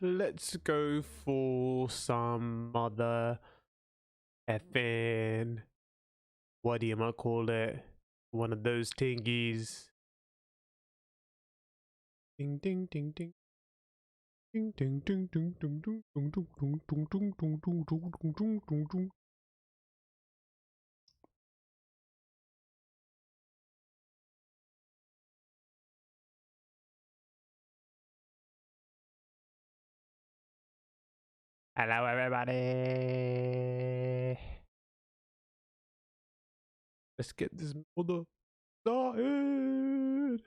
Let's go for some other effing, what do you might call it? One of those tingies. Ding ding ding ding. Ding ding ding ding ding ding ding ding ding ding ding ding ding ding ding ding ding. Hello everybody. Let's get this mother started.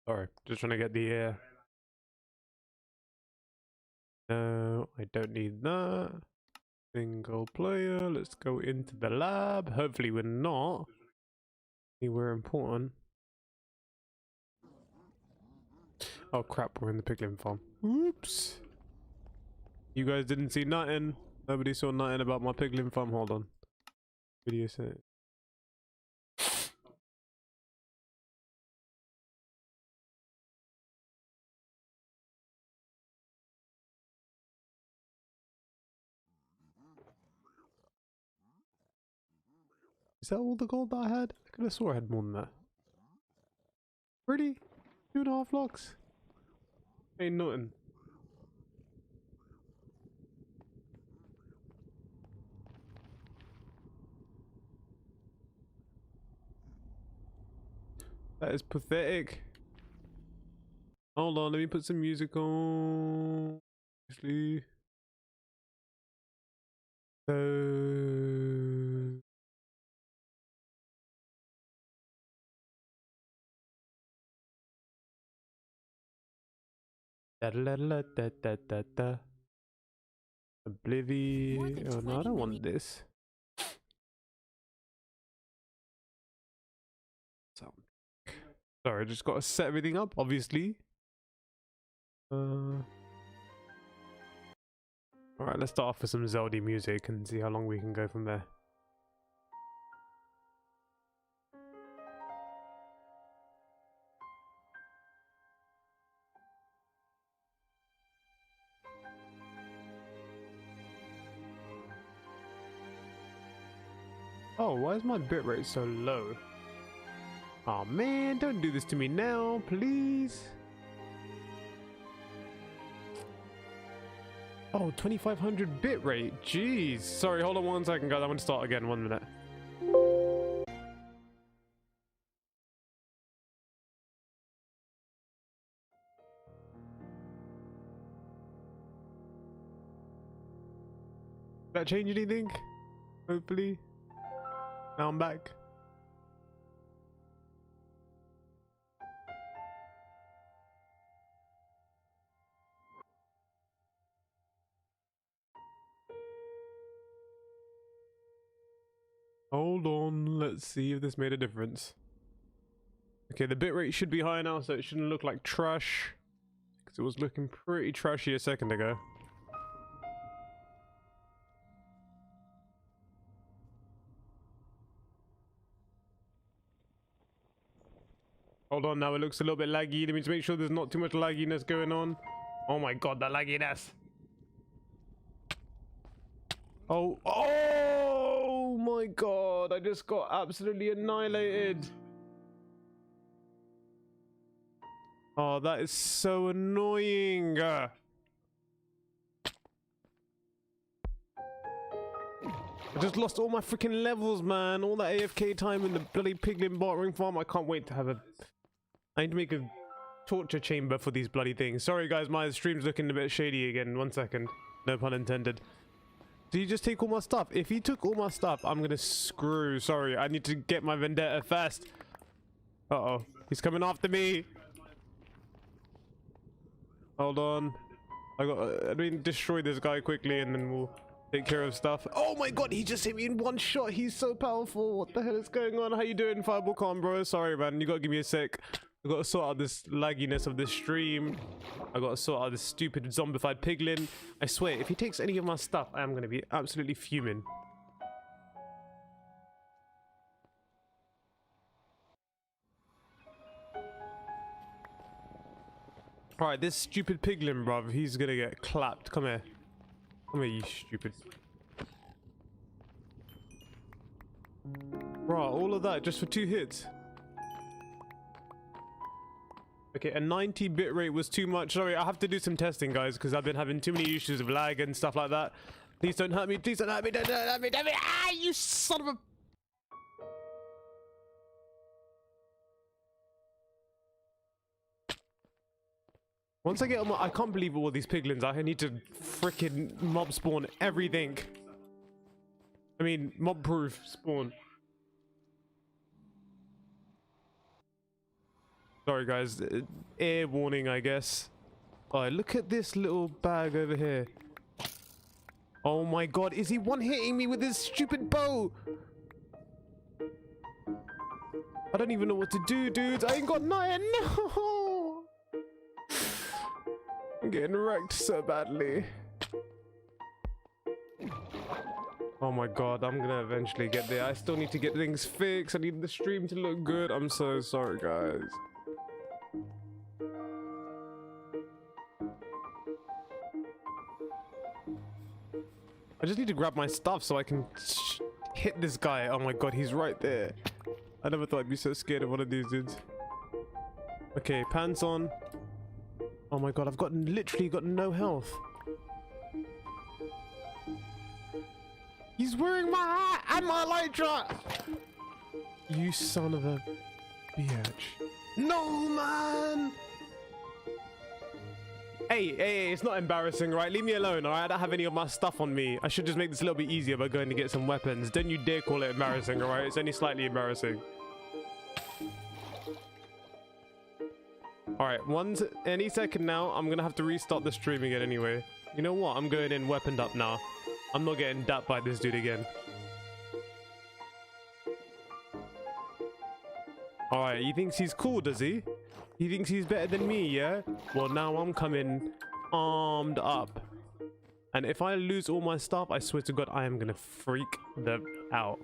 Sorry, just trying to get the no, I don't need that. Single player. Let's go into the lab. Hopefully we're not anywhere important. Oh crap, we're in the piglin farm. Oops. You guys didn't see nothing. Nobody saw nothing about my piglin farm. Hold on. Video set. Is that all the gold that I had? I could have swore I had more than that. Pretty? 2.5 blocks? Ain't nothing. That is pathetic. Hold on, let me put some music on. Actually. So... Da da da da da da da. Oblivion. Oh no, I don't want this. Sorry, I just got to set everything up, obviously. Alright, let's start off with some Zelda music and see how long we can go from there. Oh, why is my bitrate so low? Oh man, don't do this to me now, please. Oh, 2500 bitrate. Jeez. Sorry, hold on 1 second, guys. I'm gonna start again. 1 minute. Did that change anything? Hopefully. Now I'm back. Hold on, let's see if this made a difference. Okay, the bitrate should be high now, so it shouldn't look like trash. Because it was looking pretty trashy a second ago. Hold on, now it looks a little bit laggy. Let me just make sure there's not too much lagginess going on. Oh my god, that lagginess. Oh my god, I just got absolutely annihilated. Oh, that is so annoying. I just lost all my freaking levels, man. All that AFK time in the bloody piglin bartering farm. I can't wait to have a... I need to make a torture chamber for these bloody things. Sorry guys, my stream's looking a bit shady again. 1 second. No pun intended. Did he just take all my stuff? If he took all my stuff, I'm gonna screw. Sorry, I need to get my vendetta fast. Uh-oh. He's coming after me. Hold on. I mean, destroy this guy quickly and then we'll take care of stuff. Oh my god, he just hit me in 1 shot. He's so powerful. What the hell is going on? How you doing, Fireball Con, bro? Sorry, man. You gotta give me a sec. I gotta sort out this lagginess of this stream. I gotta sort out this stupid zombified piglin. I swear, if he takes any of my stuff, I am gonna be absolutely fuming. Alright, this stupid piglin, bruv, he's gonna get clapped. Come here. Come here, you stupid. Bro, all of that just for 2 hits. Okay, a 90 bitrate was too much. Sorry, I have to do some testing, guys, because I've been having too many issues with lag and stuff like that. Please don't hurt me. Please don't hurt me. Don't hurt me. Don't hurt me. Ah, you son of a... Once I get on my... I can't believe all these piglins. I need to freaking mob spawn everything. I mean, mob proof spawn. Sorry, guys. Air warning, I guess. Oh, look at this little bag over here. Oh my god, is he one-hitting me with his stupid bow? I don't even know what to do, dudes. I ain't got nothing. No! I'm getting wrecked so badly. Oh my god, I'm gonna eventually get there. I still need to get things fixed. I need the stream to look good. I'm so sorry, guys. I just need to grab my stuff so I can hit this guy. Oh my god, he's right there. I never thought I'd be so scared of one of these dudes. Okay, pants on. Oh my god, I've got literally got no health. He's wearing my hat and my elytra. You son of a bitch. No, man. Hey, it's not embarrassing, right? Leave me alone, alright? I don't have any of my stuff on me. I should just make this a little bit easier by going to get some weapons. Don't you dare call it embarrassing, alright? It's only slightly embarrassing. Alright, any second now, I'm gonna have to restart the stream again anyway. You know what? I'm going in weaponed up now. I'm not getting dapped by this dude again. Alright, he thinks he's cool, does he? He thinks he's better than me, yeah? Well, now I'm coming armed up. And if I lose all my stuff, I swear to God, I am gonna freak them out.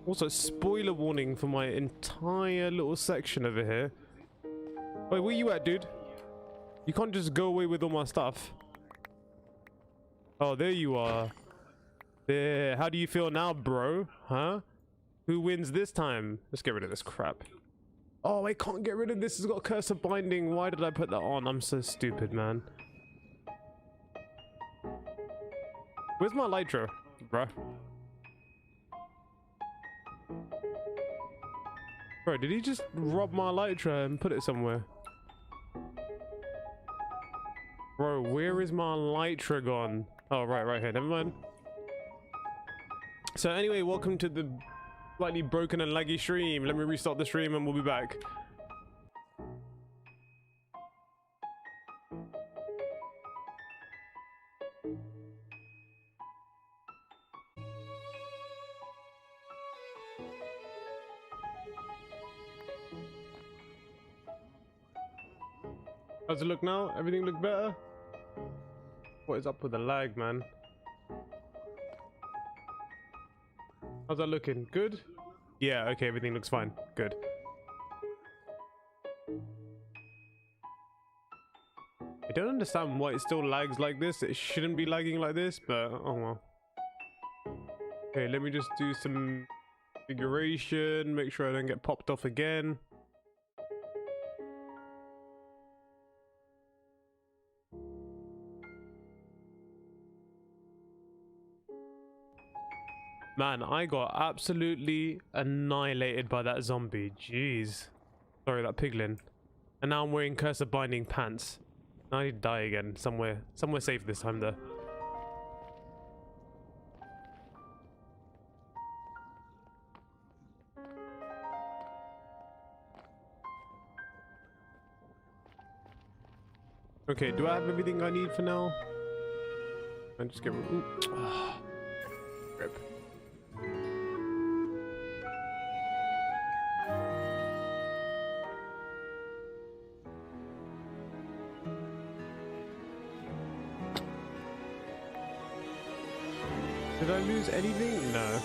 Also, spoiler warning for my entire little section over here. Wait, where you at, dude? You can't just go away with all my stuff. Oh, there you are. There. How do you feel now, bro? Huh? Who wins this time? Let's get rid of this crap. Oh, I can't get rid of this. It's got curse of binding. Why did I put that on? I'm so stupid, man. Where's my elytra, bruh? Bro, did he just rob my elytra and put it somewhere? Bro, where is my elytra gone? Oh, right here. Never mind. So anyway, welcome to the slightly broken and laggy stream. Let me restart the stream and we'll be back. How's it look now? Everything look better? What is up with the lag, man? How's that looking? Good? Yeah, okay, everything looks fine. Good. I don't understand why it still lags like this. It shouldn't be lagging like this, but oh well. Okay, let me just do some configuration, make sure I don't get popped off again. Man, I got absolutely annihilated by that zombie. Jeez. Sorry, that piglin. And now I'm wearing Curse of Binding pants. I need to die again. Somewhere safe this time, though. Okay, do I have everything I need for now? I just get... Rip. Did I lose anything? No.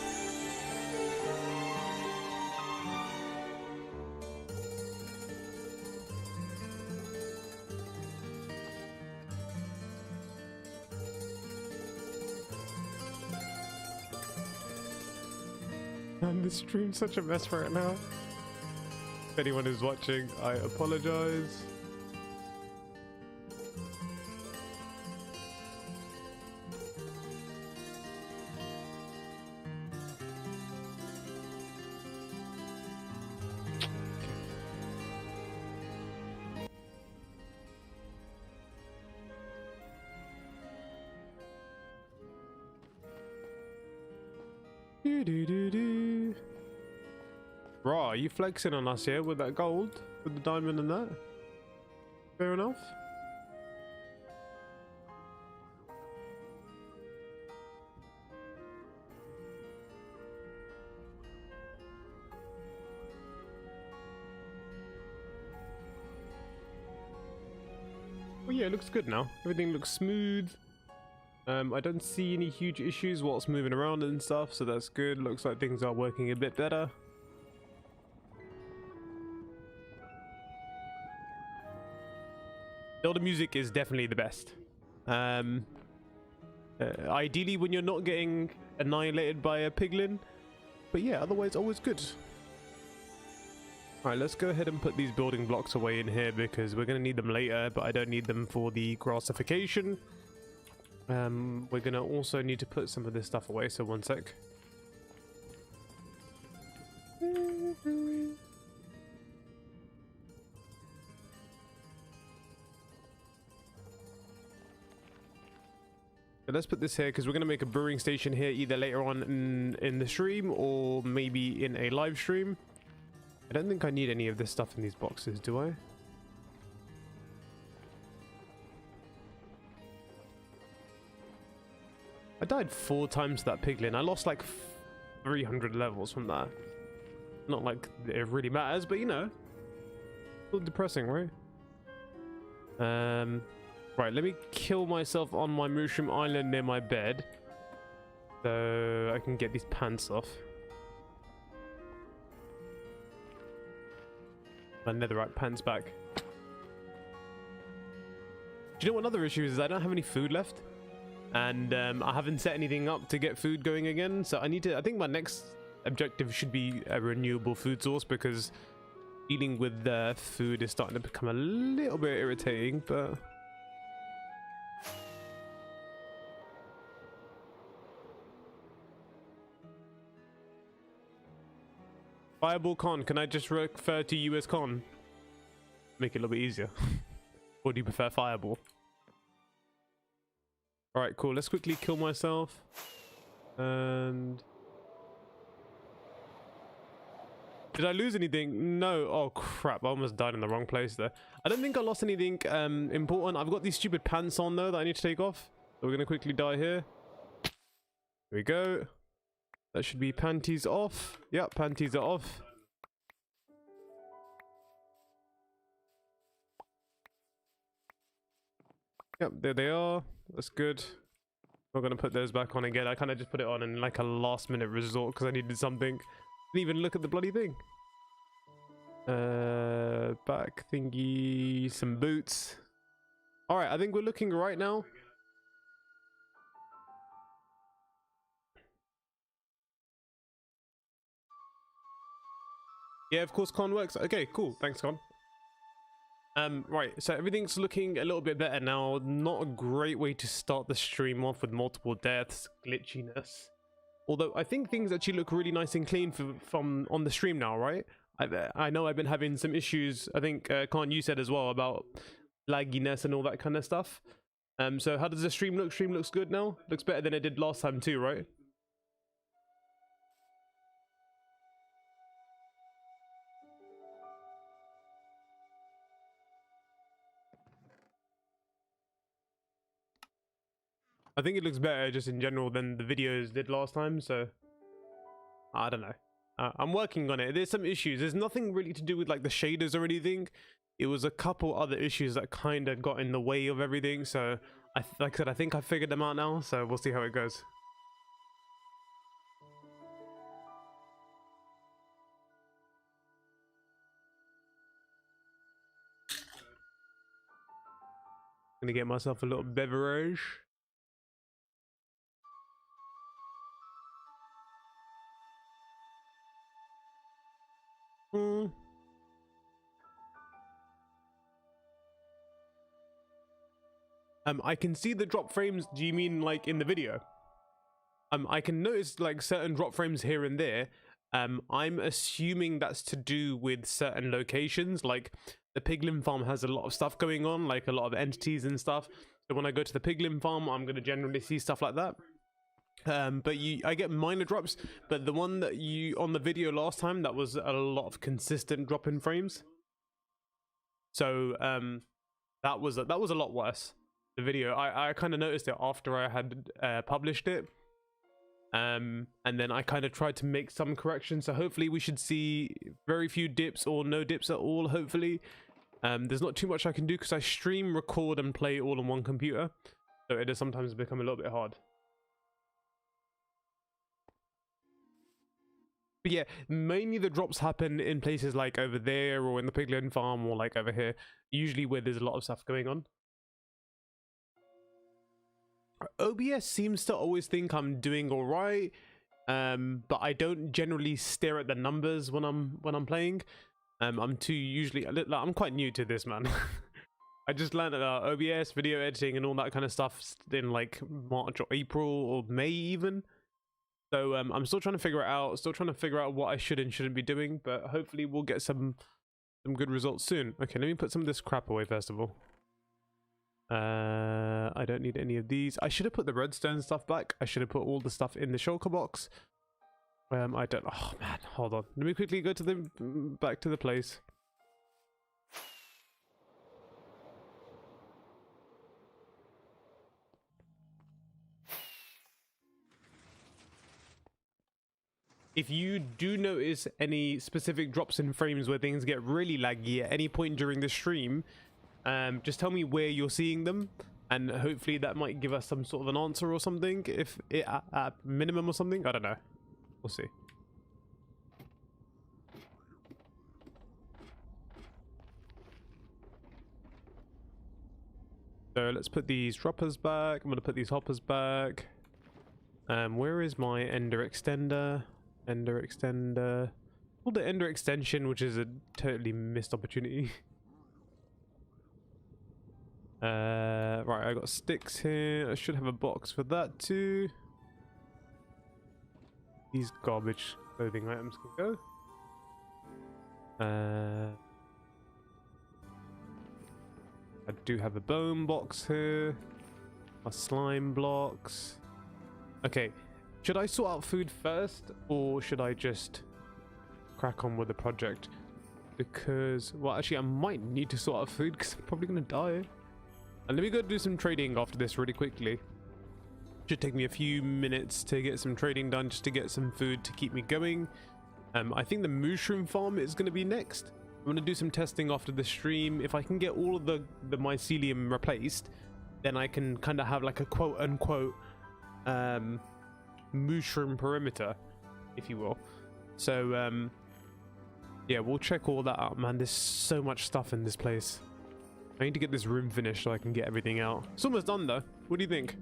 And the stream's such a mess right now. If anyone is watching, I apologize. Raw, are you flexing on us here with that gold? With the diamond and that? Fair enough. Well, yeah, it looks good now. Everything looks smooth. I don't see any huge issues whilst moving around and stuff, so that's good. Looks like things are working a bit better. Zelda music is definitely the best. Ideally when you're not getting annihilated by a piglin, but yeah, otherwise always good. Alright, let's go ahead and put these building blocks away in here because we're going to need them later, but I don't need them for the grassification. We're going to also need to put some of this stuff away, so one sec. Let's put this here because we're going to make a brewing station here either later on in the stream or maybe in a live stream. I don't think I need any of this stuff in these boxes, do I? I died 4 times to that piglin. I lost like 300 levels from that. Not like it really matters, but you know, still depressing, right? Right, let me kill myself on my mushroom island near my bed so I can get these pants off. My netherite pants back. Do you know what another issue is? I don't have any food left, and I haven't set anything up to get food going again. So I think my next objective should be a renewable food source because dealing with food is starting to become a little bit irritating. But Fireball con, can I just refer to you as con? Make it a little bit easier. Or do you prefer Fireball? Alright, cool. Let's quickly kill myself. And... did I lose anything? No. Oh, crap. I almost died in the wrong place there. I don't think I lost anything important. I've got these stupid pants on, though, that I need to take off. So we're going to quickly die here. Here we go. That should be panties off. Yep, panties are off. Yep, there they are. That's good. I'm gonna put those back on again. I kind of just put it on in like a last minute resort because I needed something. Didn't even look at the bloody thing. Back thingy, some boots. All right, I think we're looking right now. Yeah, of course, Con works. Okay, cool. Thanks, Con. Right, so everything's looking a little bit better now. Not a great way to start the stream off with multiple deaths, glitchiness. Although I think things actually look really nice and clean from on the stream now, right? I know I've been having some issues. I think Con, you said as well about lagginess and all that kind of stuff. So how does the stream look? Stream looks good now. Looks better than it did last time too, right? I think it looks better just in general than the videos did last time, so I don't know. I'm working on it. There's some issues. There's nothing really to do with like the shaders or anything. It was a couple other issues that kind of got in the way of everything, so like I said, I think I figured them out now, so we'll see how it goes. Gonna get myself a little beverage. Mm. I can see the drop frames. Do you mean like in the video? I can notice like certain drop frames here and there. I'm assuming that's to do with certain locations. Like the piglin farm has a lot of stuff going on, like a lot of entities and stuff. So when I go to the piglin farm, I'm gonna generally see stuff like that. But I get minor drops, but the one that you on the video last time, that was a lot of consistent drop in frames. So that was a lot worse. The video, I kind of noticed it after I had published it. And then I kind of tried to make some corrections, so hopefully we should see very few dips or no dips at all, hopefully. There's not too much I can do because I stream, record and play all on one computer, so it does sometimes become a little bit hard. But yeah, mainly the drops happen in places like over there or in the piglin farm or like over here, usually where there's a lot of stuff going on. OBS seems to always think I'm doing all right, but I don't generally stare at the numbers when I'm playing. I'm too usually like, I'm quite new to this, man. I just learned OBS, video editing, and all that kind of stuff in like March or April or May even. So I'm still trying to figure it out. Still trying to figure out what I should and shouldn't be doing, but hopefully we'll get some good results soon. Okay, let me put some of this crap away first of all. I don't need any of these. I should have put the redstone stuff back. I should have put all the stuff in the shulker box. I don't. Oh man, hold on. Let me quickly go to the back to the place. If you do notice any specific drops in frames where things get really laggy at any point during the stream, just tell me where you're seeing them, and hopefully that might give us some sort of an answer or something, if it at minimum or something. I don't know, we'll see. So let's put these droppers back. I'm gonna put these hoppers back. Where is my ender extender? Ender extender. Called the ender extension, which is a totally missed opportunity. Right, I got sticks here. I should have a box for that too. These garbage clothing items can go. I do have a bone box here. My slime blocks. Okay, should I sort out food first, or should I just crack on with the project? Because, well, actually I might need to sort out food because I'm probably gonna die. And let me go do some trading after this really quickly. Should take me a few minutes to get some trading done, just to get some food to keep me going. I think the mushroom farm is going to be next. I'm going to do some testing after the stream. If I can get all of the mycelium replaced, then I can kind of have like a quote-unquote mushroom perimeter, if you will. So, yeah, we'll check all that out, man. There's so much stuff in this place. I need to get this room finished so I can get everything out. It's almost done though. What do you think?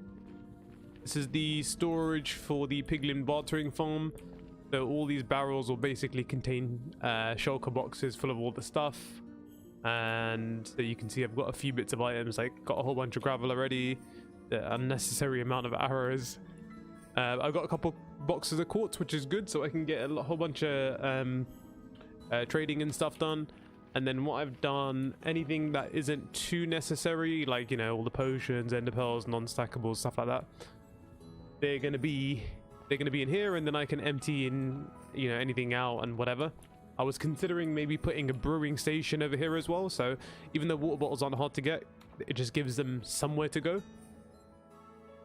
This is the storage for the piglin bartering farm. So all these barrels will basically contain shulker boxes full of all the stuff. And so you can see I've got a few bits of items, like got a whole bunch of gravel already, the unnecessary amount of arrows. I've got a couple boxes of quartz, which is good, so I can get a whole bunch of trading and stuff done. And then what I've done, anything that isn't too necessary, like, you know, all the potions, ender pearls, non-stackables, stuff like that, they're gonna be in here, and then I can empty in, you know, anything out and whatever. I was considering maybe putting a brewing station over here as well, so even though water bottles aren't hard to get, it just gives them somewhere to go.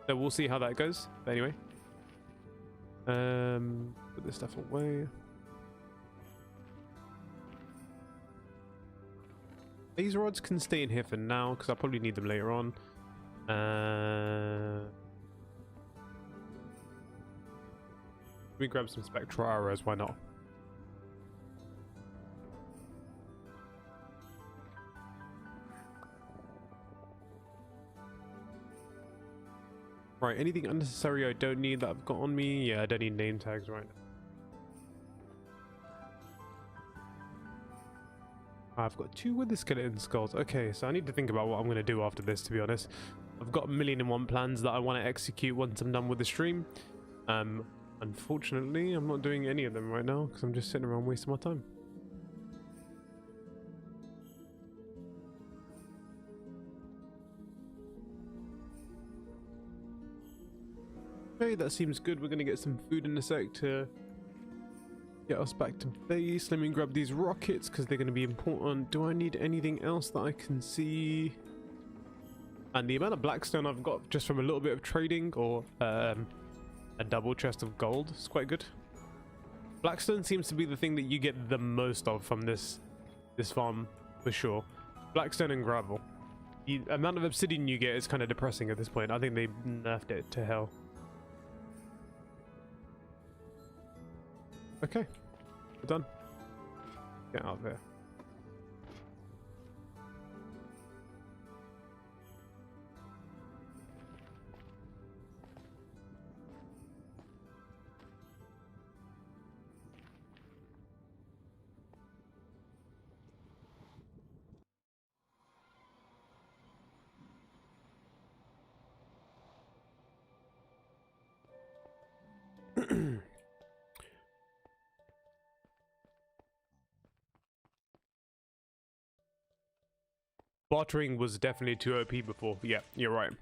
So we'll see how that goes. But anyway, put this stuff away. These rods can stay in here for now because I'll probably need them later on. Let me grab some spectral arrows, why not? Right, anything unnecessary I don't need that I've got on me? Yeah, I don't need name tags right now. I've got 2 wither skeleton skulls. Okay, so I need to think about what I'm going to do after this, to be honest. I've got 1,000,001 plans that I want to execute once I'm done with the stream. Unfortunately, I'm not doing any of them right now because I'm just sitting around wasting my time. Okay, that seems good. We're going to get some food in a sec to get us back to base. Let me grab these rockets because they're going to be important. Do I need anything else that I can see? And the amount of blackstone I've got just from a little bit of trading or a double chest of gold is quite good. Blackstone seems to be the thing that you get the most of from this farm for sure. Blackstone and gravel. The amount of obsidian you get is kind of depressing at this point. I think they nerfed it to hell. Okay, we're done. Get out of there. Bartering was definitely too OP before. Yeah, you're right.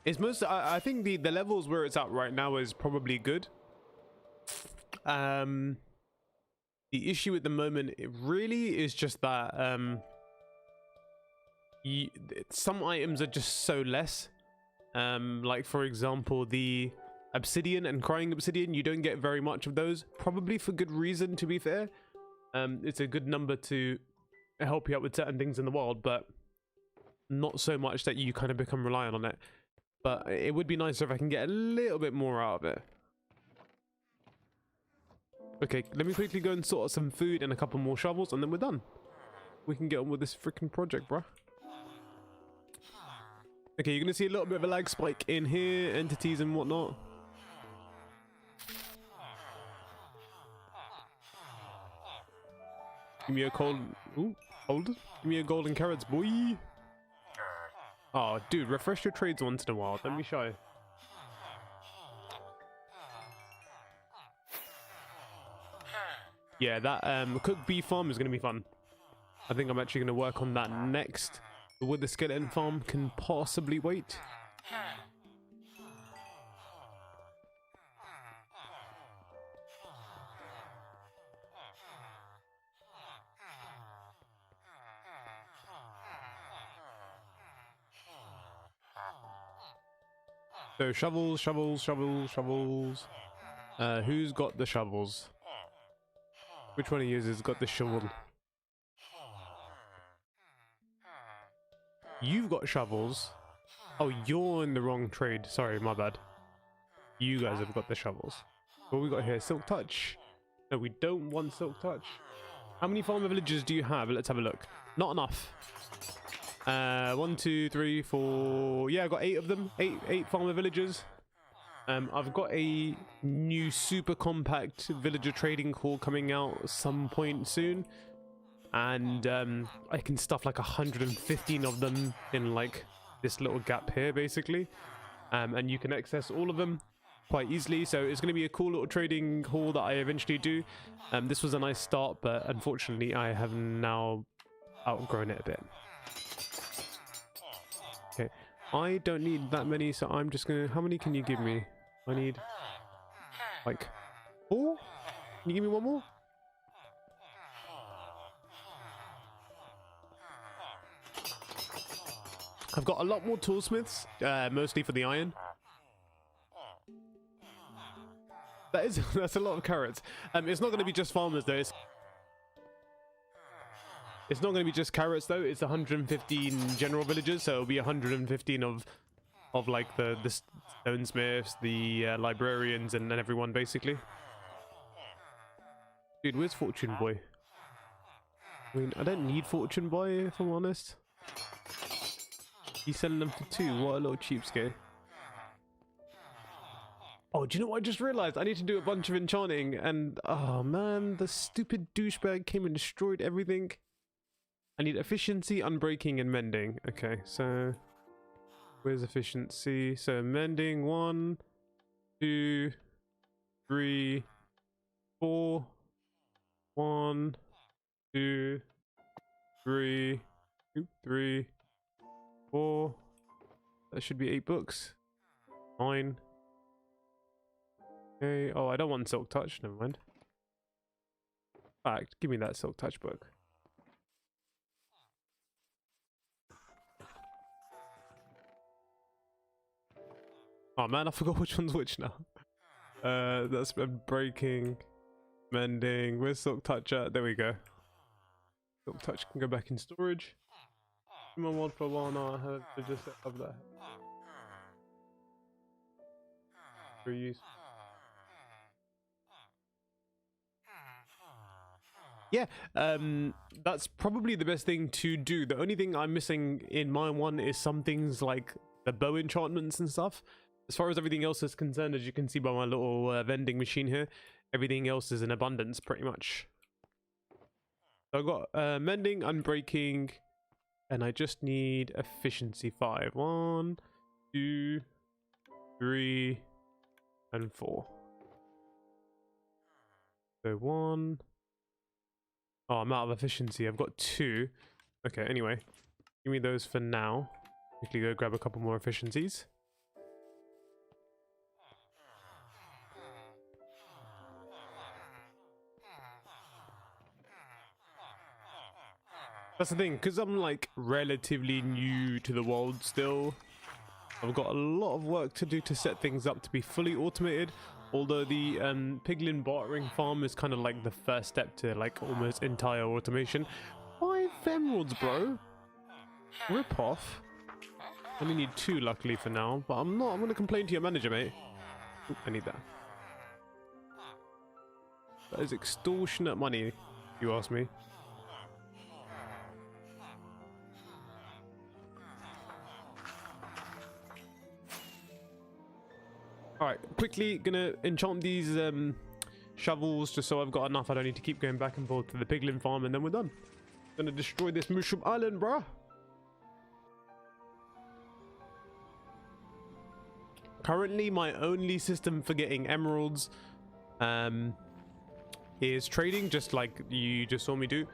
It's most. I think the levels where it's at right now is probably good. The issue at the moment it really is just that some items are just so less. Like for example, the obsidian and crying obsidian. You don't get very much of those. Probably for good reason. To be fair, it's a good number to help you out with certain things in the world, but not so much that you kind of become reliant on it. But it would be nicer if I can get a little bit more out of it. Okay, let me quickly go and sort out some food and a couple more shovels and then we're done. We can get on with this freaking project, bruh. Okay, you're gonna see a little bit of a lag spike in here, entities and whatnot. Give me a cold. Ooh, hold it. Give me a golden carrots, boy. Oh, dude, refresh your trades once in a while. Don't be shy. Yeah, that cooked beef farm is going to be fun. I think I'm actually going to work on that next. The wither skeleton farm can possibly wait. So shovels, shovels, shovels, shovels. Who's got the shovels? Which one of you has got the shovel? You've got shovels. Oh, you're in the wrong trade. Sorry, my bad. You guys have got the shovels. What we got here? Silk touch. No, we don't want silk touch. How many farmer villages do you have? Let's have a look. Not enough. 1, 2, 3, 4. Yeah, I got 8 of them. Eight farmer villages. I've got a new super compact villager trading hall coming out some point soon, and I can stuff like 115 of them in like this little gap here, basically, and you can access all of them quite easily. So it's going to be a cool little trading hall that I eventually do. This was a nice start, but unfortunately, I have now outgrown it a bit. Okay, I don't need that many, so I'm just gonna. How many can you give me? I need like 4. Can you give me 1 more? I've got a lot more toolsmiths, mostly for the iron. That's a lot of carrots. It's not going to be just farmers though. It's not going to be just carrots though. It's 115 general villagers, so it'll be 115 of like the stonesmiths, the librarians, and everyone basically. Dude, where's Fortune Boy? I mean, I don't need Fortune Boy if I'm honest. He's selling them for 2. What a little cheapskate. Oh, do you know what I just realized? I need to do a bunch of enchanting, and oh man, the stupid douchebag came and destroyed everything. I need efficiency, unbreaking, and mending. Okay, so where's efficiency? So mending 1, 2, 3, 4. 1, 2, 3, 3, 4. That should be 8 books. 9. Okay. Oh, I don't want Silk Touch. Never mind. In fact, give me that Silk Touch book. Oh man, I forgot which one's which now. That's been breaking, mending. Where's Silk Touch at? There we go. Silk Touch can go back in storage. My mod for a while now. I have to just set up that. Very useful. Yeah, that's probably the best thing to do. The only thing I'm missing in my one is some things like the bow enchantments and stuff. As far as everything else is concerned, as you can see by my little vending machine here, everything else is in abundance pretty much. So I've got mending, unbreaking, and I just need efficiency 5. 1, 2, 3, and 4. So 1. Oh, I'm out of efficiency. I've got 2. Okay, anyway. Give me those for now. Quickly go grab a couple more efficiencies. That's the thing, because I'm like relatively new to the world still. I've got a lot of work to do to set things up to be fully automated. Although the piglin bartering farm is kind of like the first step to like almost entire automation. 5 emeralds, bro. Rip off. I only need 2 luckily for now, but I'm going to complain to your manager, mate. Oop, I need that. That is extortionate money, if you ask me. Alright, quickly gonna enchant these shovels just so I've got enough. I don't need to keep going back and forth to the piglin farm, and then we're done. Gonna destroy this mushroom island, bruh. Currently, my only system for getting emeralds is trading, just like you just saw me do.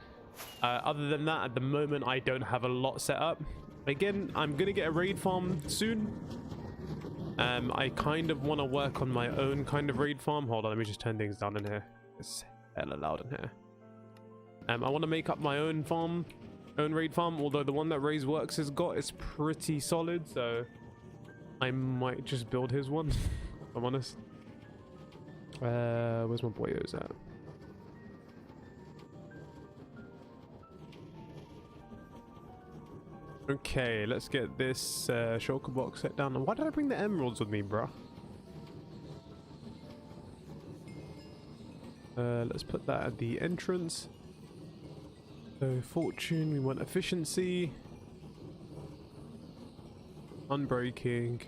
Other than that, at the moment, I don't have a lot set up. Again, I'm gonna get a raid farm soon. I kind of want to work on my own kind of raid farm. Hold on, let me just turn things down in here. It's hella loud in here. I want to make up my own farm, own raid farm, although the one that Ray's Works has got is pretty solid, so I might just build his one, if I'm honest. Where's my boyos at? Okay, let's get this shulker box set down. Why did I bring the emeralds with me, bruh? Let's put that at the entrance. So fortune, we want efficiency, unbreaking,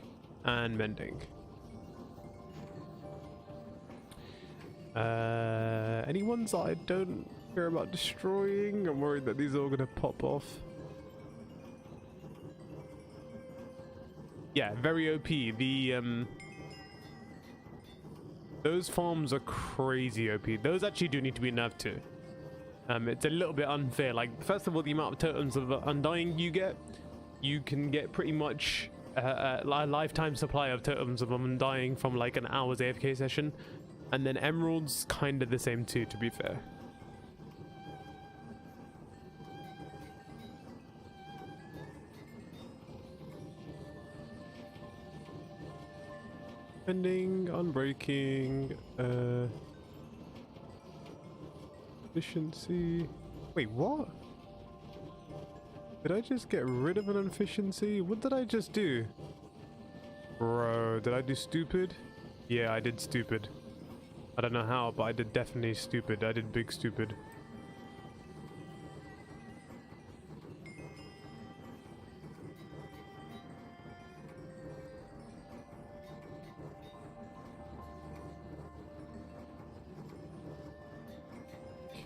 and mending. Any ones that I don't care about destroying? I'm worried that these are all gonna pop off. Yeah, very OP. The those farms are crazy OP. Those actually do need to be nerfed too. It's a little bit unfair. Like, first of all, the amount of totems of undying you can get pretty much a lifetime supply of totems of undying from like an hour's AFK session, and then emeralds kind of the same too, to be fair. Mending, unbreaking, efficiency. Wait, what? Did I just get rid of an efficiency? What did I just do? Bro, did I do stupid? Yeah, I did stupid. I don't know how, but I did definitely stupid. I did big stupid.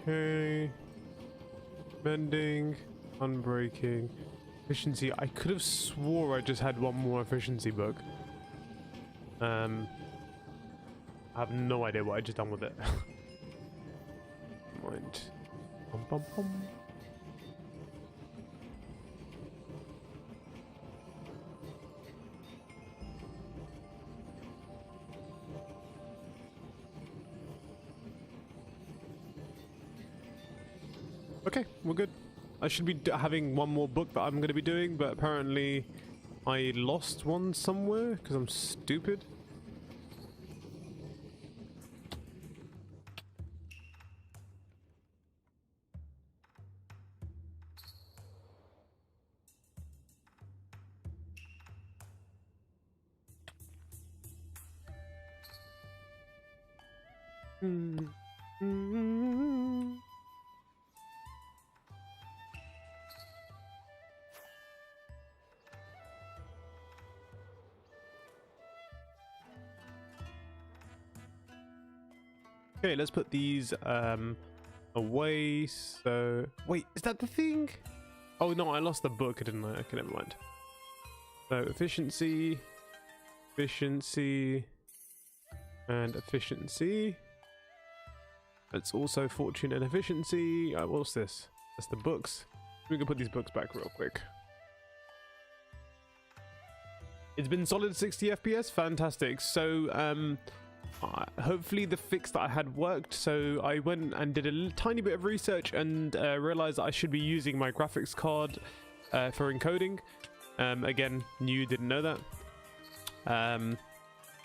Okay. Mending. Unbreaking. Efficiency. I could have swore I just had one more efficiency book. I have no idea what I just done with it. Mind. Bum, bum, bum. Okay, we're good. I should be having one more book that I'm going to be doing, but apparently I lost one somewhere because I'm stupid. Okay, let's put these away. So wait, is that the thing? Oh no, I lost the book, didn't I? Okay, never mind. So efficiency, and efficiency. It's also fortune and efficiency. What's this? That's the books. We can put these books back real quick. It's been solid 60 FPS. Fantastic. So hopefully the fix that I had worked. So I went and did a tiny bit of research and realized that I should be using my graphics card for encoding. Again, didn't know that.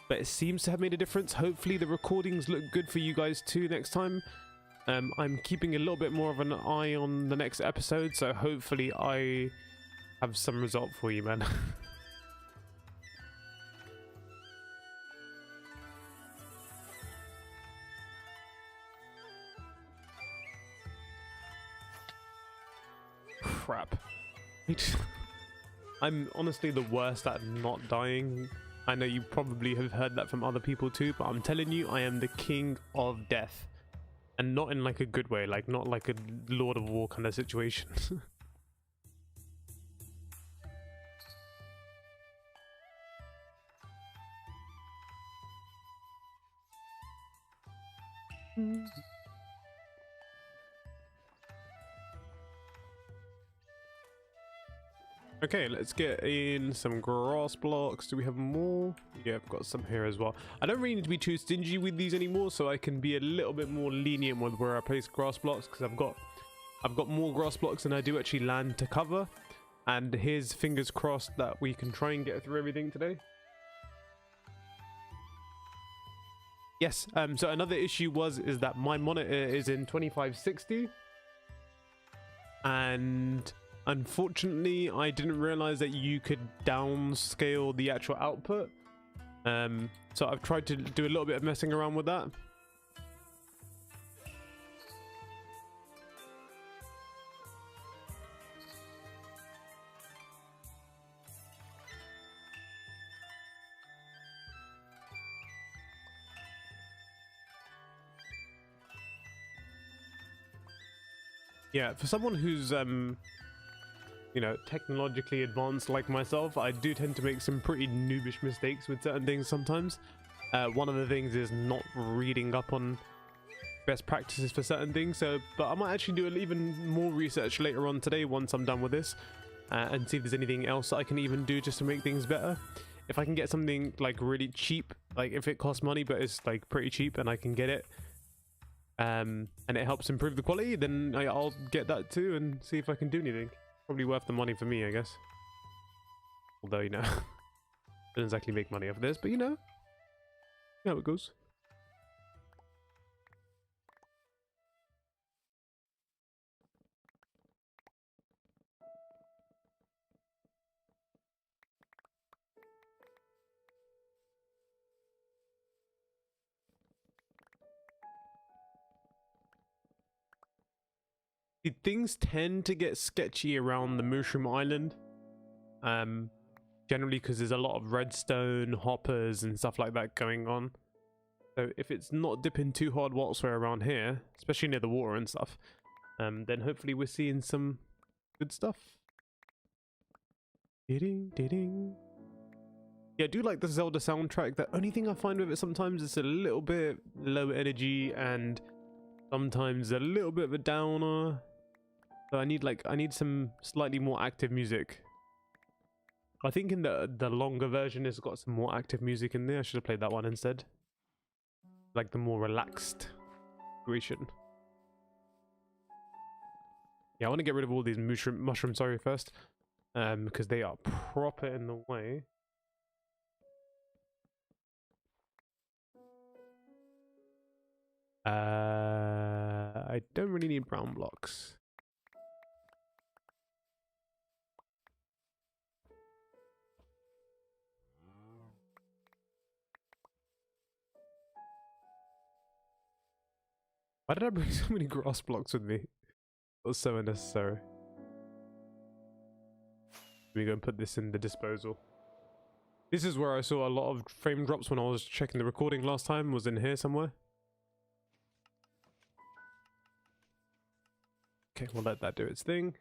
But it seems to have made a difference. Hopefully the recordings look good for you guys too next time. I'm keeping a little bit more of an eye on the next episode, so hopefully I have some result for you, man. Crap. I'm honestly the worst at not dying. I know you probably have heard that from other people too, but I'm telling you, I am the king of death. And not in like a good way, like not like a Lord of War kind of situation. Okay, let's get in some grass blocks. Do we have more? Yeah, I've got some here as well. I don't really need to be too stingy with these anymore, so I can be a little bit more lenient with where I place grass blocks, because I've got more grass blocks than I do actually land to cover. And here's fingers crossed that we can try and get through everything today. Yes, so another issue is that my monitor is in 2560, and unfortunately I didn't realize that you could downscale the actual output. So I've tried to do a little bit of messing around with that. Yeah, for someone who's you know, technologically advanced like myself, I do tend to make some pretty noobish mistakes with certain things sometimes. One of the things is not reading up on best practices for certain things, but I might actually do even more research later on today once I'm done with this, and see if there's anything else that I can even do just to make things better. If I can get something like really cheap, like if it costs money but it's like pretty cheap and I can get it, and it helps improve the quality, then I'll get that too and see if I can do anything. Probably worth the money for me, I guess. Although, you know, don't exactly make money off this, but you know how it goes. Things tend to get sketchy around the Mushroom Island, generally because there's a lot of redstone hoppers and stuff like that going on. So if it's not dipping too hard whilst we're around here, especially near the water and stuff, then hopefully we're seeing some Good stuff. Ding, ding. Yeah, I do like the Zelda soundtrack. The only thing I find with it sometimes is a little bit low energy and sometimes a little bit of a downer. So I need some slightly more active music. I think in the longer version it's got some more active music in there. I should have played that one instead. Like the more relaxed version. Yeah, I want to get rid of all these mushrooms, sorry, first. Because they are proper in the way. I don't really need brown blocks. Why did I bring so many grass blocks with me? It was so unnecessary. Let me go and put this in the disposal. This is where I saw a lot of frame drops when I was checking the recording last time. Was in here somewhere. Okay, we'll let that do its thing.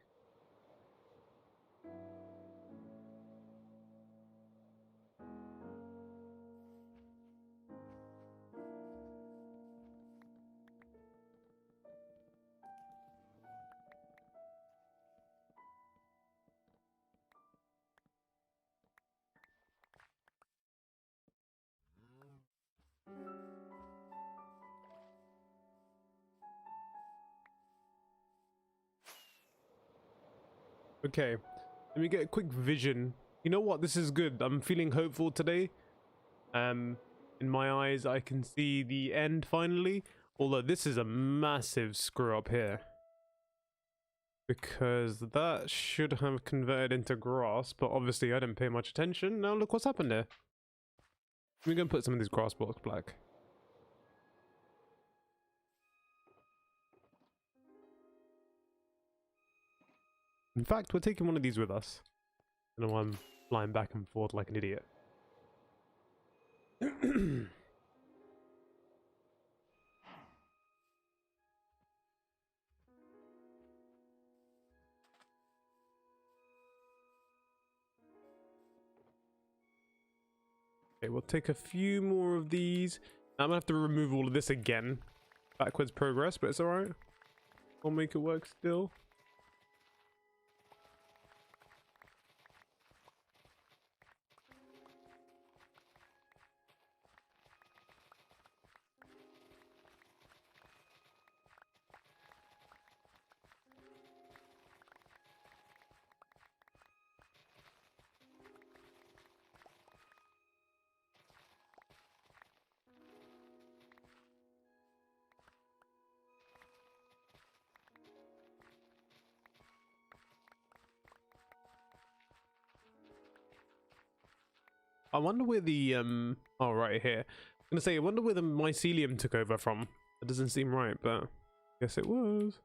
Okay, let me get a quick vision. You know what? This is good. I'm feeling hopeful today. In my eyes, I can see the end finally. Although this is a massive screw up here. Because that should have converted into grass, but obviously I didn't pay much attention. Now look what's happened there. We're going to put some of these grass blocks black. In fact, we're taking one of these with us. I know I'm flying back and forth like an idiot. Okay, we'll take a few more of these. I'm gonna have to remove all of this again. Backwards progress, but it's alright. I'll make it work still. I wonder where the oh, right here. I'm gonna say I wonder where the mycelium took over from. That doesn't seem right, but I guess it was.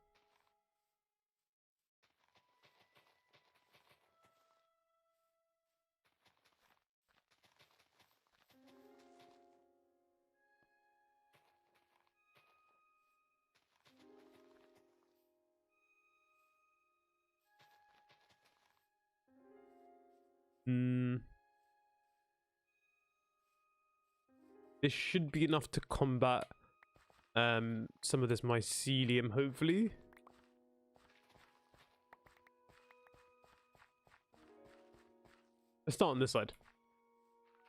This should be enough to combat some of this mycelium, hopefully. Let's start on this side.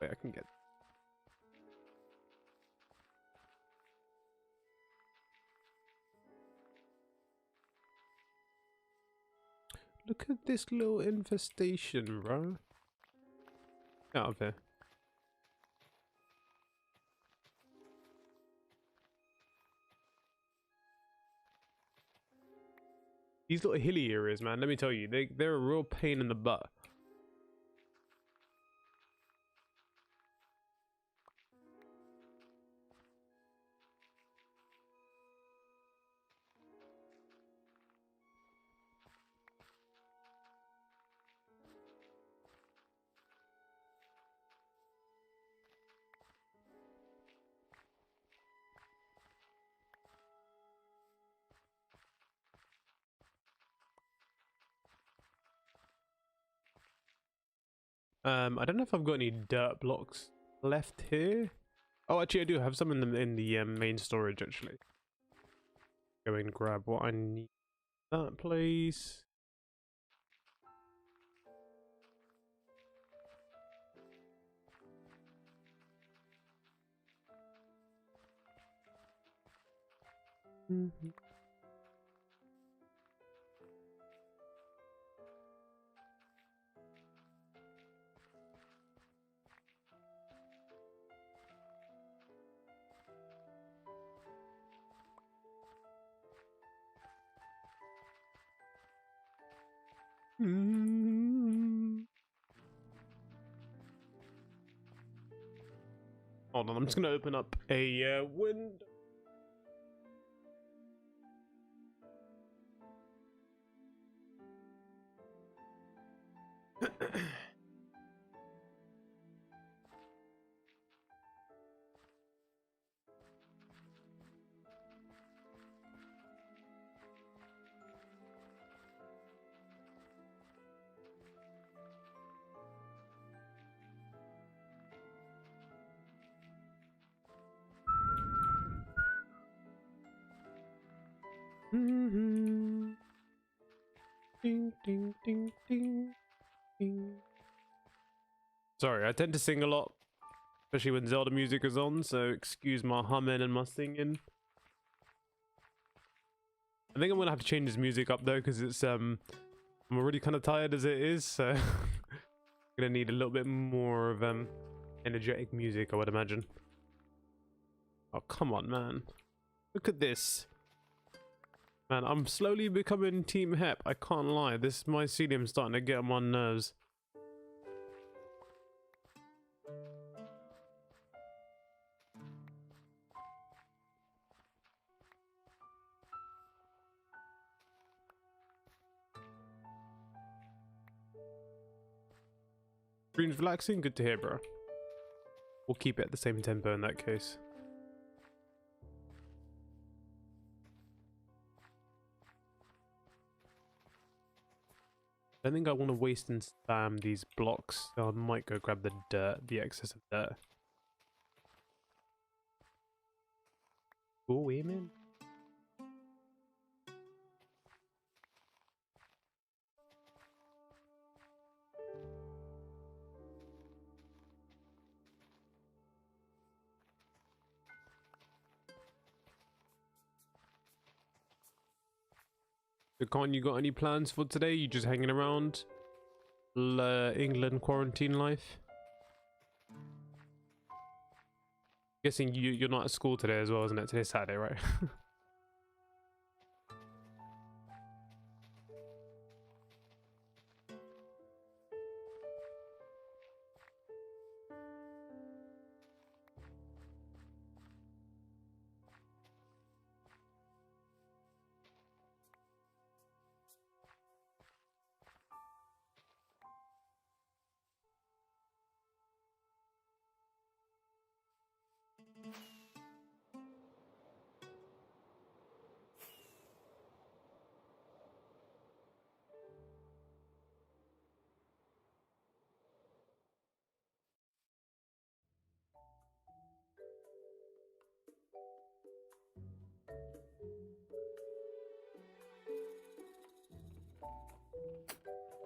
Wait, I can get. Look at this little infestation, bro. Get out of here. These little hilly areas, man, let me tell you, they're a real pain in the butt. I don't know if I've got any dirt blocks left here. Oh, actually, I do have some in the main storage. Actually, go and grab what I need. That place. Mm-hmm. Hold on, I'm just gonna open up a window. Ding, ding, ding, ding, ding. Sorry, I tend to sing a lot, especially when Zelda music is on, so excuse my humming and my singing. I think I'm gonna have to change this music up though, because it's I'm already kind of tired as it is, so I'm gonna need a little bit more of energetic music, I would imagine. Oh, come on, man. Look at this. Man, I'm slowly becoming Team Hep. I can't lie. This mycelium's starting to get on my nerves. Stream's relaxing? Good to hear, bro. We'll keep it at the same tempo in that case. I don't think I want to waste and spam these blocks, so I might go grab the dirt, the excess of dirt. Oh, amen. So, Con, you got any plans for today? You just hanging around? England quarantine life? Guessing you're not at school today as well, isn't it? Today's Saturday, right?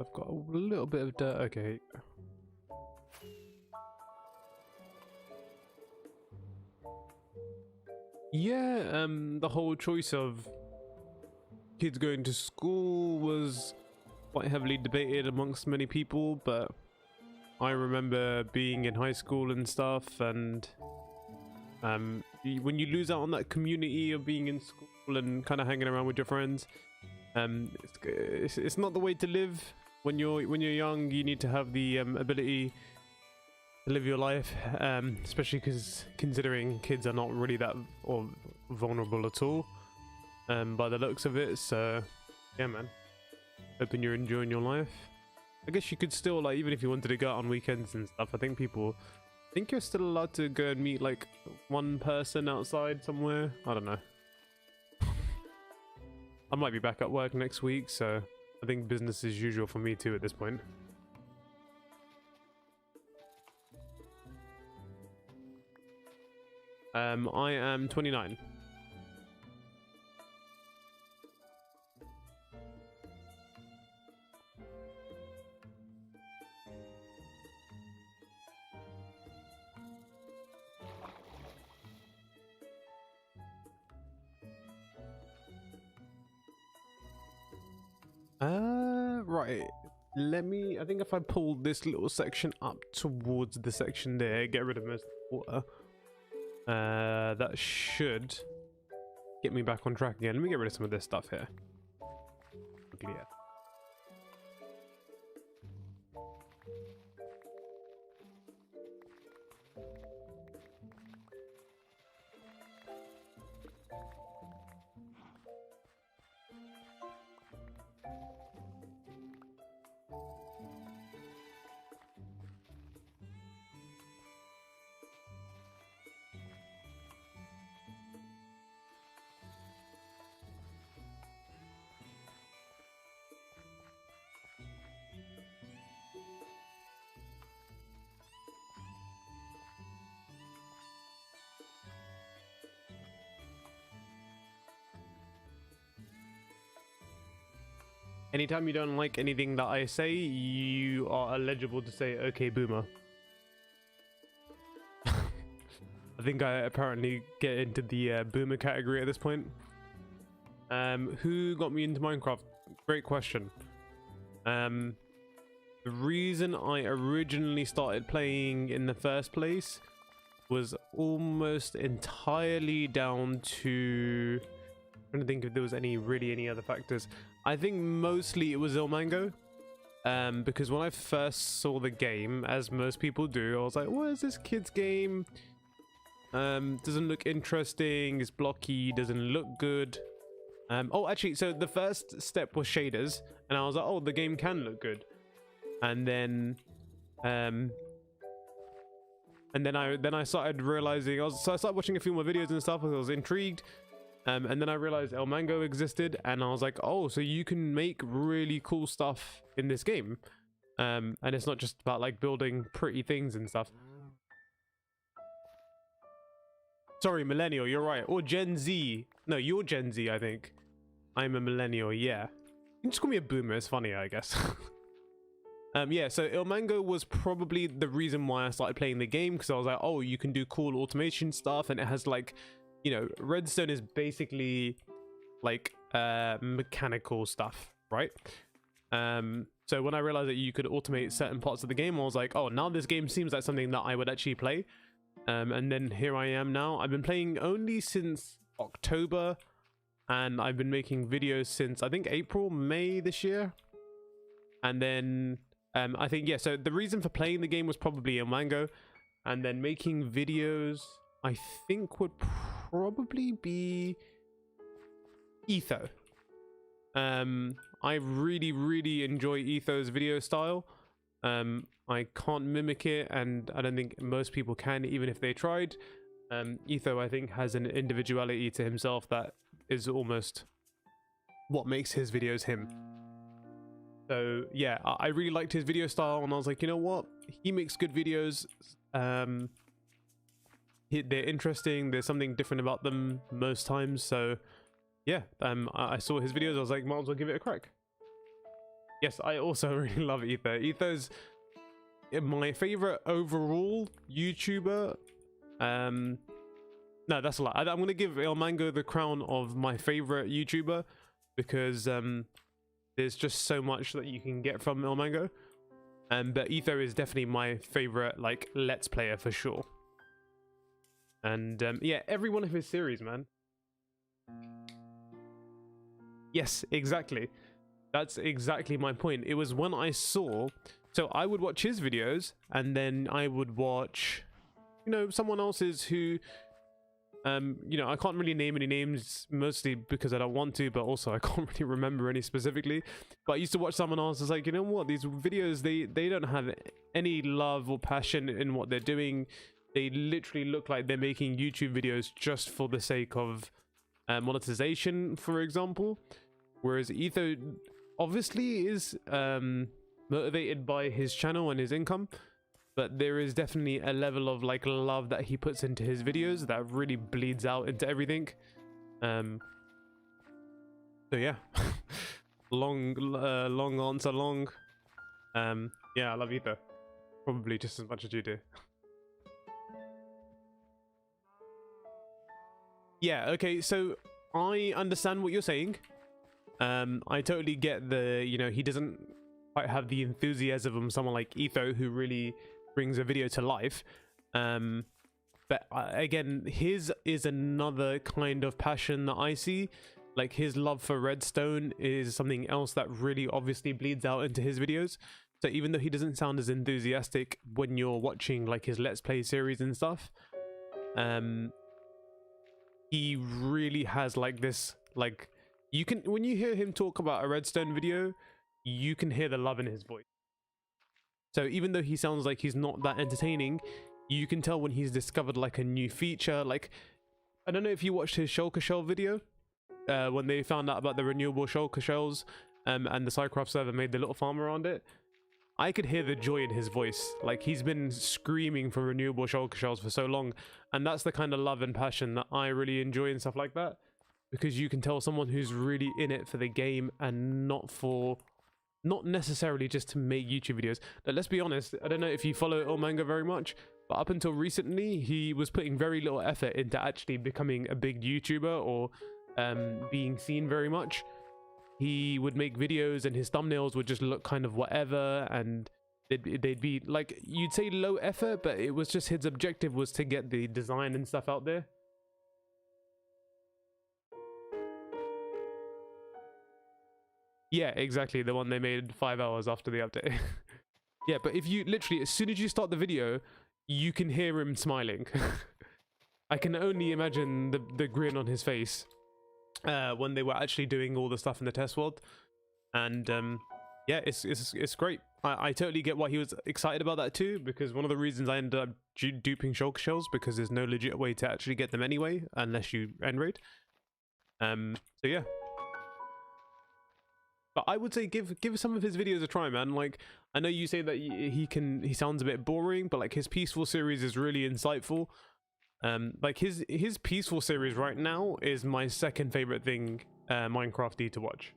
I've got a little bit of dirt. Okay. Yeah, the whole choice of kids going to school was quite heavily debated amongst many people, but I remember being in high school and stuff, and when you lose out on that community of being in school and kind of hanging around with your friends, it's not the way to live. When you're young, you need to have the ability to live your life, especially because considering kids are not really that or vulnerable at all, by the looks of it. So yeah, man, hoping you're enjoying your life. I guess you could still, like, even if you wanted to go out on weekends and stuff, I think you're still allowed to go and meet like one person outside somewhere. I don't know. I might be back at work next week, so I think business as usual for me too at this point. I am 29. Right. Let me, I think if I pull this little section up towards the section there, get rid of most of the water, that should get me back on track again. Let me get rid of some of this stuff here. Okay, yeah. Anytime you don't like anything that I say, you are eligible to say, okay, boomer. I think I apparently get into the boomer category at this point. Who got me into Minecraft? Great question. The reason I originally started playing in the first place was almost entirely down to... I'm trying to think if there was any other factors. I think mostly it was Ilmango, because when I first saw the game, as most people do, I was like, what is this kid's game? Doesn't look interesting, it's blocky, doesn't look good. Oh, actually, so the first step was shaders, and I was like, oh, the game can look good. And then I started realizing, so I started watching a few more videos and stuff, because I was intrigued. And then I realized Ilmango existed, and I was like, oh, so you can make really cool stuff in this game. And it's not just about like building pretty things and stuff. Sorry, millennial, you're right. Or Gen Z. No, you're Gen Z, I think. I'm a millennial, yeah. You can just call me a boomer, it's funny, I guess. Yeah, so Ilmango was probably the reason why I started playing the game, because I was like, oh, you can do cool automation stuff, and it has like, you know, redstone is basically like mechanical stuff, right? So when I realized that you could automate certain parts of the game, I was like, oh, now this game seems like something that I would actually play. And then here I am now. I've been playing only since October, and I've been making videos since I think April, May this year. And then I think, yeah, so the reason for playing the game was probably Ilmango, and then making videos I think would probably be Etho. I really enjoy Etho's video style. I can't mimic it, and I don't think most people can, even if they tried. Etho, I think, has an individuality to himself that is almost what makes his videos him. So yeah, I really liked his video style, and I was like, you know what, he makes good videos. They're interesting, there's something different about them most times. So yeah, I saw his videos, I was like, might as well give it a crack. Yes, I also really love Etho. Etho's my favorite overall YouTuber. No, that's a lie. I'm gonna give Ilmango the crown of my favorite YouTuber, because there's just so much that you can get from Ilmango. But Etho is definitely my favorite, like, let's player for sure. And yeah, every one of his series, man. Yes, exactly. That's exactly my point. It was when I saw, so I would watch his videos, and then I would watch, you know, someone else's who, you know, I can't really name any names, mostly because I don't want to, but also I can't really remember any specifically. But I used to watch someone else, it's like, you know what, these videos, they don't have any love or passion in what they're doing. They literally look like they're making YouTube videos just for the sake of monetization, for example. Whereas Etho obviously is motivated by his channel and his income, but there is definitely a level of like love that he puts into his videos that really bleeds out into everything. So yeah. Long answer, long. Yeah, I love Ether probably just as much as you do. Yeah, okay, so I understand what you're saying. I totally get the, you know, he doesn't quite have the enthusiasm of someone like Etho who really brings a video to life. But again, his is another kind of passion that I see. Like, his love for redstone is something else that really obviously bleeds out into his videos. So even though he doesn't sound as enthusiastic when you're watching like his Let's Play series and stuff, he really has like this, like, you can, when you hear him talk about a redstone video, you can hear the love in his voice. So even though he sounds like he's not that entertaining, you can tell when he's discovered like a new feature. Like, I don't know if you watched his shulker shell video, when they found out about the renewable shulker shells, and the Cycraft server made the little farm around it. I could hear the joy in his voice. Like, he's been screaming for renewable shulker shells for so long, and that's the kind of love and passion that I really enjoy and stuff like that, because you can tell someone who's really in it for the game and not necessarily just to make YouTube videos. But let's be honest, I don't know if you follow Ilmanga very much, but up until recently he was putting very little effort into actually becoming a big YouTuber or being seen very much. He would make videos and his thumbnails would just look kind of whatever, and they'd be like, you'd say low effort, but it was just his objective was to get the design and stuff out there. Yeah, exactly, the one they made 5 hours after the update. Yeah, but if you literally, as soon as you start the video, you can hear him smiling. I can only imagine the grin on his face when they were actually doing all the stuff in the test world. And yeah, it's great. I totally get why he was excited about that too, because one of the reasons I ended up duping shulker shells, because there's no legit way to actually get them anyway unless you end raid. So yeah, but I would say give some of his videos a try, man. Like, I know you say that he sounds a bit boring, but like his peaceful series is really insightful. Like his peaceful series right now is my second favorite thing Minecrafty to watch.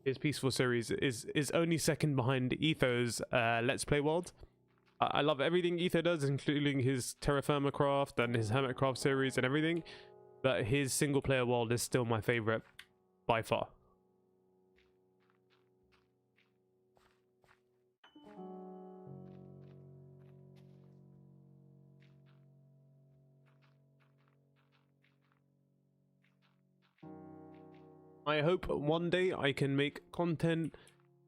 His peaceful series is only second behind Etho's Let's Play world. I love everything Etho does, including his Terraformacraft and his Hermitcraft series and everything, but his single player world is still my favorite by far. I hope one day I can make content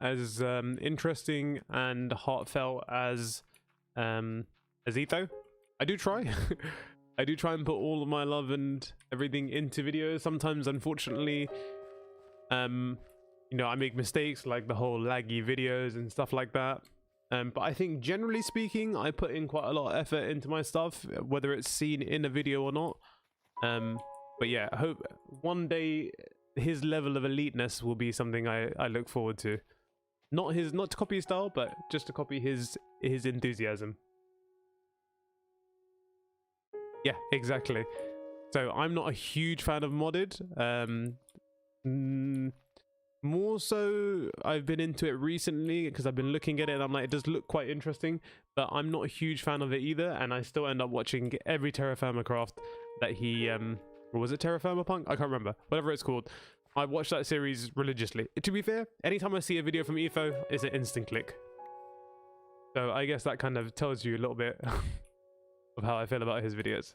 as interesting and heartfelt as Etho. I do try. I do try and put all of my love and everything into videos. Sometimes, unfortunately, you know, I make mistakes, like the whole laggy videos and stuff like that. But I think generally speaking, I put in quite a lot of effort into my stuff, whether it's seen in a video or not. But yeah, I hope one day his level of eliteness will be something I look forward to. Not to copy his style, but just to copy his enthusiasm. Yeah, exactly. So I'm not a huge fan of modded. More so, I've been into it recently because I've been looking at it and I'm like, it does look quite interesting, but I'm not a huge fan of it either, and I still end up watching every Terraformacraft that he or was it Terraformapunk? I can't remember. Whatever it's called. I watch that series religiously. To be fair, anytime I see a video from Etho, it's an instant click. So I guess that kind of tells you a little bit of how I feel about his videos.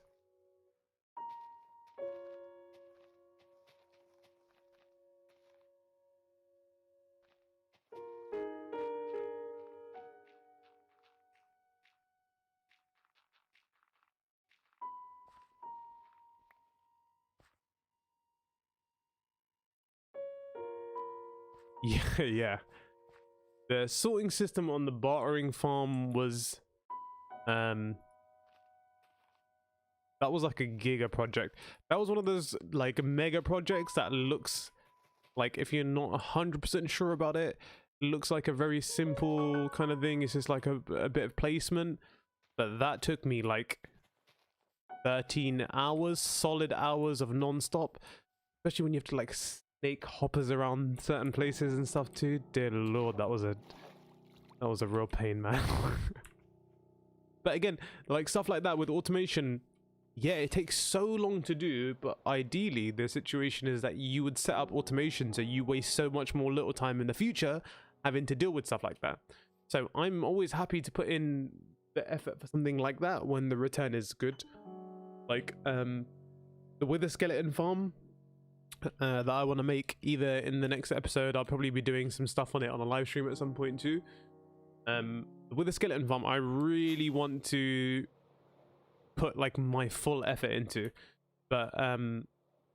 Yeah, yeah. The sorting system on the bartering farm was that was like a giga project. That was one of those like mega projects that looks like, if you're not 100% sure about it, looks like a very simple kind of thing. It's just like a bit of placement, but that took me like 13 hours, solid hours of non-stop, especially when you have to like snake hoppers around certain places and stuff too. Dear lord, that was a real pain, man. But again, like stuff like that with automation, yeah, it takes so long to do, but ideally the situation is that you would set up automation so you waste so much more little time in the future having to deal with stuff like that. So I'm always happy to put in the effort for something like that when the return is good. Like the wither skeleton farm that I want to make, either in the next episode, I'll probably be doing some stuff on it on a live stream at some point too. With the skeleton farm, I really want to put like my full effort into, but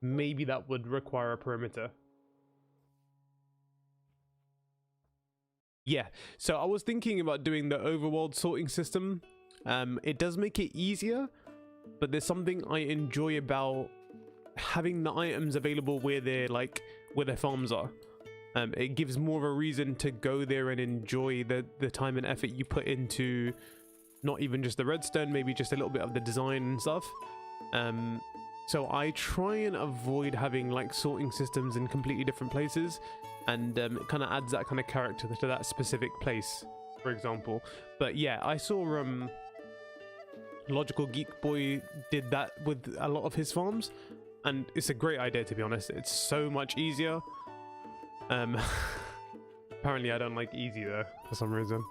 maybe that would require a perimeter. Yeah, so I was thinking about doing the overworld sorting system. It does make it easier, but there's something I enjoy about having the items available where they're like where their farms are. It gives more of a reason to go there and enjoy the time and effort you put into not even just the redstone, maybe just a little bit of the design and stuff. So I try and avoid having like sorting systems in completely different places, and it kind of adds that kind of character to that specific place, for example. But yeah, I saw Logical Geek Boy did that with a lot of his farms, and it's a great idea, to be honest. It's so much easier. Apparently I don't like easy though, for some reason.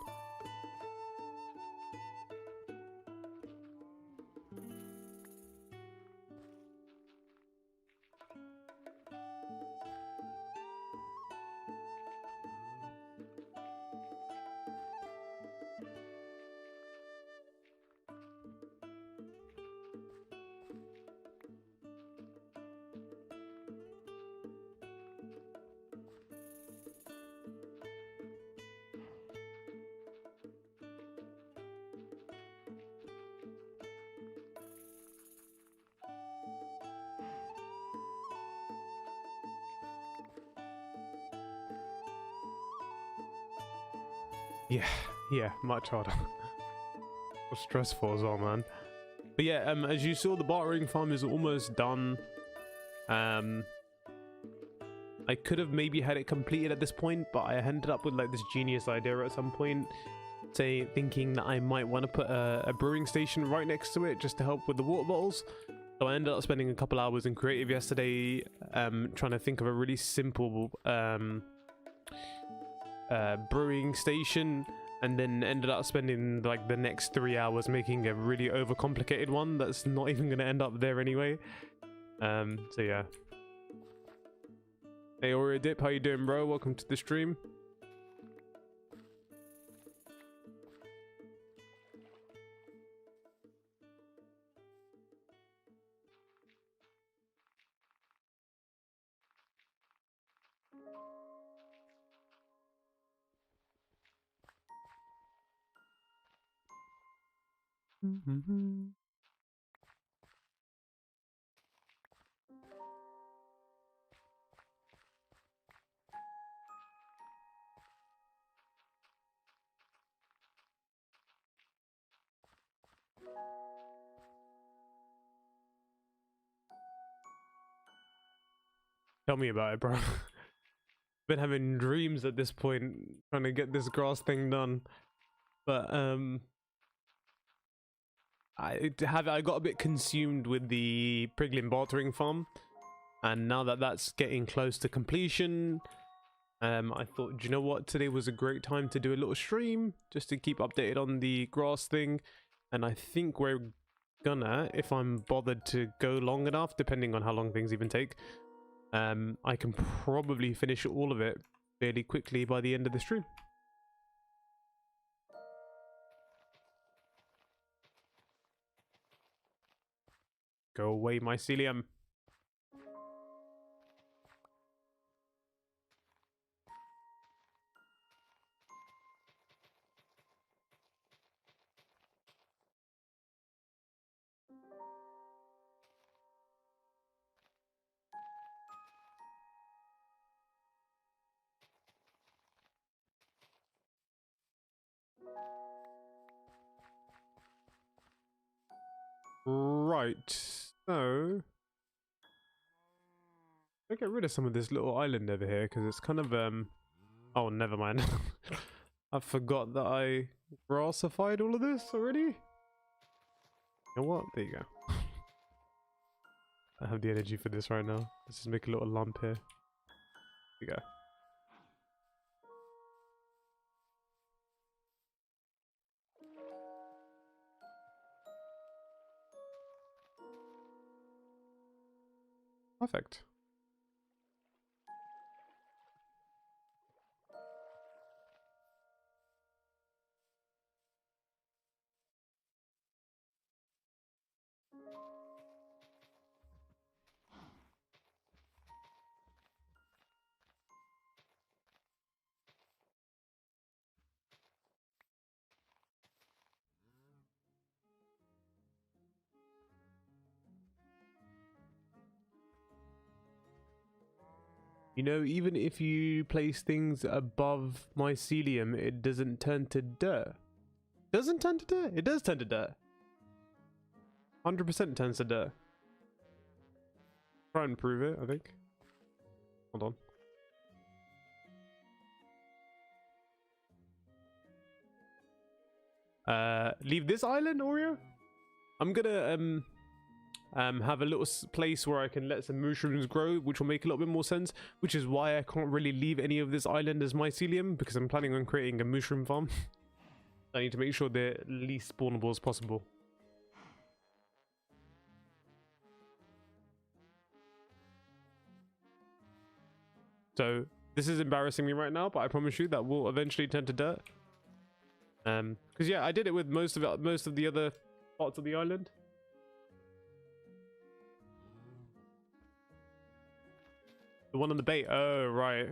Yeah, much harder. Stressful as well, man. But yeah, as you saw, the bartering farm is almost done. I could have maybe had it completed at this point, but I ended up with like this genius idea at some point, thinking that I might want to put a brewing station right next to it just to help with the water bottles. So I ended up spending a couple hours in creative yesterday, trying to think of a really simple brewing station, and then ended up spending like the next 3 hours making a really overcomplicated one that's not even going to end up there anyway. So yeah. Hey Oreo Dip, how you doing, bro? Welcome to the stream. Tell me about it, bro. Been having dreams at this point trying to get this grass thing done, but I got a bit consumed with the Priglin bartering farm, and now that that's getting close to completion, I thought, do you know what, today was a great time to do a little stream just to keep updated on the grass thing. And I think we're gonna, if I'm bothered to go long enough, depending on how long things even take, I can probably finish all of it fairly quickly by the end of the stream. Go away, mycelium. right, so I'll get rid of some of this little island over here because it's kind of oh, never mind. I forgot that I grassified all of this already. You know what? There you go. I have the energy for this right now. Let's just make a little lump here. There we go. Perfect. You know, even if you place things above mycelium, it doesn't turn to dirt. Doesn't turn to dirt? It does turn to dirt. 100% turns to dirt. Try and prove it, I think. Hold on. Leave this island, Oreo? I'm gonna have a little place where I can let some mushrooms grow, which will make a little bit more sense, which is why I can't really leave any of this island as mycelium, because I'm planning on creating a mushroom farm. I need to make sure they're least spawnable as possible. So this is embarrassing me right now, but I promise you that will eventually turn to dirt. Because yeah, I did it with most of the other parts of the island. The one on the bait. Oh right.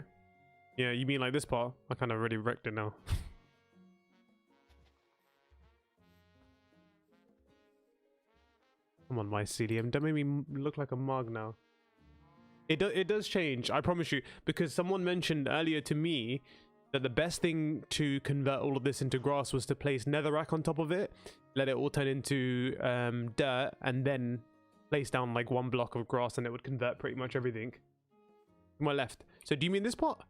Yeah, you mean like this part? I kind of already wrecked it now. Come on, mycelium. Don't make me look like a mug now. It does change, I promise you, because someone mentioned earlier to me that the best thing to convert all of this into grass was to place netherrack on top of it, let it all turn into dirt, and then place down like one block of grass, and it would convert pretty much everything. To my left. So do you mean this part?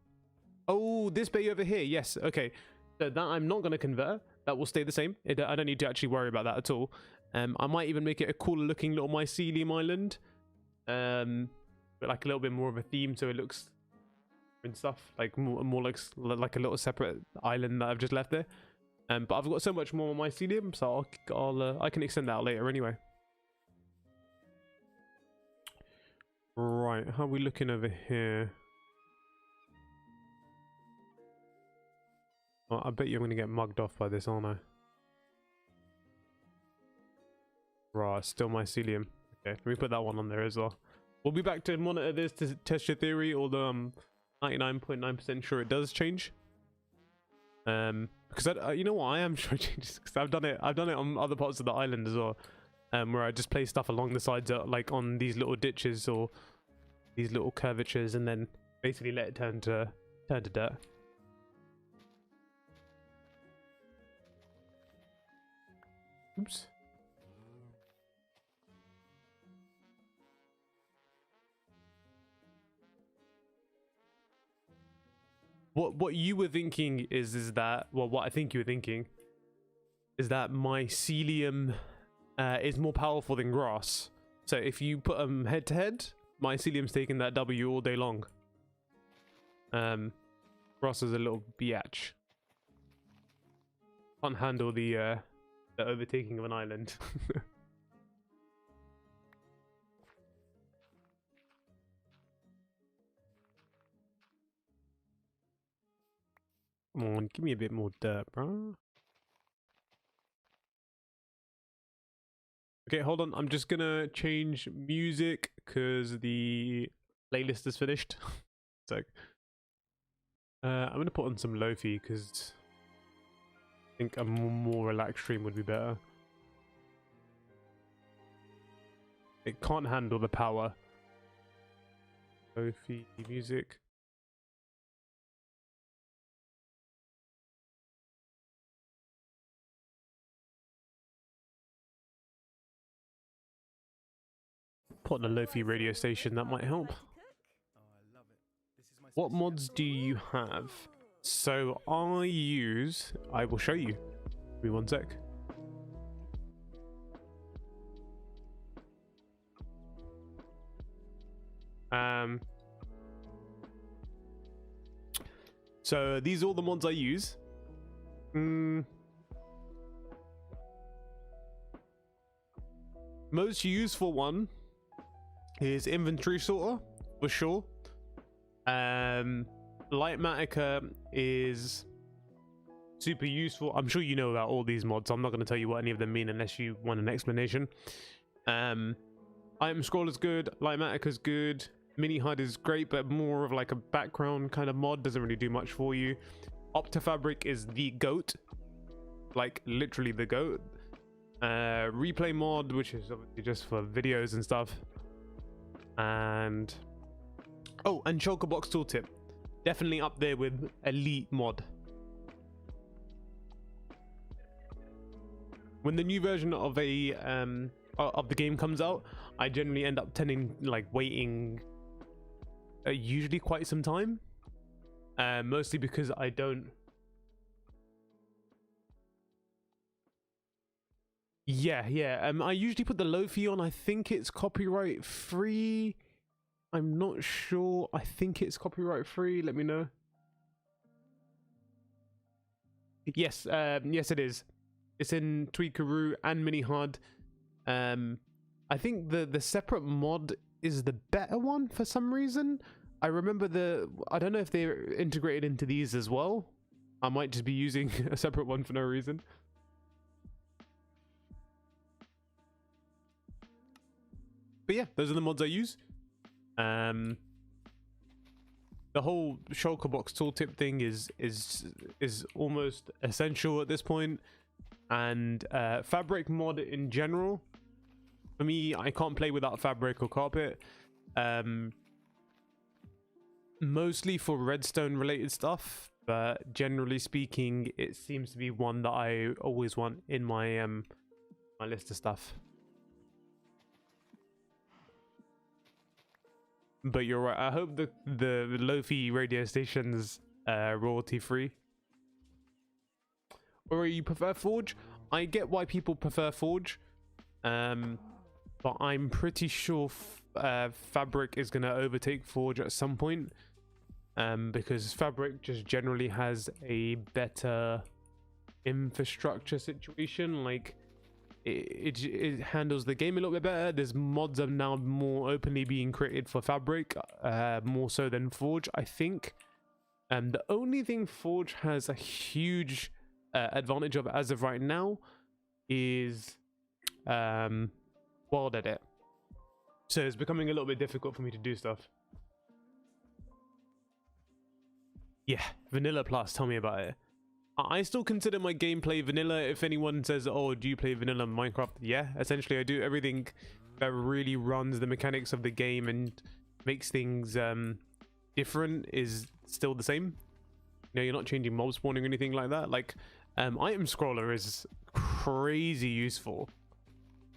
Oh, this bay over here. Yes. Okay. So that I'm not going to convert. That will stay the same. I don't need to actually worry about that at all. I might even make it a cooler looking little mycelium island. But like a little bit more of a theme, so it looks and stuff like more like a little separate island that I've just left there. But I've got so much more mycelium, so I can extend that out later anyway. Right, how are we looking over here? Oh, I bet you I'm gonna get mugged off by this, aren't I? Right, still mycelium. Okay, let me put that one on there as well. We'll be back to monitor this to test your theory, although I'm 99.9% sure it does change. Because you know what, I am sure it changes because I've done it on other parts of the island as well, where I just place stuff along the sides, like on these little ditches or these little curvatures, and then basically let it turn to dirt. Oops. What you were thinking is that, well, what I think you were thinking is that mycelium is more powerful than grass. So if you put them head to head, mycelium's taking that W all day long. Grass is a little biatch. Can't handle the overtaking of an island. Come on, give me a bit more dirt, bro. Okay, hold on. I'm just gonna change music because the playlist is finished. So, I'm gonna put on some lo-fi because I think a more relaxed stream would be better. It can't handle the power. Lo-fi music. put on a Lofi radio station, that might help. What mods do you have? So I will show you. Give me one sec. So these are all the mods I use. Most useful one is inventory sorter for sure. Lightmatica is super useful. I'm sure you know about all these mods, so I'm not going to tell you what any of them mean unless you want an explanation. Item scroll is good, Lightmatica is good, mini HUD is great, but more of like a background kind of mod, doesn't really do much for you. Optifabric is the GOAT, like literally the GOAT. Replay mod, which is obviously just for videos and stuff. And shulker box tooltip, definitely up there with elite mod. When the new version of the game comes out, I generally end up waiting usually quite some time, mostly because I don't. I usually put the Lofi on. I think it's copyright free. I'm not sure. I think it's copyright free. Let me know. Yes, yes it is. It's in Tweakaroo and Mini HUD. I think the separate mod is the better one for some reason. I remember I don't know if they're integrated into these as well. I might just be using a separate one for no reason. But yeah, those are the mods I use. The whole shulker box tooltip thing is almost essential at this point, and fabric mod in general. For me, I can't play without fabric or carpet. Mostly for redstone related stuff, but generally speaking, it seems to be one that I always want in my my list of stuff. But you're right. I hope the Lofi radio station's royalty free. Or you prefer Forge? I get why people prefer Forge, but I'm pretty sure Fabric is going to overtake Forge at some point, because Fabric just generally has a better infrastructure situation. Like it handles the game a little bit better. There's mods are now more openly being created for Fabric, more so than Forge, I think. And the only thing Forge has a huge advantage of as of right now is world edit. So it's becoming a little bit difficult for me to do stuff. Yeah, Vanilla Plus, tell me about it. I still consider my gameplay vanilla. If anyone says, oh, do you play vanilla Minecraft? Yeah, essentially I do. Everything that really runs the mechanics of the game and makes things different is still the same. You know, you're not changing mob spawning or anything like that. Like, item scroller is crazy useful.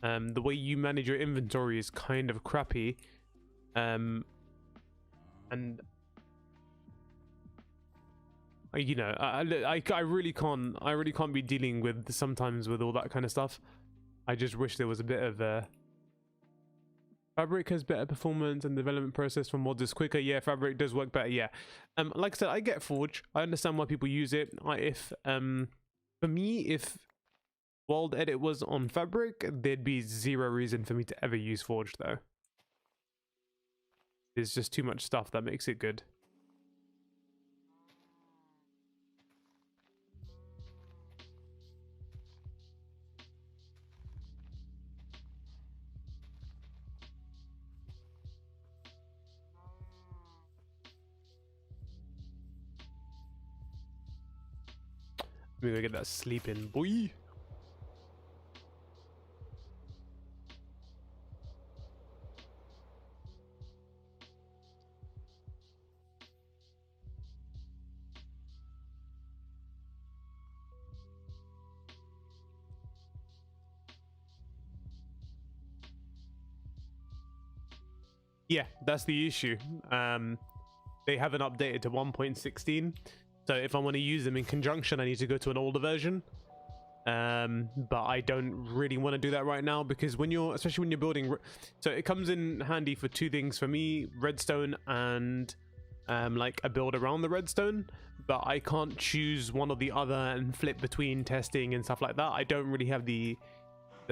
The way you manage your inventory is kind of crappy. And you know, I really can't be dealing with sometimes with all that kind of stuff. I just wish there was a bit of Fabric has better performance and development process for mods is quicker. Yeah, Fabric does work better. Yeah, like I said, I get Forge. I understand why people use it. For me, if World Edit was on Fabric, there'd be zero reason for me to ever use Forge though. There's just too much stuff that makes it good. Let me go get that sleep in, boy. Yeah, that's the issue. They haven't updated to 1.16, so if I want to use them in conjunction, I need to go to an older version. But I don't really want to do that right now, because when you're, especially when you're building, so it comes in handy for two things for me: redstone and like a build around the redstone. But I can't choose one or the other and flip between testing and stuff like that. I don't really have the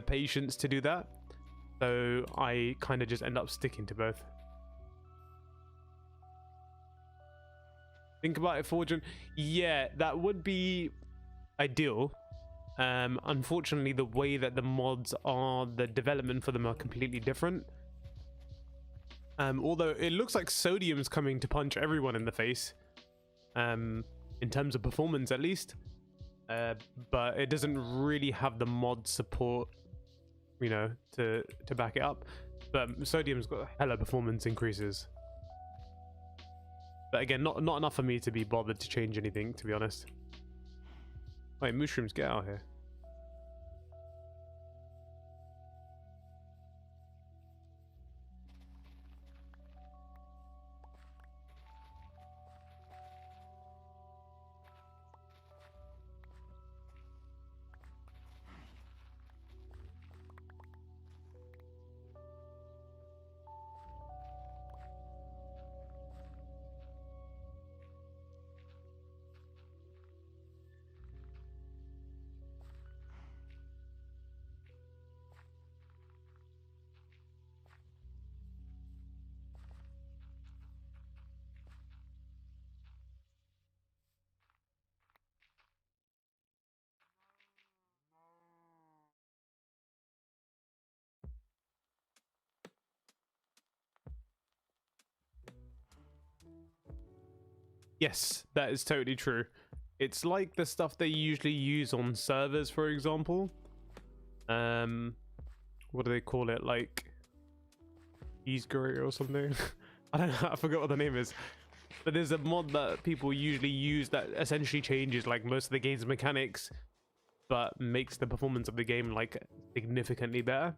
patience to do that, so I kind of just end up sticking to both. Think about it, Fortune. Yeah, that would be ideal. Unfortunately, the way that the mods are, the development for them are completely different. Although it looks like Sodium's coming to punch everyone in the face, in terms of performance at least, but it doesn't really have the mod support, you know, to back it up. But Sodium's got hella performance increases. But again, not enough for me to be bothered to change anything, to be honest. Wait, mushrooms, get out here. Yes, that is totally true. It's like the stuff they usually use on servers, for example. What do they call it? Like Easegray or something? I don't know, I forgot what the name is. But there's a mod that people usually use that essentially changes like most of the game's mechanics, but makes the performance of the game like significantly better.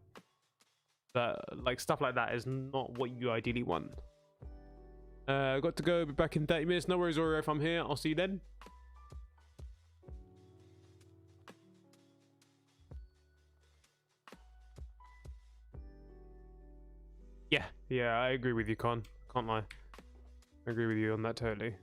But like stuff like that is not what you ideally want. Got to go, be back in 30 minutes. No worries, Oreo, if I'm here, I'll see you then. Yeah, I agree with you, Con. Can't lie. I agree with you on that totally.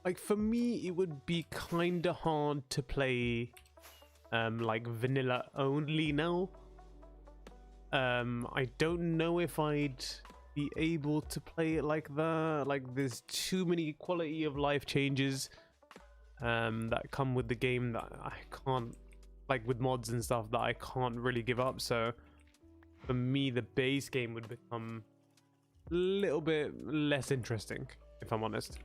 Like for me, it would be kind of hard to play like vanilla only now. I don't know if I'd be able to play it like that. Like there's too many quality of life changes that come with the game that I can't, like with mods and stuff, that I can't really give up. So for me, the base game would become a little bit less interesting, if I'm honest.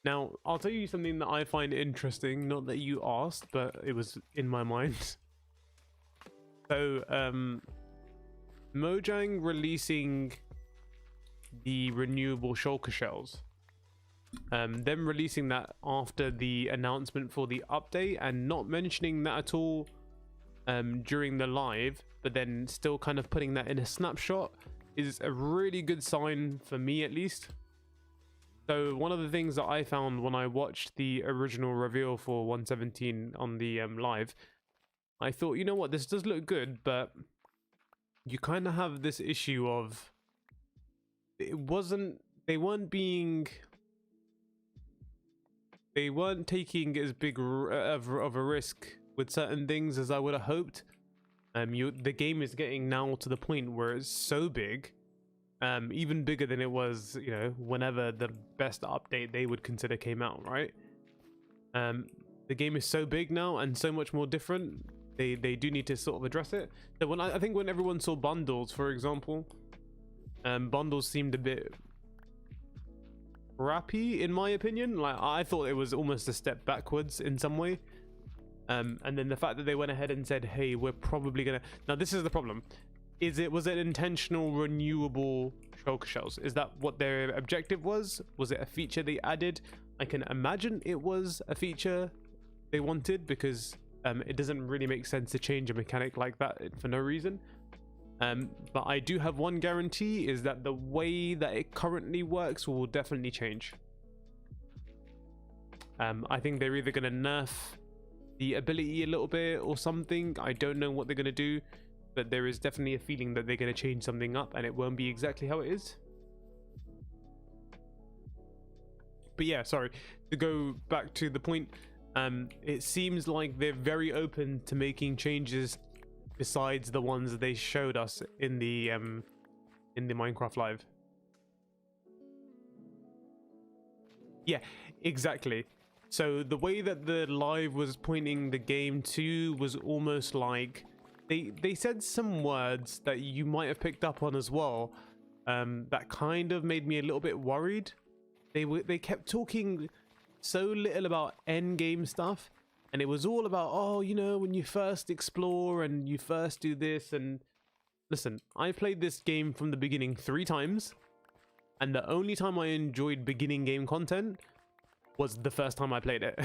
Now, I'll tell you something that I find interesting, not that you asked, but it was in my mind. So, Mojang releasing the renewable shulker shells. Them releasing that after the announcement for the update and not mentioning that at all during the live, but then still kind of putting that in a snapshot is a really good sign for me, at least. So one of the things that I found when I watched the original reveal for 117 on the live, I thought, you know what, this does look good, but you kind of have this issue of they weren't taking as big of a risk with certain things as I would have hoped. The game is getting now to the point where it's so big, even bigger than it was, you know, whenever the best update they would consider came out, right? The game is so big now and so much more different. They do need to sort of address it. So when I think when everyone saw bundles, for example, bundles seemed a bit crappy in my opinion. Like I thought it was almost a step backwards in some way. And then the fact that they went ahead and said, hey, we're probably gonna, now this is the problem. was it intentional renewable shulker shells? Is that what their objective was? Was it a feature they added? I can imagine it was a feature they wanted, because it doesn't really make sense to change a mechanic like that for no reason. But I do have one guarantee, is that the way that it currently works will definitely change. I think they're either going to nerf the ability a little bit or something. I don't know what they're going to do, but there is definitely a feeling that they're going to change something up and it won't be exactly how it is. But yeah, sorry, to go back to the point, it seems like they're very open to making changes besides the ones that they showed us in the Minecraft Live. Yeah, exactly. So the way that the live was pointing the game to was almost like they said some words that you might have picked up on as well, that kind of made me a little bit worried. They kept talking so little about end game stuff, and it was all about, oh, you know, when you first explore and you first do this. And listen, I played this game from the beginning 3 times, and the only time I enjoyed beginning game content was the first time I played it.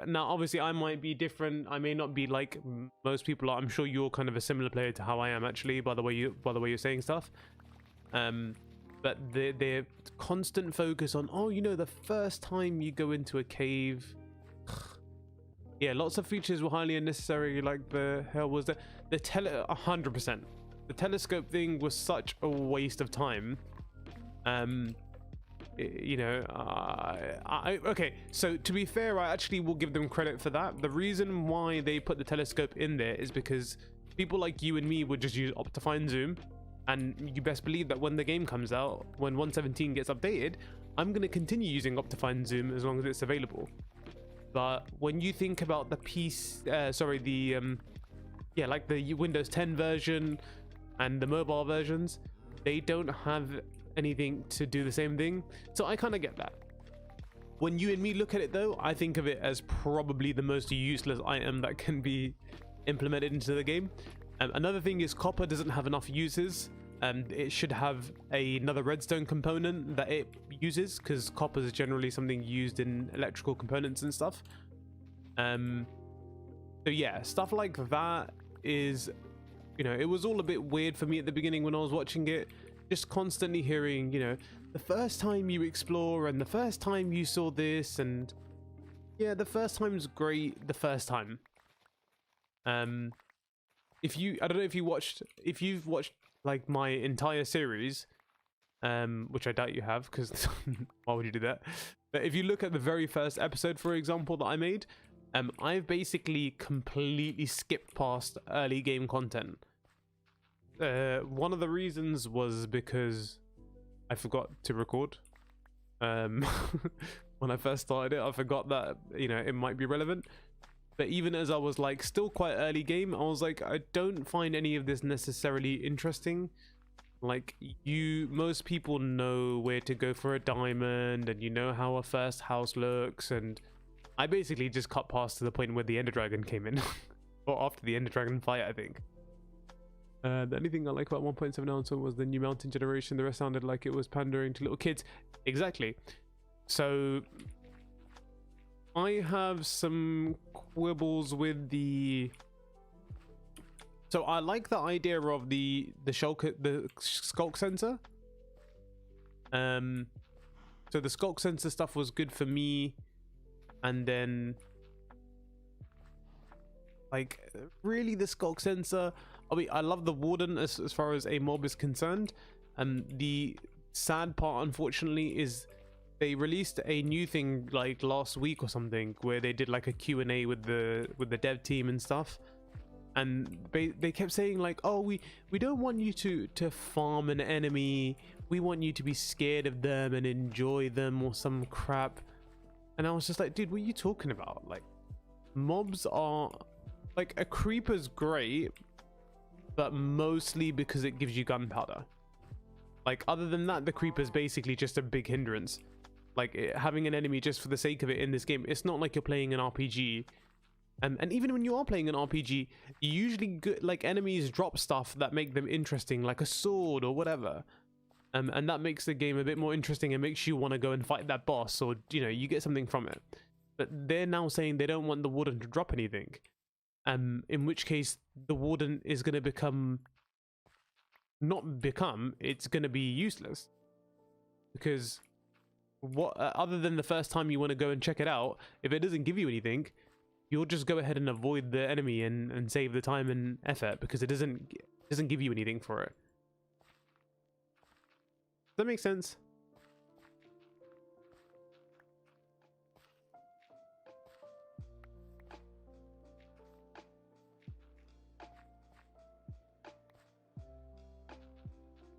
Now obviously I might be different, I may not be like most people are. I'm sure you're kind of a similar player to how I am, actually, by the way you're saying stuff. But their constant focus on, oh, you know, the first time you go into a cave. Yeah, lots of features were highly unnecessary. Like, the hell was that? 100%. The telescope thing was such a waste of time. You know, okay, so to be fair, I actually will give them credit for that. The reason why they put the telescope in there is because people like you and me would just use Optifine Zoom, and you best believe that when the game comes out, when 1.17 gets updated, I'm going to continue using Optifine Zoom as long as it's available. But when you think about the yeah, like the Windows 10 version and the mobile versions, they don't have anything to do the same thing. So I kind of get that. When you and me look at it though, I think of it as probably the most useless item that can be implemented into the game. Another thing is copper doesn't have enough uses. It should have another redstone component that it uses, because copper is generally something used in electrical components and stuff. So yeah, stuff like that is, you know, it was all a bit weird for me at the beginning when I was watching it. Just constantly hearing, you know, the first time you explore and the first time you saw this, and yeah, the first time's great the first time. I don't know if you've watched like my entire series, which I doubt you have, because why would you do that? But if you look at the very first episode, for example, that I made, I've basically completely skipped past early game content. One of the reasons was because I forgot to record. When I first started it, I forgot that, you know, it might be relevant. But even as I was like still quite early game, I was like, I don't find any of this necessarily interesting. Like, most people know where to go for a diamond, and you know how a first house looks, and I basically just cut past to the point where the Ender Dragon came in. Or after the Ender Dragon fight, I think. The only thing I like about 1.7 announcement was the new mountain generation. The rest sounded like it was pandering to little kids. Exactly. So I have some quibbles with the... So I like the idea of the skulk sensor. So the skulk sensor stuff was good for me, and then like really the skulk sensor, I mean, I love the warden as far as a mob is concerned. The sad part, unfortunately, is they released a new thing like last week or something, where they did like a Q&A with the dev team and stuff, and they kept saying like, oh, we don't want you to farm an enemy, we want you to be scared of them and enjoy them, or some crap. And I was just like, dude, what are you talking about? Like, mobs are like, a creeper's great, but mostly because it gives you gunpowder. Like, other than that, the creeper's basically just a big hindrance. Like, having an enemy just for the sake of it in this game, it's not like you're playing an RPG And even when you are playing an RPG, you usually get, like, enemies drop stuff that make them interesting, like a sword or whatever. And that makes the game a bit more interesting and makes you want to go and fight that boss, or, you know, you get something from it. But they're now saying they don't want the warden to drop anything. In which case, the warden is going to it's going to be useless. Because what, other than the first time you want to go and check it out, if it doesn't give you anything, you'll just go ahead and avoid the enemy and save the time and effort, because it doesn't give you anything for it. Does that make sense?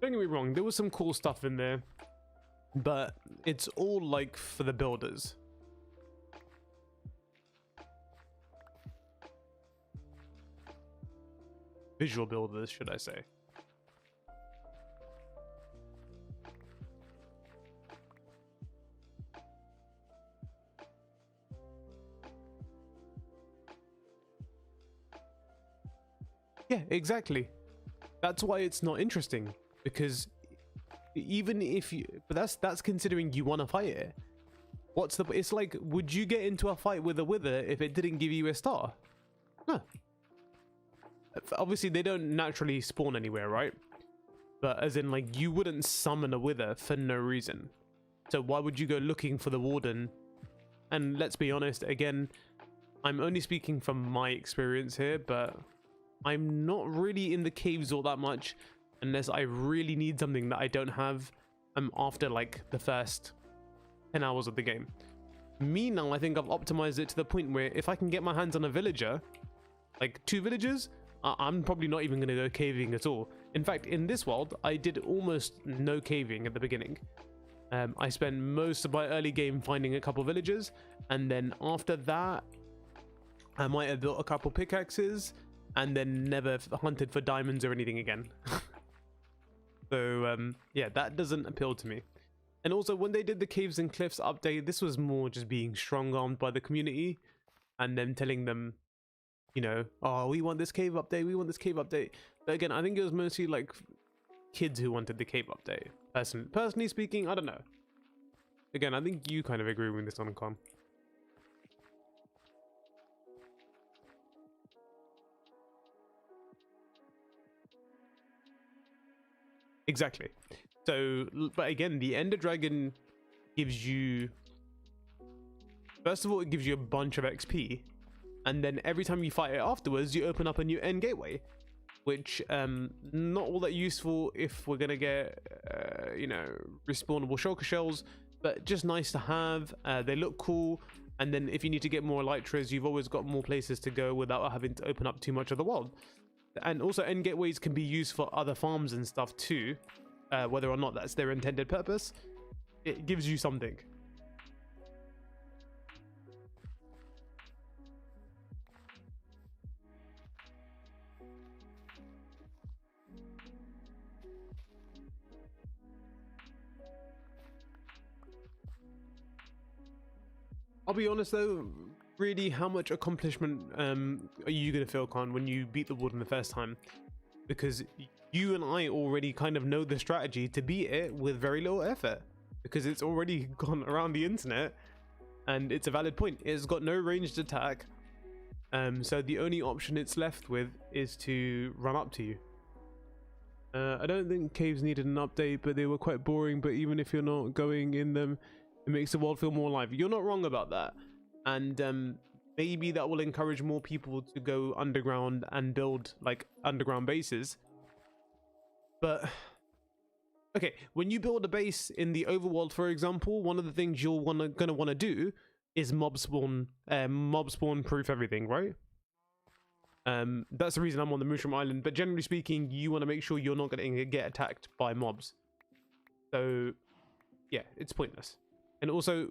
Don't get me wrong, there was some cool stuff in there, but it's all like for the builders. Visual builders, should I say. Yeah, exactly. That's why it's not interesting, because even if you, but that's considering you want to fight it. What's the, it's like, would you get into a fight with a wither if it didn't give you a star? No. Obviously they don't naturally spawn anywhere, right? But as in, like, you wouldn't summon a wither for no reason. So why would you go looking for the warden? And let's be honest, again, I'm only speaking from my experience here, but I'm not really in the caves all that much unless I really need something that I don't have after like the first 10 hours of the game. Me now, I think I've optimized it to the point where if I can get my hands on a villager, like 2 villagers, I'm probably not even going to go caving at all. In fact, in this world, I did almost no caving at the beginning. I spent most of my early game finding a couple villagers, and then after that, I might have built a couple pickaxes, and then never hunted for diamonds or anything again. So yeah, that doesn't appeal to me. And also, when they did the caves and cliffs update, this was more just being strong-armed by the community and then telling them, you know, oh, we want this cave update, we want this cave update. But again, I think it was mostly like kids who wanted the cave update. Personally speaking, I don't know. Again, I think you kind of agree with this on Con. Exactly. So, but again, the Ender Dragon gives you, first of all, it gives you a bunch of XP, and then every time you fight it afterwards, you open up a new end gateway, which not all that useful if we're gonna get you know, respawnable shulker shells, but just nice to have. They look cool, and then if you need to get more elytras, you've always got more places to go without having to open up too much of the world. And also, end gateways can be used for other farms and stuff too, whether or not that's their intended purpose. It gives you something. I'll be honest though, really, how much accomplishment are you gonna feel, Con, when you beat the warden the first time? Because you and I already kind of know the strategy to beat it with very little effort, because it's already gone around the internet and it's a valid point. It's got no ranged attack, so the only option it's left with is to run up to you. I don't think caves needed an update, but they were quite boring. But even if you're not going in them, it makes the world feel more alive. You're not wrong about that. And maybe that will encourage more people to go underground and build like underground bases. But okay, when you build a base in the overworld, for example, one of the things you're gonna want to do is mob spawn proof everything, right? That's the reason I'm on the Mushroom Island. But generally speaking, you want to make sure you're not going to get attacked by mobs. So yeah, it's pointless. And also,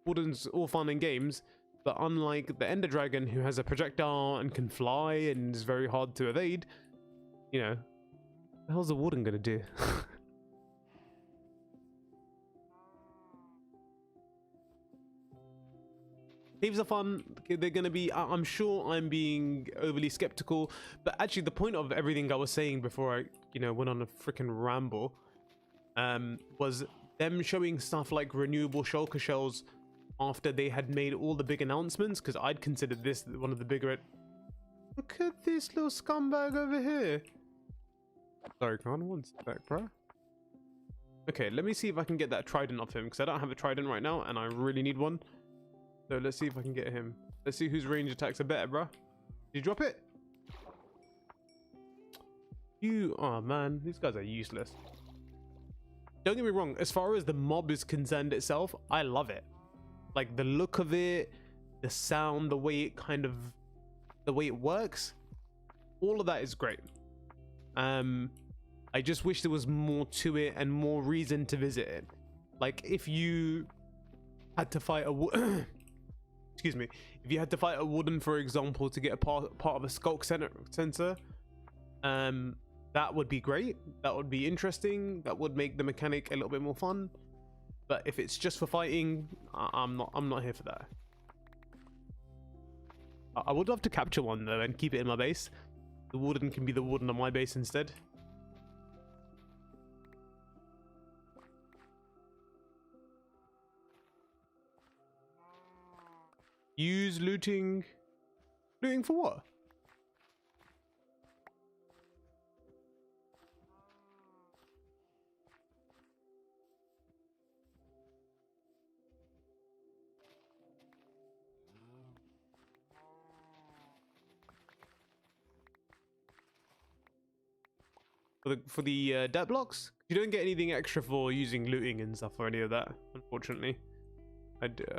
wardens all fun and games, but unlike the Ender Dragon, who has a projectile and can fly and is very hard to evade, you know, what the hell's the warden gonna do? Caves are fun. They're gonna be, I'm sure I'm being overly skeptical, but actually the point of everything I was saying before I, you know, went on a freaking ramble, was them showing stuff like renewable shulker shells after they had made all the big announcements, because I'd considered this one of the bigger. Look at this little scumbag over here. Sorry, Khan, one sec, bro. Okay, let me see if I can get that trident off him, because I don't have a trident right now and I really need one. So let's see if I can get him. Let's see whose range attacks are better, bro. Did you drop it? Oh man, these guys are useless. Don't get me wrong, as far as the mob is concerned itself, I love it. Like the look of it, the sound, the way it kind of, the way it works, all of that is great. I just wish there was more to it and more reason to visit it. Like if you had to fight a excuse me, if you had to fight a wooden, for example, to get a part of a skulk sensor, that would be great. That would be interesting. That would make the mechanic a little bit more fun. But if it's just for fighting, I'm not here for that. I would love to capture one though and keep it in my base. The wooden can be the wooden on my base instead. Use looting. Looting for what? For the debt blocks? You don't get anything extra for using looting and stuff or any of that, unfortunately.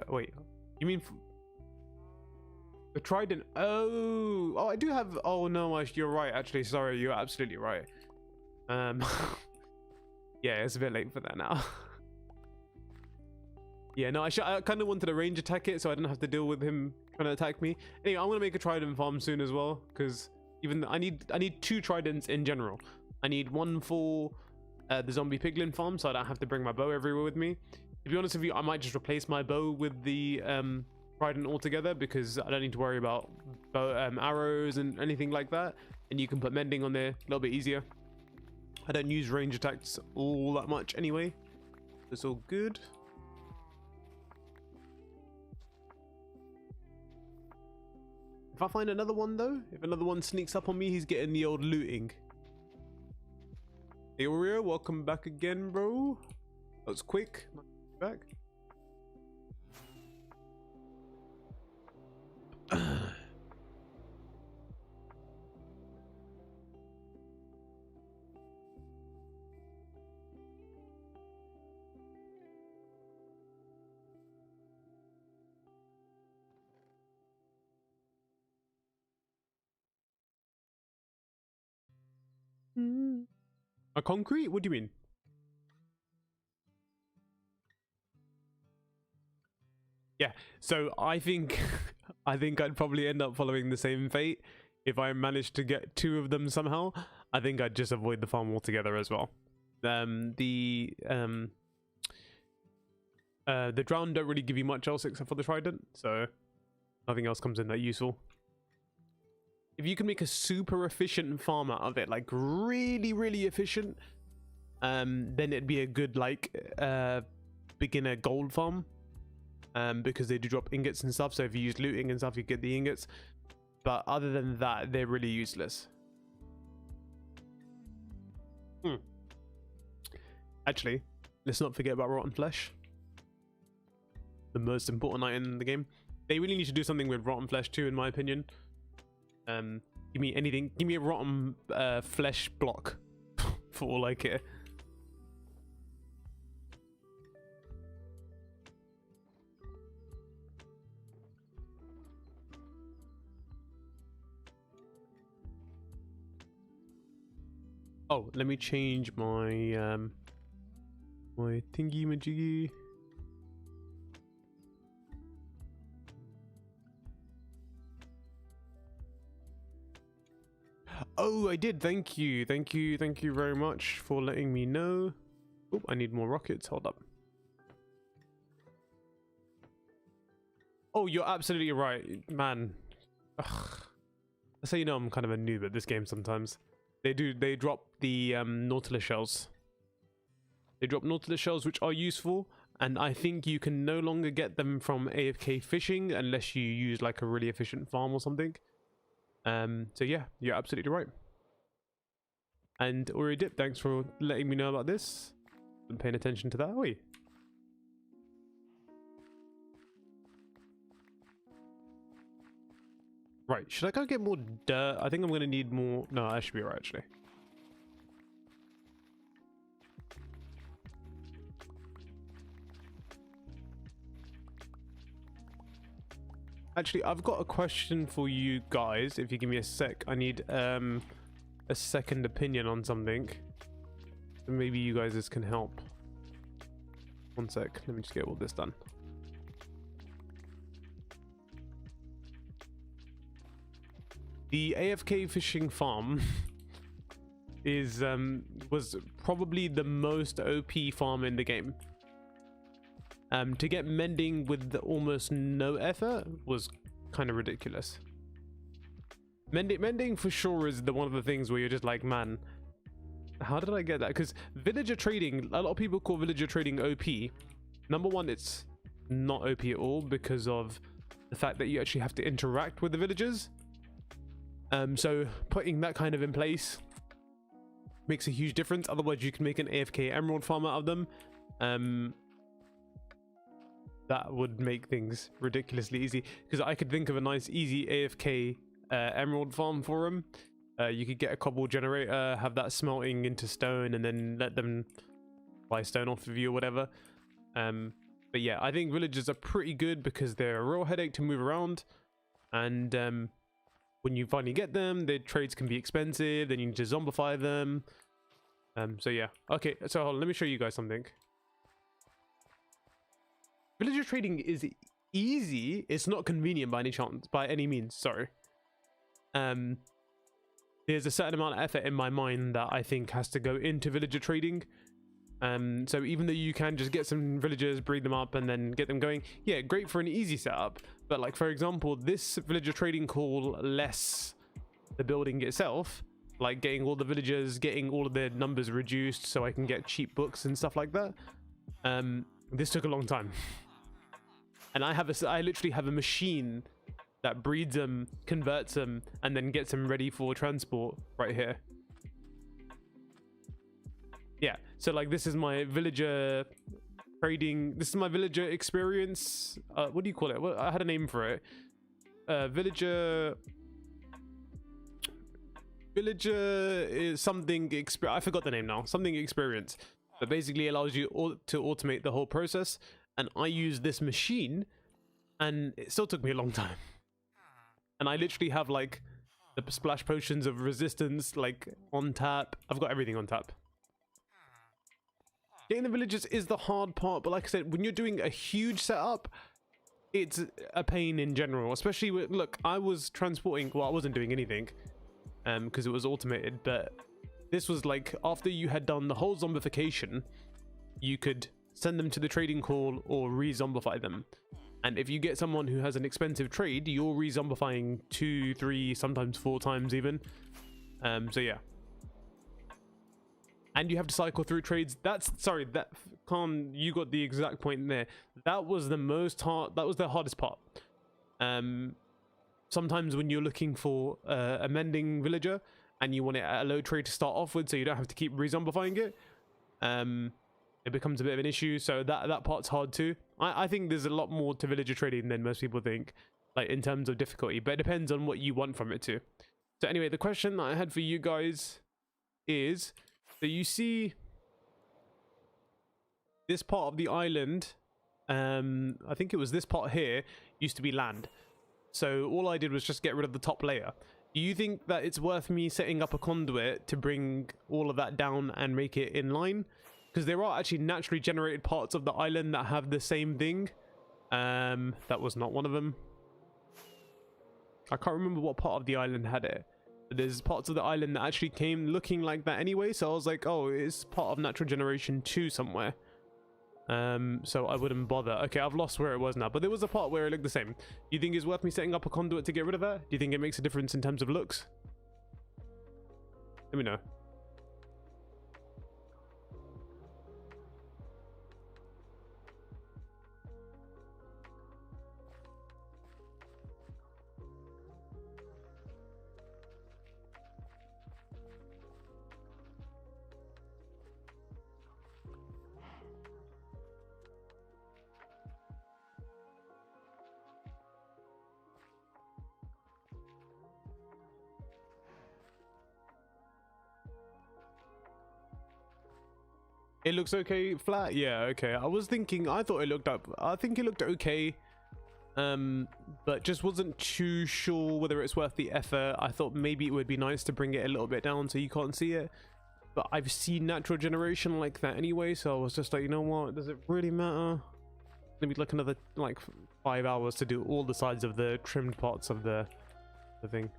Wait, you mean the trident? Oh, I do have. Oh no, you're right. Actually, sorry, you're absolutely right. Yeah, it's a bit late for that now. Yeah, no, I kind of wanted to range attack it so I didn't have to deal with him trying to attack me. Anyway, I'm gonna make a trident farm soon as well, because even I need 2 tridents in general. I need one for the zombie piglin farm, so I don't have to bring my bow everywhere with me. To be honest with you, I might just replace my bow with the trident altogether, because I don't need to worry about arrows and anything like that, and you can put mending on there a little bit easier. I don't use range attacks all that much anyway. It's all good. If I find another one though, if another one sneaks up on me, he's getting the old looting. Hey Oreo, welcome back again, bro. That was quick. Back. A concrete? What do you mean? Yeah, so I think I'd probably end up following the same fate. If I managed to get 2 of them somehow, I think I'd just avoid the farm altogether as well. The drown don't really give you much else except for the trident, so nothing else comes in that useful. If you can make a super efficient farm out of it, like really efficient, then it'd be a good like beginner gold farm, because they do drop ingots and stuff. So if you use looting and stuff, you get the ingots. But other than that, they're really useless. Actually, let's not forget about rotten flesh, the most important item in the game. They really need to do something with rotten flesh too, in my opinion. Give me anything. Give me a rotten flesh block for all I care. Oh, let me change my my thingy majiggy. Oh, I did. Thank you very much for letting me know. Oh, I need more rockets. Hold up. Oh, Oh, you're absolutely right, man. Ugh. So you know I'm kind of a noob at this game sometimes. They drop the Nautilus shells. They drop Nautilus shells which are useful, and I think you can no longer get them from AFK fishing unless you use like a really efficient farm or something. So yeah, you're absolutely right. And Uri Dip, thanks for letting me know about this. Been paying attention to that. Oi. Right, should I go get more dirt? I think I'm gonna need more. No, I should be right actually. Actually, I've got a question for you guys. If you give me a sec, I need a second opinion on something. Maybe you guys can help. One sec, let me just get all this done. The AFK fishing farm is was probably the most OP farm in the game. To get mending with almost no effort was kind of ridiculous. Mending for sure is one of the things where you're just like, man, how did I get that? Because villager trading, a lot of people call villager trading OP. Number one, it's not OP at all because of the fact that you actually have to interact with the villagers. So putting that kind of in place makes a huge difference. Otherwise, you can make an AFK emerald farm out of them. That would make things ridiculously easy, because I could think of a nice easy AFK emerald farm for them. You could get a cobble generator, have that smelting into stone, and then let them buy stone off of you or whatever. But yeah, I think villagers are pretty good because they're a real headache to move around, and when you finally get them, their trades can be expensive, then you need to zombify them. So yeah, okay, so hold on, let me show you guys something. Villager trading is easy. It's not convenient by any chance, by any means, sorry. There's a certain amount of effort in my mind that I think has to go into villager trading. So even though you can just get some villagers, breed them up, and then get them going, yeah, great for an easy setup. But like, for example, this villager trading call less the building itself, like getting all the villagers, getting all of their numbers reduced so I can get cheap books and stuff like that. This took a long time. And I literally have a machine that breeds them, converts them, and then gets them ready for transport right here. Yeah, so like this is my villager trading. This is my villager experience. What do you call it? Well, I had a name for it. Villager is something. I forgot the name now. Something experience. But basically allows you to automate the whole process. And I used this machine, and it still took me a long time. And I literally have like the splash potions of resistance like on tap. I've got everything on tap. Getting the villagers is the hard part, but like I said, when you're doing a huge setup, it's a pain in general. Especially with, look, I was transporting, well, I wasn't doing anything because it was automated, but this was like after you had done the whole zombification, you could send them to the trading call or re-zombify them. And if you get someone who has an expensive trade, you're re-zombifying 2, 3, sometimes 4 times even. So yeah. And you have to cycle through trades. Sorry, Khan, you got the exact point there. That was the hardest part. Sometimes when you're looking for a mending villager and you want it at a low trade to start off with, so you don't have to keep re-zombifying it, it becomes a bit of an issue. So that part's hard too. I think there's a lot more to villager trading than most people think, like in terms of difficulty, but it depends on what you want from it too. So anyway, the question that I had for you guys is, so you see this part of the island, I think it was this part here, used to be land. So all I did was just get rid of the top layer. Do you think that it's worth me setting up a conduit to bring all of that down and make it in line? Because there are actually naturally generated parts of the island that have the same thing. That was not one of them. I can't remember what part of the island had it. But there's parts of the island that actually came looking like that anyway. So I was like, oh, it's part of natural generation 2 somewhere. So I wouldn't bother. Okay, I've lost where it was now, but there was a part where it looked the same. Do you think it's worth me setting up a conduit to get rid of that? Do you think it makes a difference in terms of looks? Let me know. It looks okay flat. Yeah, okay. I was thinking, I thought it looked up. I think it looked okay. But just wasn't too sure whether it's worth the effort. I thought maybe it would be nice to bring it a little bit down so you can't see it. But I've seen natural generation like that anyway, so I was just like, you know what? Does it really matter? Maybe like another like 5 hours to do all the sides of the trimmed parts of the thing.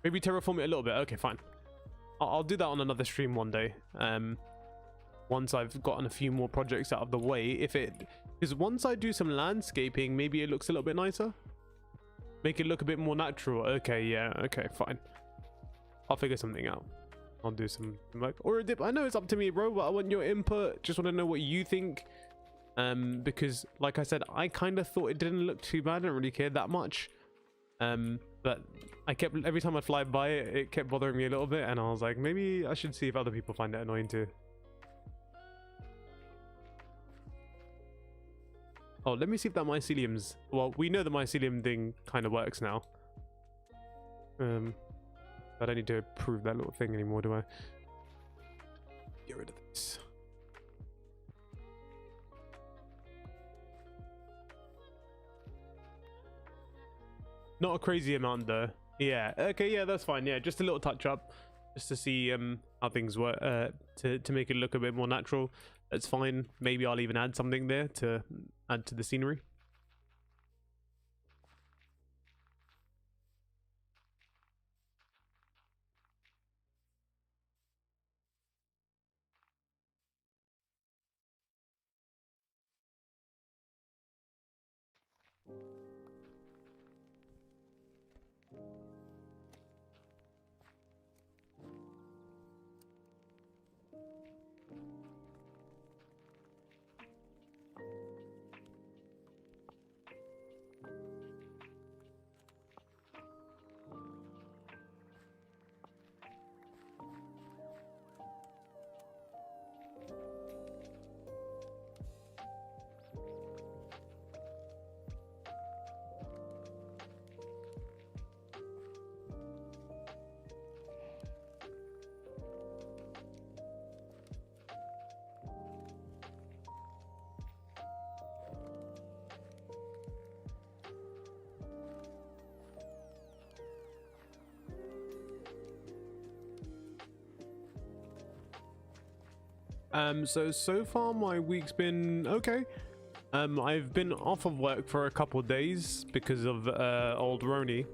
Maybe terraform it a little bit. Okay, fine. I'll do that on another stream one day. Once I've gotten a few more projects out of the way, because once I do some landscaping, maybe it looks a little bit nicer. Make it look a bit more natural. Okay, yeah, okay, fine. I'll figure something out. I'll do some work or a dip. I know it's up to me, bro, but I want your input. Just want to know what you think. Because like I said, I kind of thought it didn't look too bad. I didn't really care that much. But I kept, every time I fly by it, it kept bothering me a little bit, and I was like, maybe I should see if other people find it annoying too. Oh, let me see if that mycelium's... Well, we know the mycelium thing kind of works now. I don't need to prove that little thing anymore, do I? Get rid of this. Not a crazy amount though. Yeah, okay, yeah, that's fine. Yeah, just a little touch up. Just to see how things work, to make it look a bit more natural. That's fine. Maybe I'll even add something there to add to the scenery. So far my week's been okay. I've been off of work for a couple of days because of old Roni,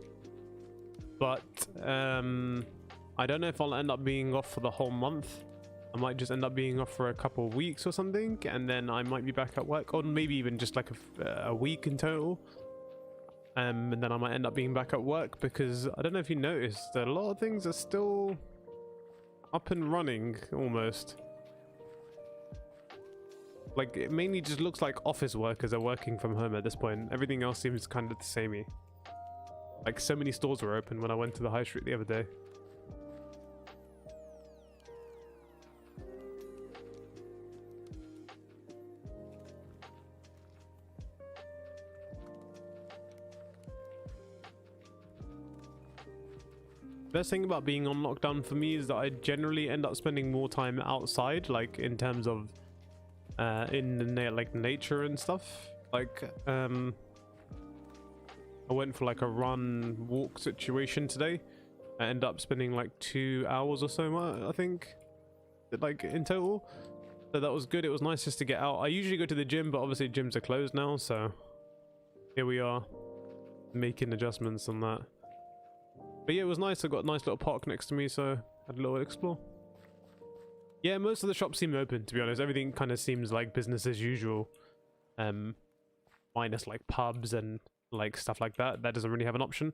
but I don't know if I'll end up being off for the whole month. I might just end up being off for a couple of weeks or something, and then I might be back at work, or maybe even just like a week in total. And then I might end up being back at work because I don't know if you noticed that a lot of things are still up and running almost. Like, it mainly just looks like office workers are working from home at this point. Everything else seems kind of the samey. Like, so many stores were open when I went to the high street the other day. Best thing about being on lockdown for me is that I generally end up spending more time outside, like in terms of in the like nature and stuff. Like I went for like a run walk situation today. I end up spending like 2 hours or so, I think, like in total. So that was good. It was nice just to get out. I usually go to the gym, but obviously gyms are closed now, so here we are making adjustments on that. But yeah, it was nice. I got a nice little park next to me, so I had a little explore. Yeah, most of the shops seem open, to be honest. Everything kind of seems like business as usual. Minus like pubs and like stuff like that. That doesn't really have an option.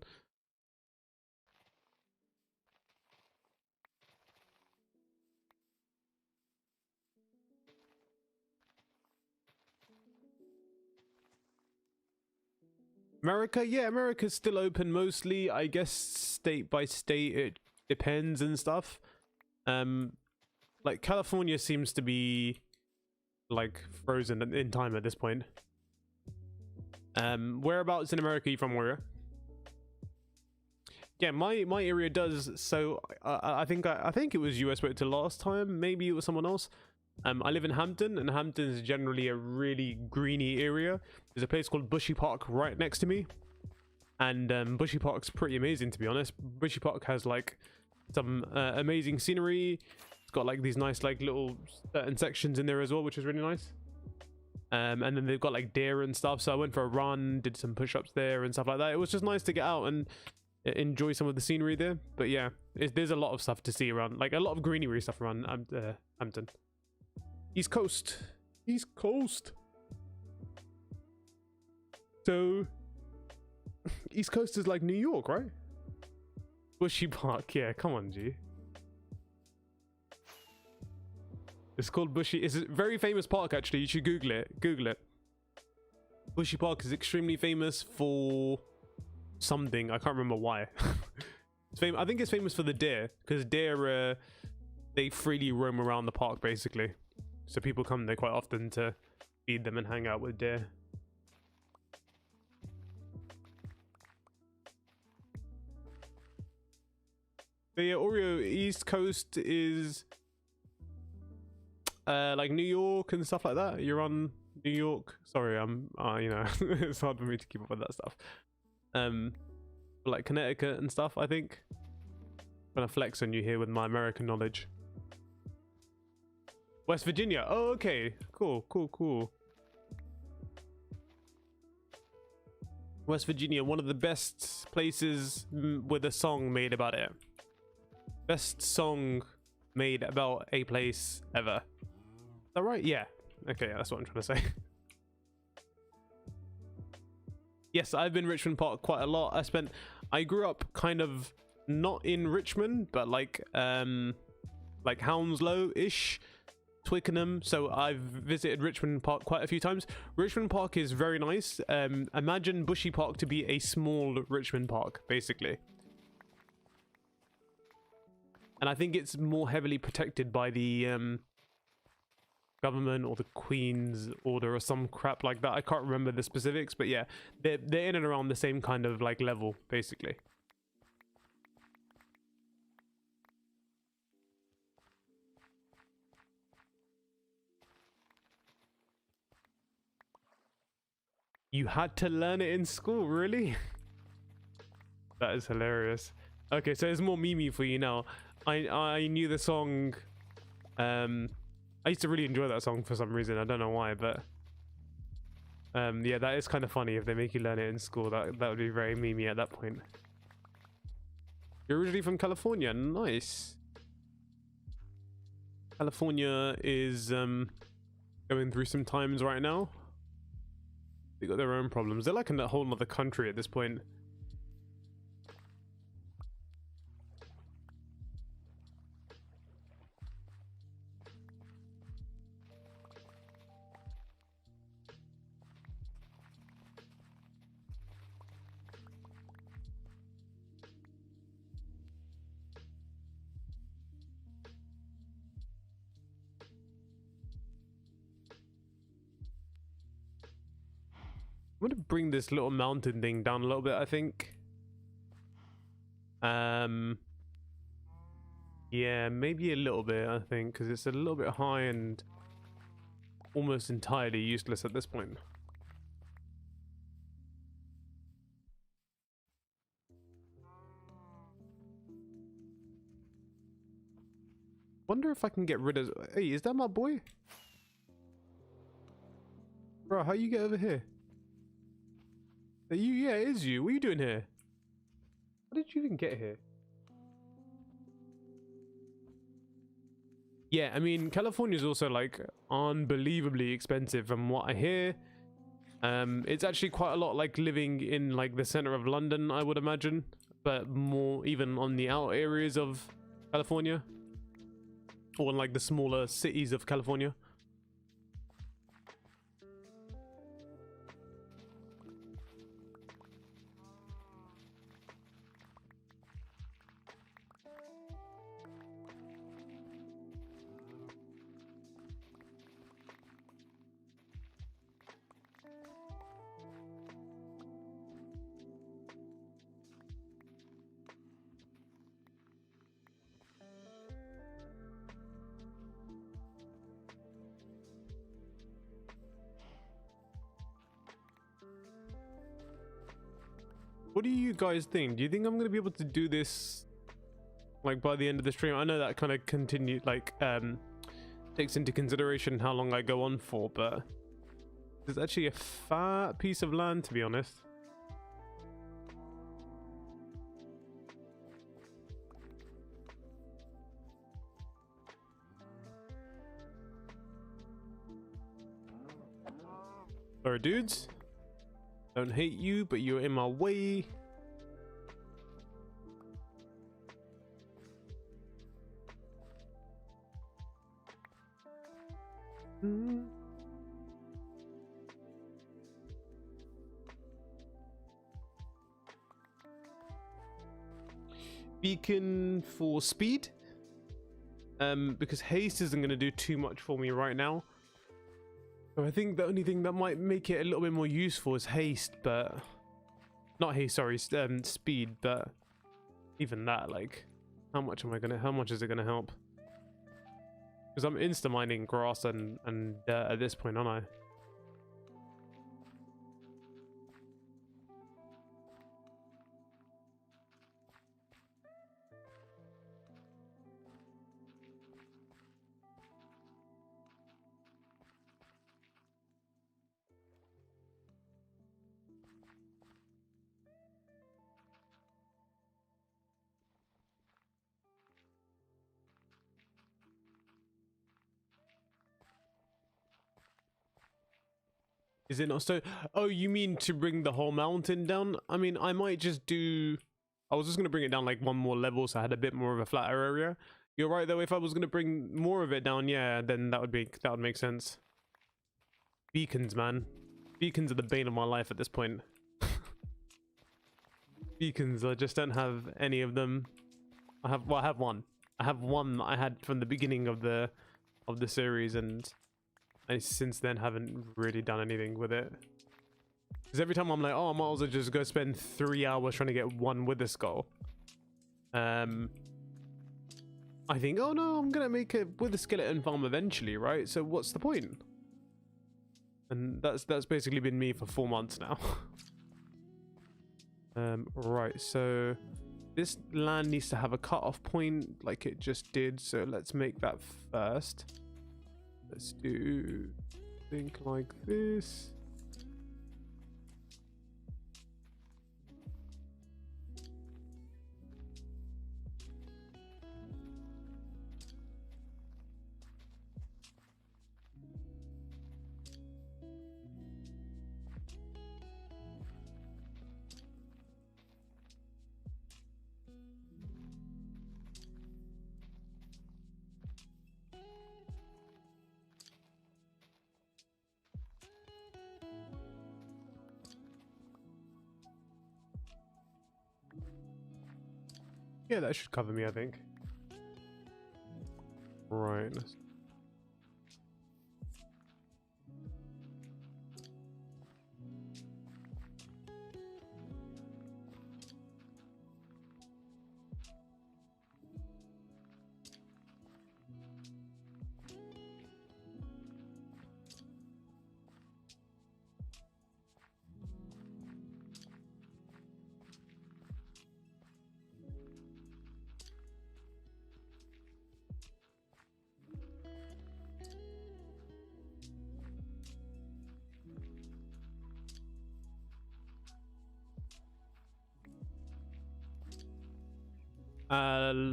America, yeah, America's still open mostly. I guess state by state it depends and stuff. Like California seems to be like frozen in time at this point. Whereabouts in America are you from, Warrior? Yeah, my area does. So I think it was you I spoke to last time. Maybe it was someone else. I live in Hampton, and Hampton is generally a really greeny area. There's a place called Bushy Park right next to me, and Bushy Park's pretty amazing, to be honest. Bushy Park has like some amazing scenery. It's got like these nice like little certain sections in there as well, which is really nice. And then they've got like deer and stuff. So I went for a run, did some push-ups there and stuff like that. It was just nice to get out and enjoy some of the scenery there. But yeah, there's a lot of stuff to see around, like a lot of greenery stuff around Hampton. East Coast. East Coast. So East Coast is like New York, right? Bushy Park, yeah, come on, G. It's called Bushy. It's a very famous park, actually. You should Google it. Google it. Bushy Park is extremely famous for something. I can't remember why. I think it's famous for the deer, because deer, they freely roam around the park, basically. So people come there quite often to feed them and hang out with deer. But yeah, Oreo, East Coast is like New York and stuff like that. You're on New York. Sorry, I'm you know, it's hard for me to keep up with that stuff. Like Connecticut and stuff, I think. I'm gonna flex on you here with my American knowledge. West Virginia. Oh, okay. Cool, cool, cool. West Virginia, one of the best places with a song made about it. Best song made about a place ever. Is that right? Yeah. Okay, that's what I'm trying to say. Yes, I've been Richmond Park quite a lot. I grew up kind of not in Richmond, but like Hounslow-ish. Twickenham, so I've visited Richmond Park quite a few times. Richmond Park is very nice. Imagine Bushy Park to be a small Richmond Park, basically. And I think it's more heavily protected by the government or the Queen's order or some crap like that. I can't remember the specifics, but yeah, they're in and around the same kind of like level, basically. You had to learn it in school, really? That is hilarious. Okay, so it's more meme for you now. I knew the song. I used to really enjoy that song for some reason. I don't know why, but yeah, that is kind of funny if they make you learn it in school. That would be very meme at that point. You're originally from California. Nice. California is going through some times right now. They got their own problems. They're like in a whole other country at this point. I'm gonna bring this little mountain thing down a little bit, I think. Yeah, maybe a little bit, I think, because it's a little bit high and almost entirely useless at this point. Wonder if I can get rid of... Hey, is that my boy? Bro, how you get over here? Are you? Yeah, it is you. What are you doing here? How did you even get here? Yeah, I mean, California is also like unbelievably expensive from what I hear. It's actually quite a lot like living in like the center of London, I would imagine, but more even on the out areas of California, or in like the smaller cities of California. What do you guys think? Do you think I'm gonna be able to do this like by the end of the stream? I know that kind of takes into consideration how long I go on for, but there's actually a fat piece of land, to be honest. Alright, dudes. Don't hate you, but you're in my way. Beacon for speed. Because haste isn't going to do too much for me right now. So I think the only thing that might make it a little bit more useful is haste, but not haste, sorry, speed. But even that, like, how much is it gonna help? Because I'm insta mining grass and at this point, aren't I? Is it not so? Oh, you mean to bring the whole mountain down? I mean, I might just do... I was just going to bring it down like one more level so I had a bit more of a flatter area. You're right though, if I was going to bring more of it down, yeah, then that would make sense. Beacons, man. Beacons are the bane of my life at this point. Beacons, I just don't have any of them. I have one. I have one that I had from the beginning of the series, and I since then haven't really done anything with it. Because every time I'm like, oh, I might as well just go spend 3 hours trying to get one wither skull. I think, oh no, I'm gonna make a wither skeleton farm eventually, right? So what's the point? And that's basically been me for 4 months now. Right, so this land needs to have a cutoff point like it just did, so let's make that first. Let's do think like this. Yeah, that should cover me, I think. Right.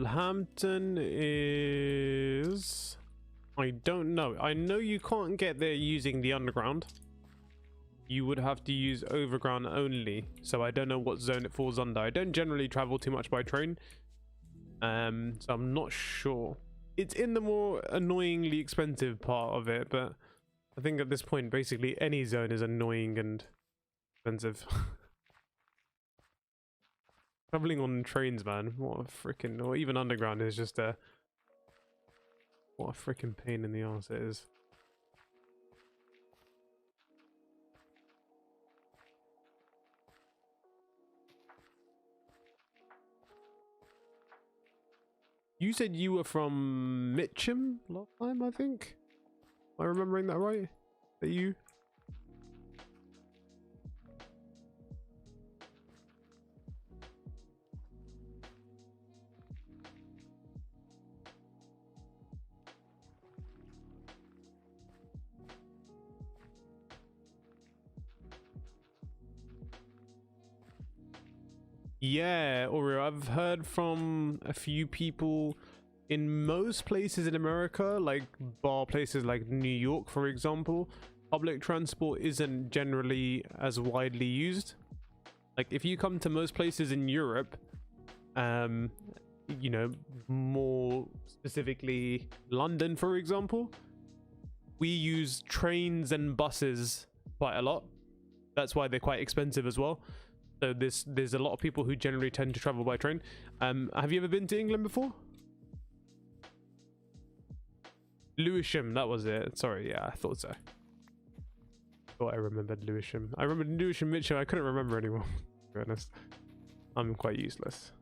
Hampton is I don't know. I know you can't get there using the underground. You would have to use overground only. So I don't know what zone it falls under. I don't generally travel too much by train. So I'm not sure. It's in the more annoyingly expensive part of it, but I think at this point, basically any zone is annoying and expensive. Traveling on trains, man. What a freaking, or even underground is just a, what a freaking pain in the arse it is. You said you were from Mitcham last time, I think? Am I remembering that right? That you? Yeah, Oreo, I've heard from a few people in most places in America, like bar places like New York, for example, public transport isn't generally as widely used. Like if you come to most places in Europe, you know, more specifically London, for example, we use trains and buses quite a lot. That's why they're quite expensive as well. So there's a lot of people who generally tend to travel by train. Have you ever been to England before? Lewisham, that was it. Sorry, yeah, I thought so. Thought I remembered Lewisham. I remembered Lewisham, Mitcham. I couldn't remember anymore, to be honest. I'm quite useless.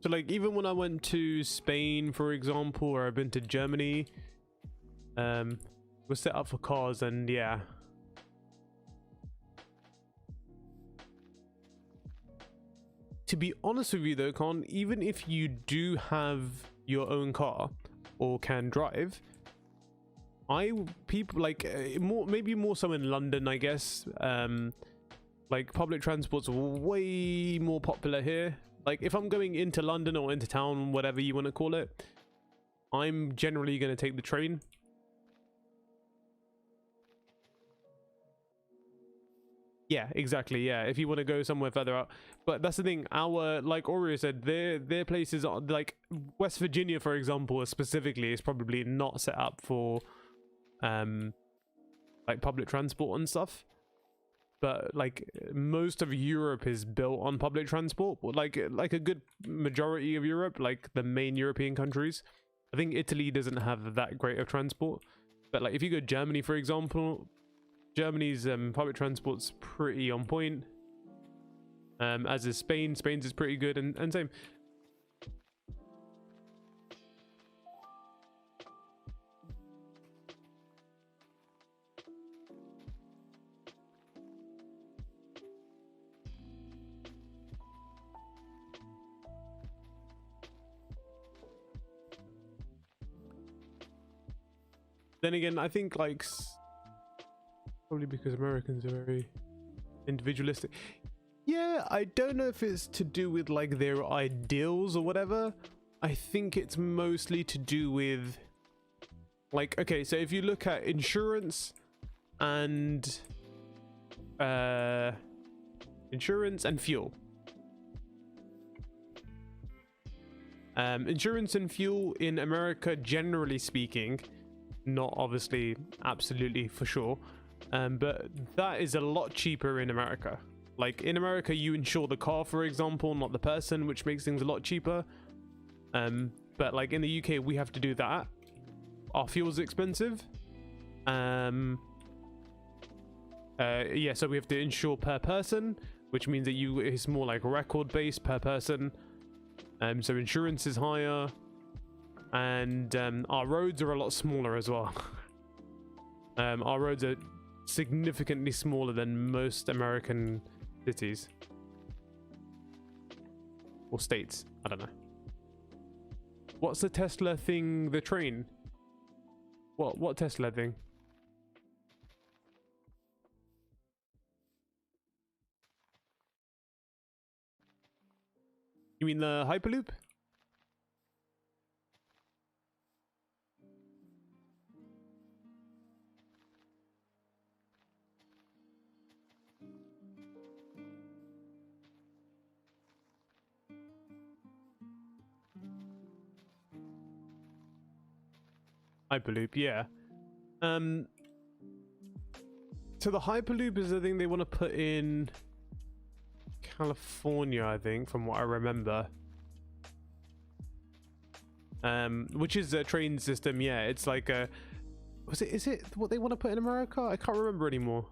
So like even when I went to Spain, for example, or I've been to Germany, we're set up for cars, and yeah. To be honest with you though, Con, even if you do have your own car or can drive, people like maybe more so in London, I guess. Like public transport's way more popular here. Like if I'm going into London or into town, whatever you want to call it, I'm generally going to take the train. Yeah, exactly. Yeah, if you want to go somewhere further out. But that's the thing. Our, like Oreo said, their places are like West Virginia, for example, specifically is probably not set up for like public transport and stuff. But like most of Europe is built on public transport. Like a good majority of Europe, like the main European countries. I think Italy doesn't have that great of transport. But like if you go to Germany, for example, Germany's public transport's pretty on point. As is Spain. Spain's is pretty good, and same. Then again, I think like probably because Americans are very individualistic. Yeah, I don't know if it's to do with like their ideals or whatever. I think it's mostly to do with like, okay, so if you look at insurance and fuel. Insurance and fuel in America, generally speaking, not obviously absolutely for sure, but that is a lot cheaper in America. Like in America, you insure the car, for example, not the person, which makes things a lot cheaper. But like in the UK, we have to do that. Our fuel's expensive. Yeah, so we have to insure per person, which means that it's more like record based per person. So insurance is higher, and our roads are a lot smaller as well. Our roads are significantly smaller than most American cities or states. I don't know. What's the Tesla thing? The train? What Tesla thing? You mean the Hyperloop? Hyperloop, yeah. So the Hyperloop is the thing they want to put in California, I think, from what I remember. Which is a train system, yeah. It's like a... Is it what they want to put in America? I can't remember anymore.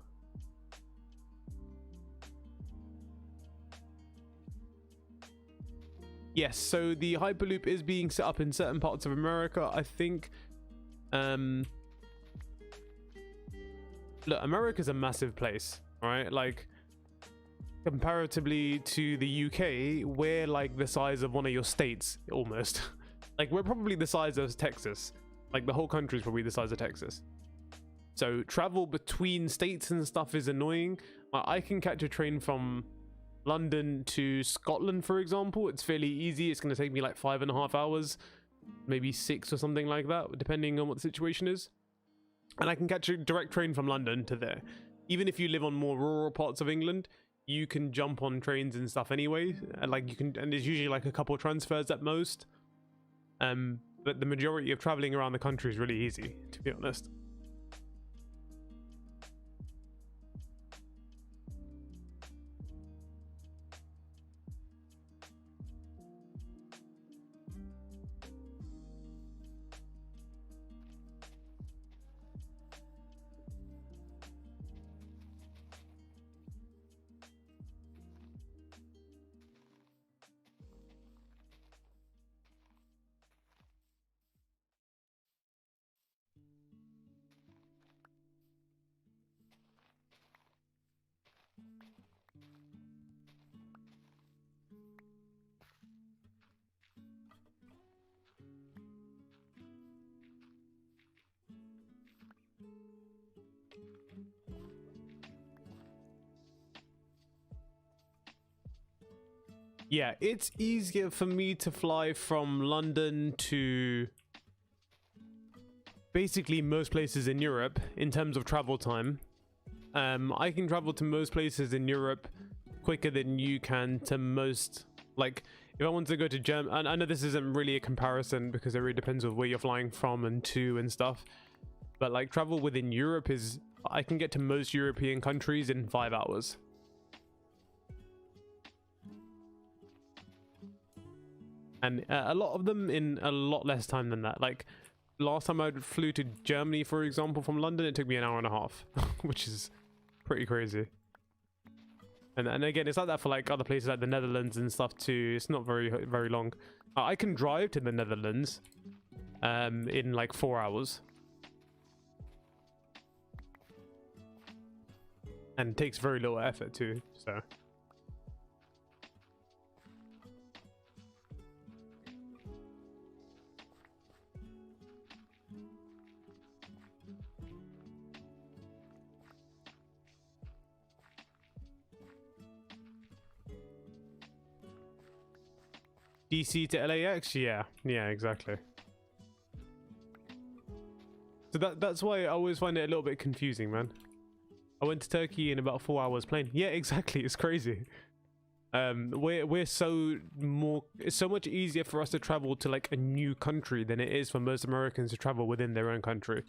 Yes, so the Hyperloop is being set up in certain parts of America, I think. Look, America's a massive place, right? Like, comparatively to the UK, we're like the size of one of your states, almost. Like, we're probably the size of Texas. Like, the whole country is probably the size of Texas. So, travel between states and stuff is annoying. I can catch a train from London to Scotland, for example. It's fairly easy. It's going to take me like 5.5 hours, maybe 6 or something like that, depending on what the situation is. And I can catch a direct train from London to there. Even if you live on more rural parts of England, you can jump on trains and stuff anyway. And like you can, and there's usually like a couple of transfers at most. But the majority of traveling around the country is really easy, to be honest. Yeah, it's easier for me to fly from London to basically most places in Europe in terms of travel time. I can travel to most places in Europe quicker than you can to most, like, if I want to go to Germany, I know this isn't really a comparison because it really depends on where you're flying from and to and stuff, but like travel within Europe is, I can get to most European countries in 5 hours. And a lot of them in a lot less time than that. Like last time I flew to Germany, for example, from London, it took me 1.5 hours, which is pretty crazy. And again, it's like that for like other places like the Netherlands and stuff too. It's not very long. I can drive to the Netherlands in like 4 hours. And it takes very little effort too, so... DC to LAX? Yeah, exactly. So that's why I always find it a little bit confusing, man. I went to Turkey in about 4 hours plane. Yeah, exactly. It's crazy. It's so much easier for us to travel to like a new country than it is for most Americans to travel within their own country.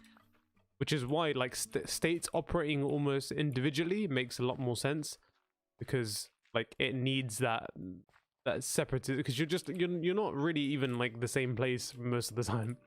Which is why like states operating almost individually makes a lot more sense, because like it needs that separate, because you're not really even like the same place most of the time.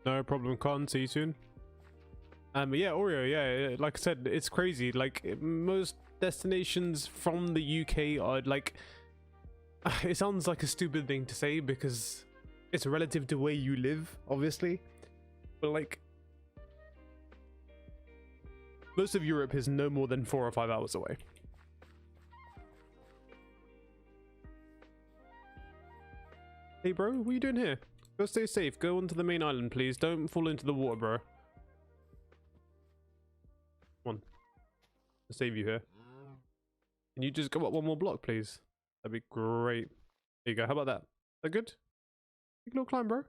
No problem, Con. See you soon. But yeah, Oreo, yeah, like I said, it's crazy. Like, most destinations from the UK are like, it sounds like a stupid thing to say because it's relative to where you live, obviously, but like, most of Europe is no more than 4 or 5 hours away. Hey bro, what are you doing here? Go stay safe. Go onto the main island, please. Don't fall into the water, bro. Come on. I'll save you here. Can you just go up 1 more block, please? That'd be great. There you go. How about that? Is that good? Big little climb, bro.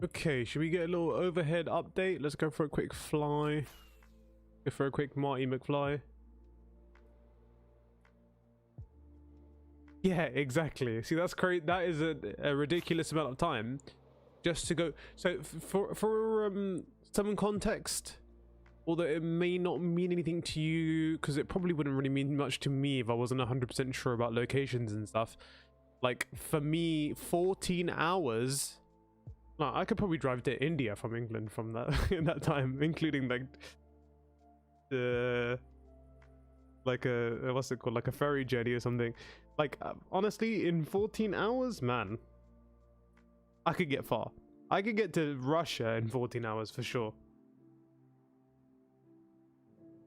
Okay, should we get a little overhead update? Let's go for a quick fly. Go for a quick Marty McFly. Yeah, exactly. See, that's crazy. That is a ridiculous amount of time just to go. So for some context, although it may not mean anything to you, because it probably wouldn't really mean much to me if I wasn't 100% sure about locations and stuff. Like for me, 14 hours. No, I could probably drive to India from England from that in that time, including like the what's it called, like a ferry journey or something. Like honestly, in 14 hours, man, I could get far. I could get to Russia in 14 hours for sure.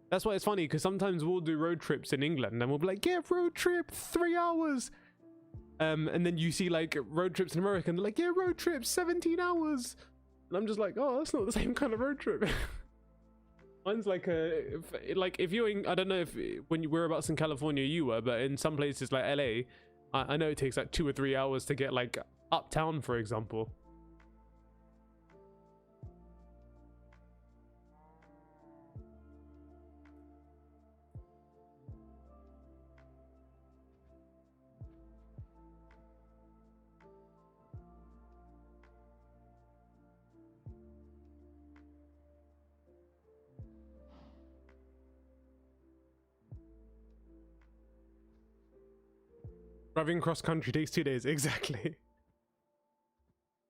That's why it's funny, because sometimes we'll do road trips in England and we'll be like, yeah, road trip 3 hours. And then you see like road trips in America and they're like, yeah, road trip 17 hours. And I'm just like, oh, that's not the same kind of road trip. Mine's like if you're in, I don't know if when you whereabouts in California you were, but in some places like LA, I know it takes like 2 or 3 hours to get like uptown, for example. Driving cross country takes 2 days, exactly.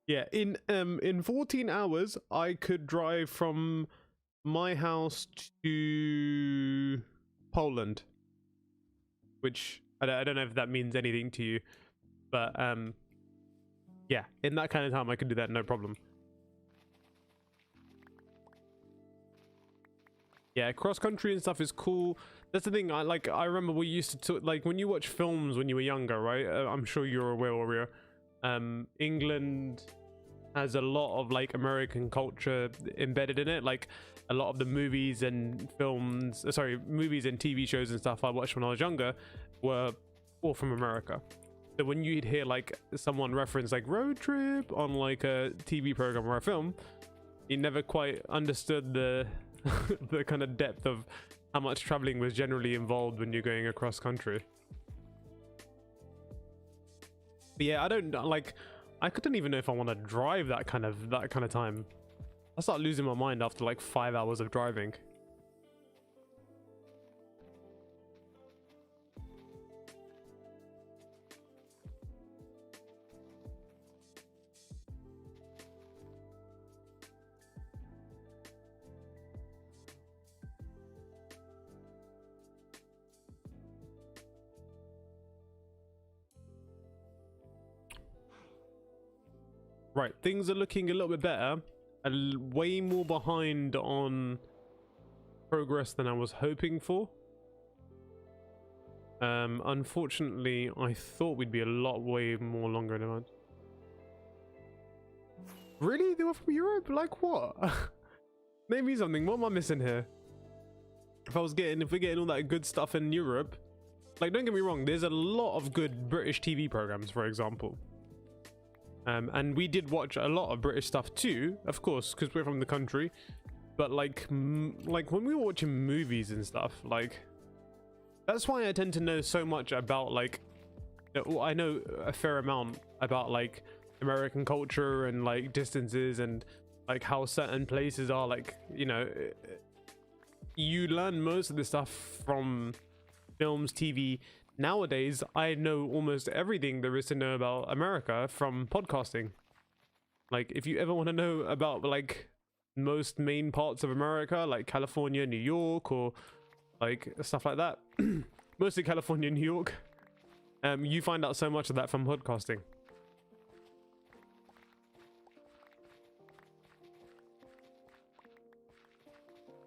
Yeah, in 14 hours I could drive from my house to Poland, which I don't know if that means anything to you, but yeah, in that kind of time I could do that, no problem. Yeah, cross country and stuff is cool. That's the thing. I remember we used to like when you watch films when you were younger, right? I'm sure you're aware, Warrior. England has a lot of like American culture embedded in it. Like a lot of the movies and films, movies and TV shows and stuff I watched when I was younger were all from America. So when you'd hear like someone reference like road trip on like a TV program or a film, you never quite understood the the kind of depth of how much traveling was generally involved when you're going across country. But yeah, I don't like, I couldn't even know if I want to drive that kind of time. I start losing my mind after like 5 hours of driving. Right, things are looking a little bit better. Way more behind on progress than I was hoping for. Unfortunately, I thought we'd be a lot way more longer in advance. Really? They were from Europe? Like what? Name me something. What am I missing here? If we're getting all that good stuff in Europe, like don't get me wrong, there's a lot of good British TV programs, for example. And we did watch a lot of British stuff too, of course, because we're from the country. But like when we were watching movies and stuff, like that's why I tend to know so much about like, I know a fair amount about like American culture and like distances and like how certain places are, like, you know, you learn most of the stuff from films, TV. Nowadays I know almost everything there is to know about America from podcasting. Like if you ever want to know about like most main parts of America, like California, New York, or like stuff like that, mostly California, New York, you find out so much of that from podcasting.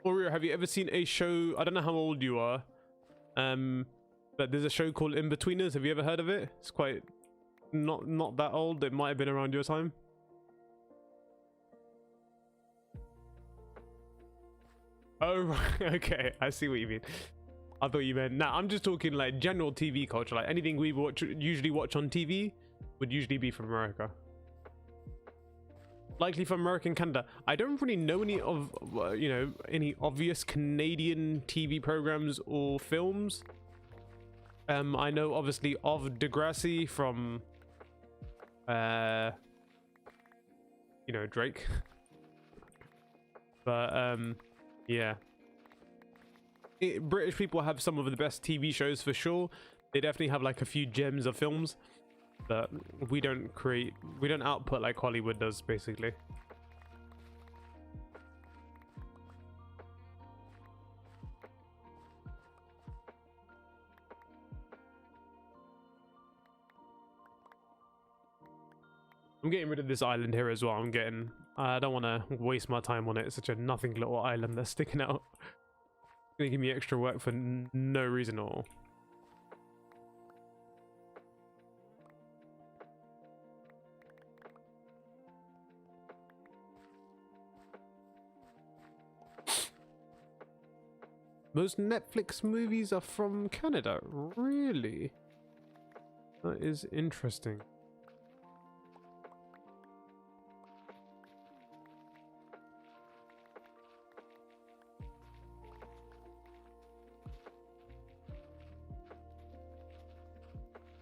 Oreo, have you ever seen a show? I don't know how old you are, but there's a show called In-Betweeners. Have you ever heard of it? It's quite not that old. It might have been around your time. Oh, right. Okay, I see what you mean. I thought you meant, nah, I'm just talking like general TV culture. Like anything we usually watch on TV would usually be from America. Likely from America and Canada. I don't really know any of, you know, any obvious Canadian TV programs or films. I know obviously of Degrassi from, you know, Drake. But, yeah. British people have some of the best TV shows for sure. They definitely have like a few gems of films. But we don't output like Hollywood does, basically. I'm getting rid of this island here as well. I don't want to waste my time on it. It's such a nothing little island that's sticking out. It's gonna give me extra work for no reason at all. Most Netflix movies are from Canada. Really? That is interesting.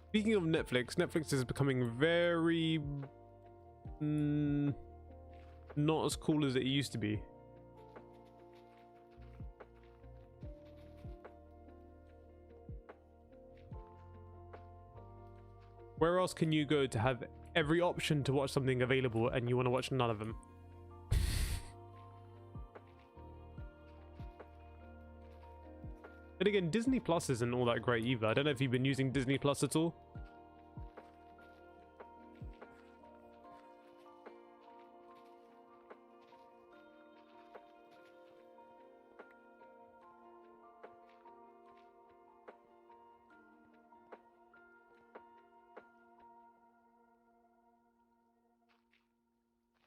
Speaking of Netflix, Netflix is becoming very not as cool as it used to be. Where else can you go to have every option to watch something available and you want to watch none of them? But again, Disney Plus isn't all that great either. I don't know if you've been using Disney Plus at all.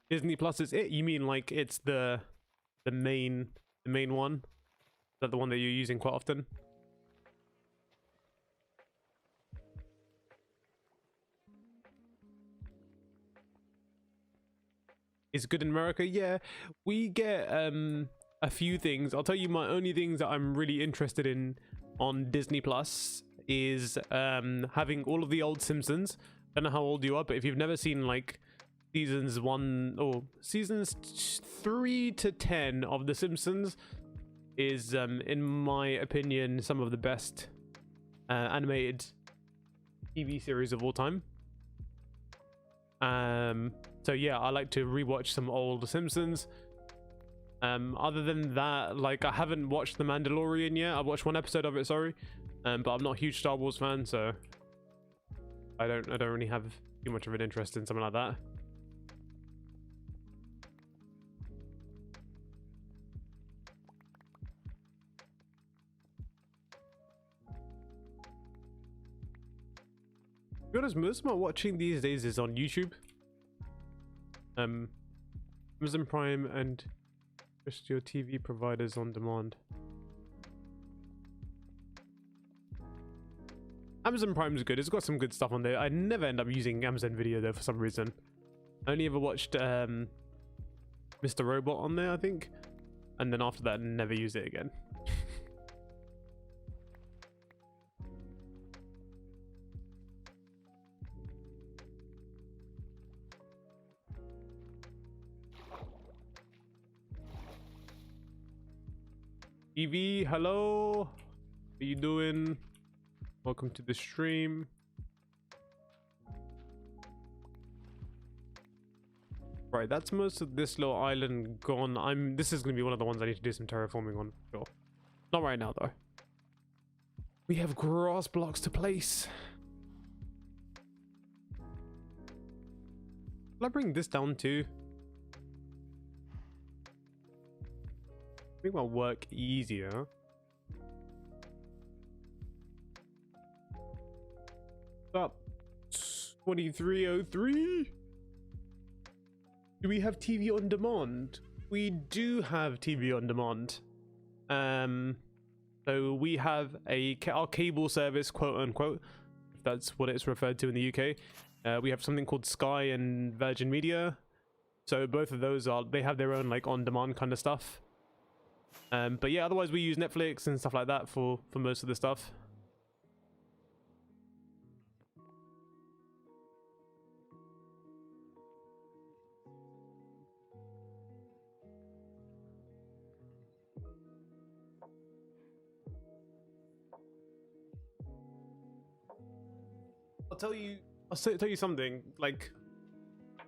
Disney Plus is it? You mean like it's the main one? Is that the one that you're using quite often? Is good in America? Yeah, we get a few things. I'll tell you my only things that I'm really interested in on Disney Plus is having all of the old Simpsons. I don't know how old you are, but if you've never seen like seasons 3 to 10 of The Simpsons, is in my opinion some of the best animated TV series of all time. So yeah, I like to rewatch some old Simpsons. Other than that, like I haven't watched The Mandalorian yet. I watched one episode of it, sorry, but I'm not a huge Star Wars fan, so I don't really have too much of an interest in something like that. To be honest, most of my watching these days is on YouTube. Amazon Prime and just your TV providers on demand. Amazon Prime is good. It's got some good stuff on there. I never end up using Amazon Video though for some reason. I only ever watched Mr. Robot on there, I think, and then after that never used it again. EV, hello, how you doing? Welcome to the stream. Right, that's most of this little island gone. This is gonna be one of the ones I need to do some terraforming on. Sure. Not right now though. We have grass blocks to place. Will I bring this down too? Make my work easier. Up 2303. Do we have TV on demand? We do have TV on demand. So we have our cable service, quote unquote, if that's what it's referred to in the UK. We have something called Sky and Virgin Media. So both of those they have their own like on demand kind of stuff. But yeah, otherwise we use Netflix and stuff like that for most of the stuff. I'll tell you something, like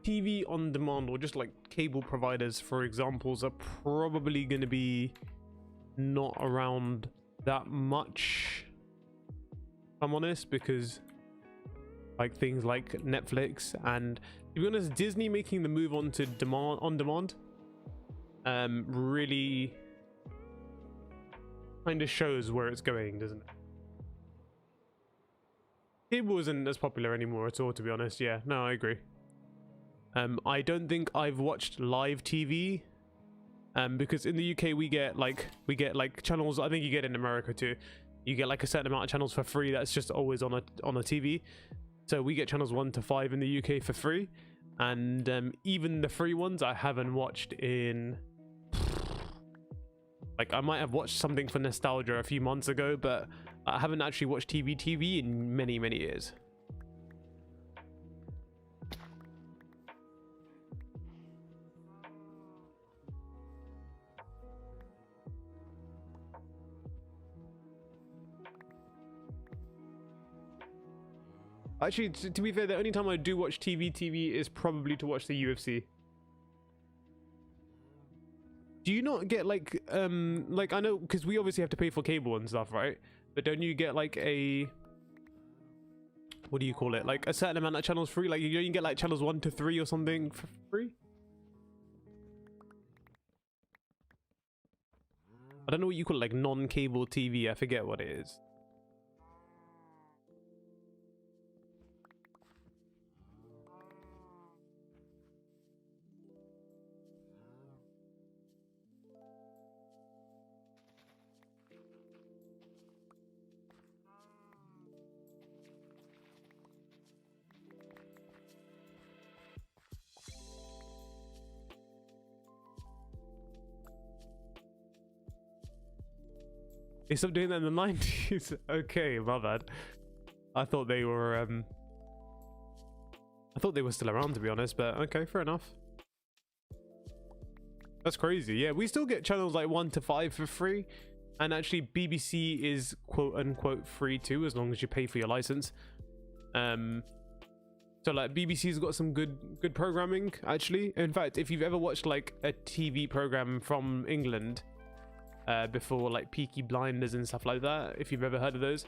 TV on demand or just like cable providers for examples are probably going to be not around that much, if I'm honest, because like things like Netflix and, to be honest, Disney making the move on to on demand really kind of shows where it's going, doesn't it? Cable isn't as popular anymore at all, to be honest. Yeah, no, I agree. I don't think I've watched live TV, because in the UK we get like channels. I think you get in America too. You get like a certain amount of channels for free. That's just always on a TV. So we get channels 1 to 5 in the UK for free, and even the free ones I haven't watched in. Like I might have watched something for nostalgia a few months ago, but I haven't actually watched TV in many years. Actually, to be fair, the only time I do watch TV is probably to watch the UFC. Do you not get like I know, because we obviously have to pay for cable and stuff, right? But don't you get like a, what do you call it, like a certain amount of channels free? Like you get like channels 1 to 3 or something for free? I don't know what you call it, like non-cable TV. I forget what it is. They stopped doing that in the 90s. Okay, my bad. I thought they were still around, to be honest, but okay, fair enough. That's crazy. Yeah, we still get channels like 1 to 5 for free, and actually BBC is quote unquote free too, as long as you pay for your license. So like BBC's got some good programming actually. In fact, if you've ever watched like a TV program from England before, like Peaky Blinders and stuff like that, if you've ever heard of those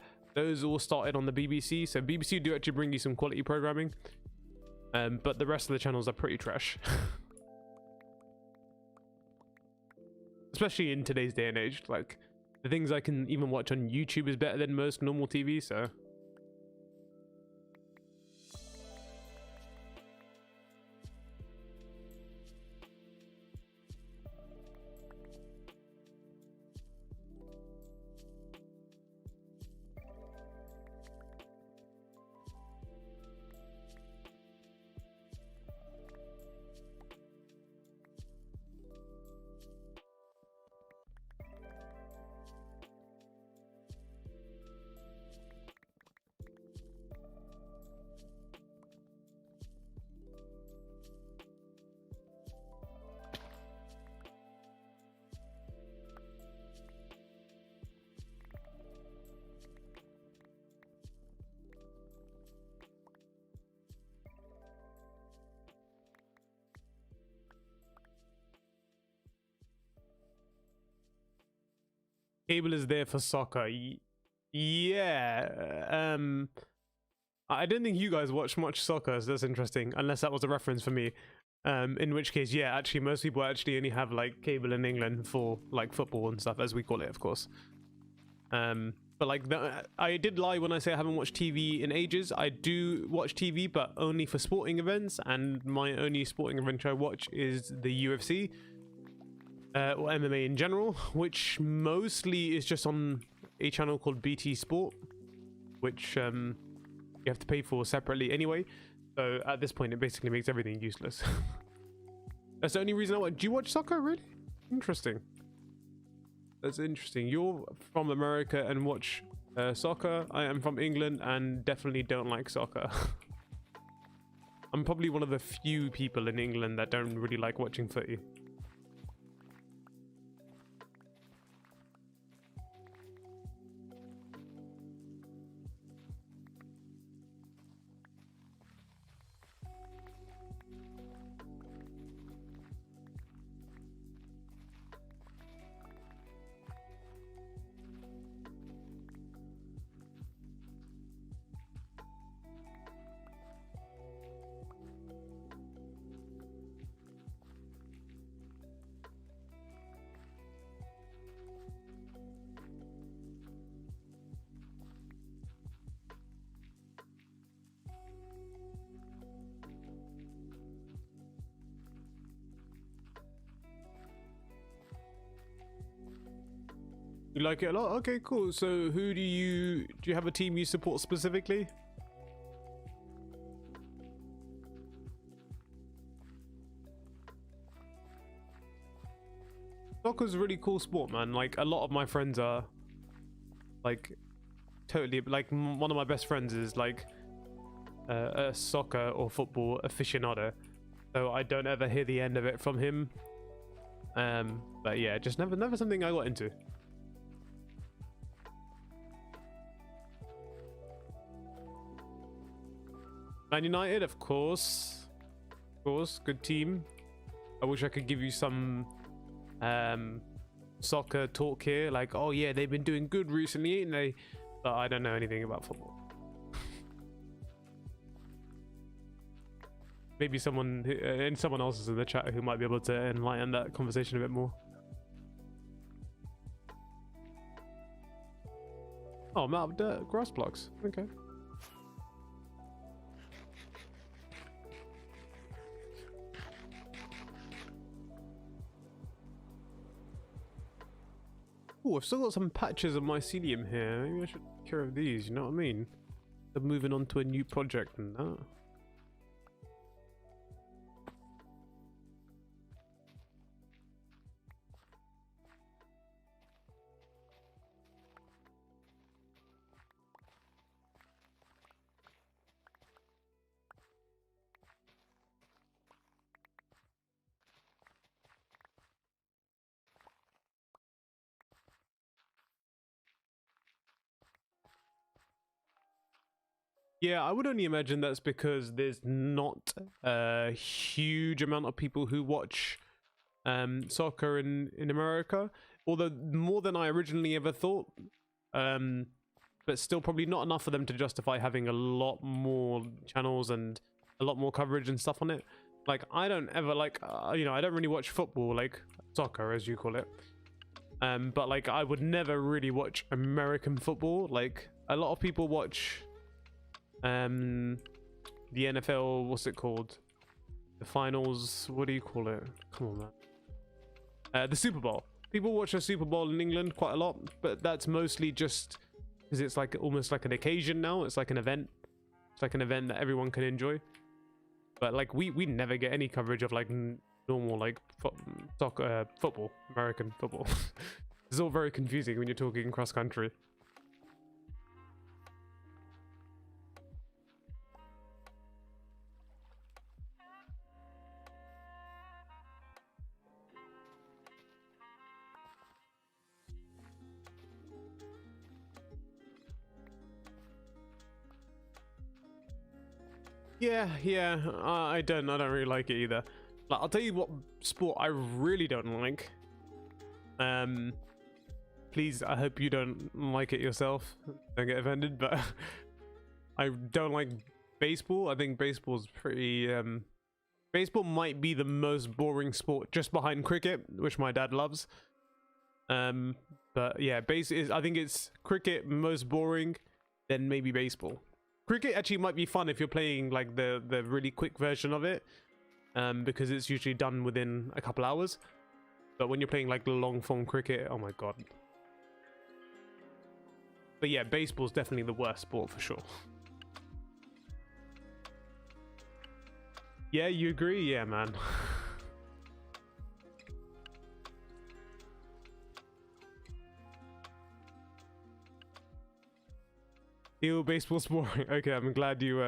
all started on the BBC. So BBC do actually bring you some quality programming, but the rest of the channels are pretty trash. Especially in today's day and age, like the things I can even watch on YouTube is better than most normal TV. So Cable is there for soccer. Yeah. I don't think you guys watch much soccer, so that's interesting. Unless that was a reference for me. In which case, yeah, actually, most people actually only have like cable in England for like football and stuff, as we call it, of course. But like, I did lie when I say I haven't watched TV in ages. I do watch TV, but only for sporting events, and my only sporting event I watch is the UFC, or MMA in general, which mostly is just on a channel called BT Sport, which you have to pay for separately anyway. So at this point, it basically makes everything useless. That's the only reason I watch. Do you watch soccer, really? Interesting. That's interesting. You're from America and watch soccer. I am from England and definitely don't like soccer. I'm probably one of the few people in England that don't really like watching footy. You like it a lot? Okay, cool. So who do you have a team you support specifically? Soccer's a really cool sport, man. Like, a lot of my friends are like totally, like, one of my best friends is like a soccer or football aficionado, so I don't ever hear the end of it from him. But yeah, just never something I got into. Man United, of course, good team. I wish I could give you some soccer talk here, like, oh yeah, they've been doing good recently, ain't they? But I don't know anything about football. Maybe someone else is in the chat who might be able to enlighten that conversation a bit more. Oh, I'm out of dirt, grass blocks. Okay. Oh, I've still got some patches of mycelium here. Maybe I should take care of these, you know what I mean? They're moving on to a new project and that. Yeah, I would only imagine that's because there's not a huge amount of people who watch soccer in America, although more than I originally ever thought. But still probably not enough for them to justify having a lot more channels and a lot more coverage and stuff on it. Like, I don't ever like, you know, I don't really watch football, like soccer as you call it. But like, I would never really watch American football. Like, a lot of people watch the NFL, what's it called? The finals, what do you call it? Come on, man. The Super Bowl. People watch the Super Bowl in England quite a lot, but that's mostly just because it's like almost like an occasion now. It's like an event. It's like an event that everyone can enjoy. But like we never get any coverage of like normal like soccer, football, American football. It's all very confusing when you're talking cross country. Yeah, I don't really like it either. Like, I'll tell you what sport I really don't like. please, I hope you don't like it yourself. Don't get offended, but I don't like baseball. I think baseball's pretty baseball might be the most boring sport, just behind cricket, which my dad loves. But yeah, I think it's cricket most boring, then maybe baseball. Cricket actually might be fun if you're playing like the really quick version of it, because it's usually done within a couple hours. But when you're playing like the long form cricket, oh my god. But yeah, baseball's definitely the worst sport for sure. Yeah, you agree? Yeah, man. Ew, baseball's boring. Okay, I'm glad you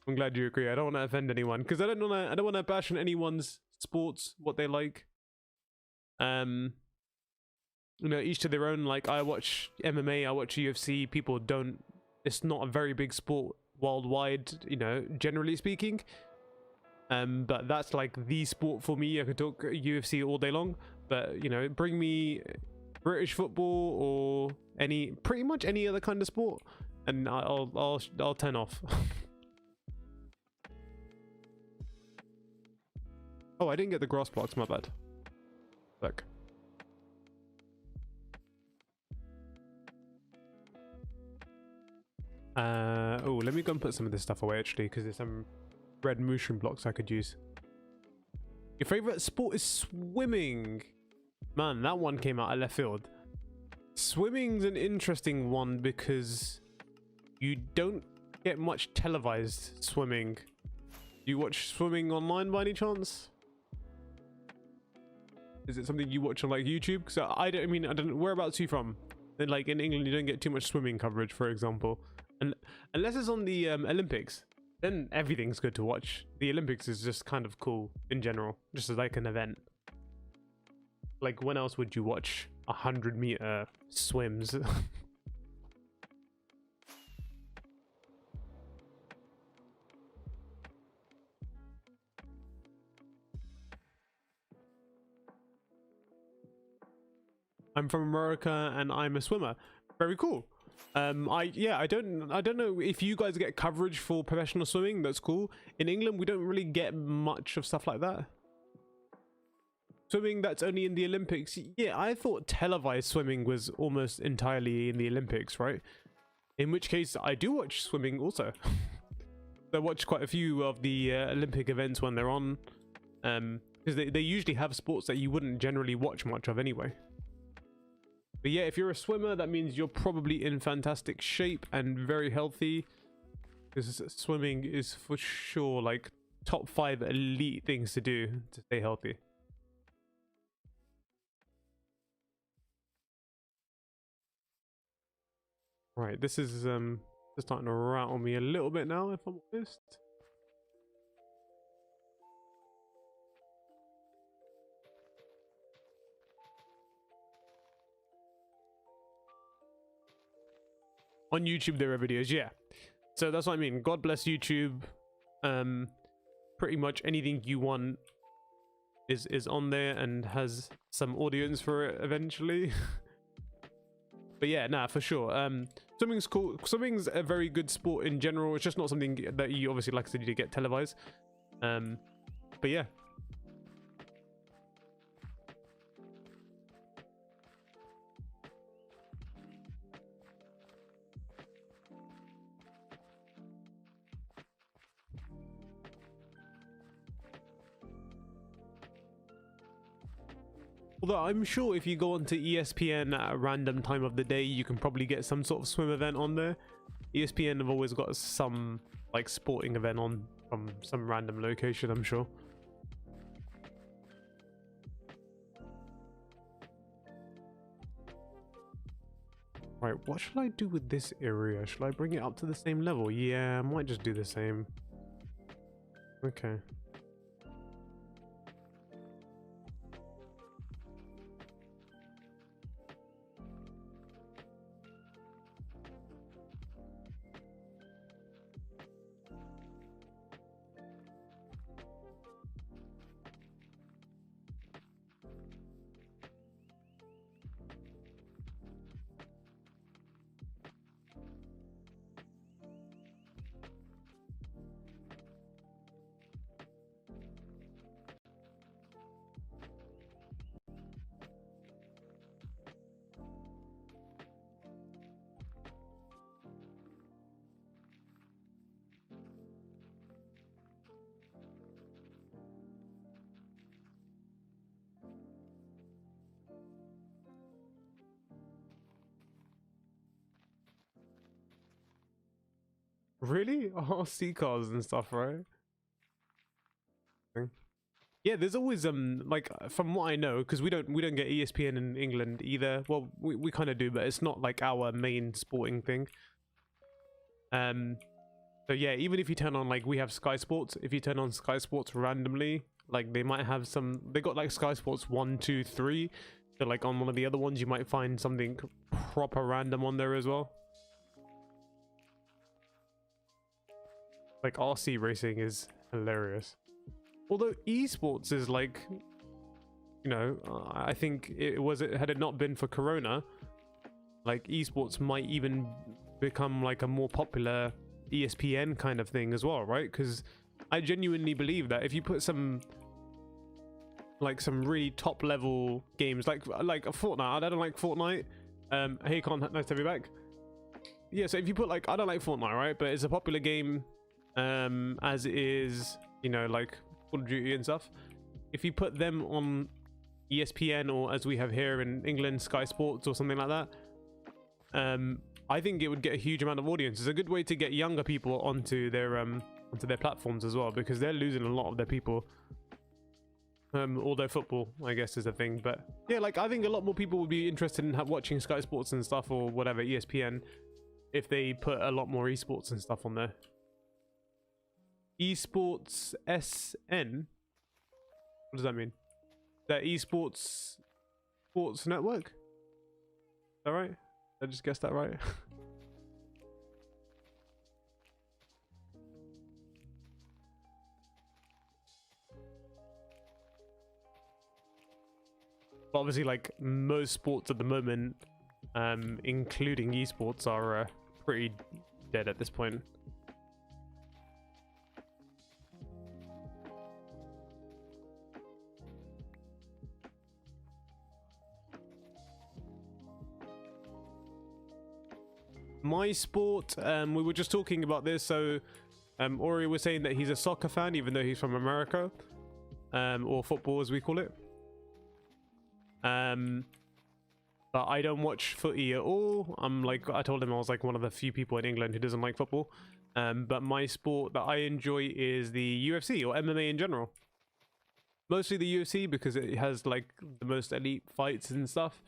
agree. I don't want to offend anyone because I don't want to bash on anyone's sports, what they like. You know, each to their own. Like, I watch MMA, I watch UFC. People don't, it's not a very big sport worldwide, you know, generally speaking. But that's like the sport for me. I could talk UFC all day long, but you know, bring me British football or pretty much any other kind of sport, and I'll turn off. Oh, I didn't get the grass blocks, my bad. Look. Oh, let me go and put some of this stuff away actually, because there's some red mushroom blocks I could use. Your favorite sport is swimming. Man, that one came out of left field. Swimming's an interesting one because you don't get much televised swimming. Do you watch swimming online by any chance? Is it something you watch on like YouTube? Because I don't know, whereabouts are you from? Then like in England you don't get too much swimming coverage, for example. And unless it's on the Olympics, then everything's good to watch. The Olympics is just kind of cool in general, just as like an event. Like, when else would you watch 100-meter swims? I'm from America and I'm a swimmer. Very cool. I don't know if you guys get coverage for professional swimming. That's cool. In England, we don't really get much of stuff like that. Swimming that's only in the Olympics. Yeah, I thought televised swimming was almost entirely in the Olympics, right? In which case, I do watch swimming also. I watch quite a few of the Olympic events when they're on, because they usually have sports that you wouldn't generally watch much of anyway. But yeah, if you're a swimmer, that means you're probably in fantastic shape and very healthy, because swimming is for sure like top 5 elite things to do to stay healthy. Right, this is starting to rattle me a little bit now, if I'm honest. On YouTube there are videos, yeah. So that's what I mean. God bless YouTube. Pretty much anything you want is on there and has some audience for it eventually. But yeah, nah, for sure. Swimming's cool. Swimming's a very good sport in general. It's just not something that you obviously, like I said, you get televised. But yeah. Although I'm sure if you go onto ESPN at a random time of the day, you can probably get some sort of swim event on there. ESPN have always got some like sporting event on from some random location, I'm sure. Right, what should I do with this area? Should I bring it up to the same level? Yeah, I might just do the same. Okay. Really? RC cars and stuff, right? Yeah, there's always like from what I know, because we don't get ESPN in England either. Well, we kind of do, but it's not like our main sporting thing. So yeah, even if you turn on, like, we have Sky Sports. If you turn on Sky Sports randomly, like, they might have some. They got like Sky Sports 1, 2, 3. So like on one of the other ones, you might find something proper random on there as well. Like RC racing is hilarious. Although esports is like, you know, I think had it not been for Corona, like esports might even become like a more popular ESPN kind of thing as well, right? Because I genuinely believe that if you put some really top level games like a Fortnite, I don't like Fortnite. Hey Con, nice to have you back. Yeah, so if you put like, I don't like Fortnite, right? But it's a popular game, as is, you know, like Call of Duty and stuff. If you put them on ESPN, or as we have here in England, Sky Sports or something like that, I think it would get a huge amount of audience. It's a good way to get younger people onto their platforms as well, because they're losing a lot of their people. Although football, I guess, is a thing, but yeah, like I think a lot more people would be interested in watching Sky Sports and stuff, or whatever, ESPN, if they put a lot more esports and stuff on there. Esports SN? What does that mean? That esports sports network? Is that right? Did I just guess that right? But obviously, like most sports at the moment, including esports, are pretty dead at this point. My sport, we were just talking about this, so Ori was saying that he's a soccer fan, even though he's from America, or football as we call it. But I don't watch footy at all. I told him I was like one of the few people in England who doesn't like football. But my sport that I enjoy is the UFC, or MMA in general. Mostly the UFC, because it has like the most elite fights and stuff,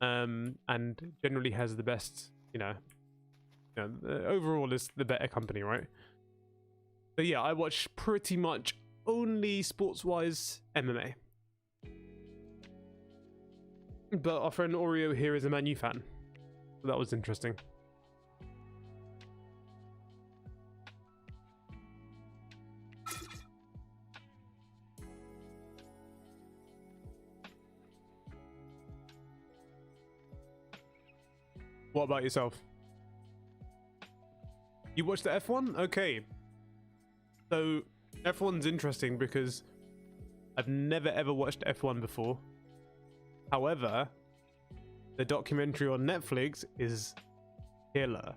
and generally has the best, overall is the better company, right? But yeah, I watch pretty much only sports-wise MMA. But our friend Oreo here is a Man U fan. So that was interesting. What about yourself? You watched the F1? Okay. So F1's interesting because I've never ever watched F1 before. However, the documentary on Netflix is killer.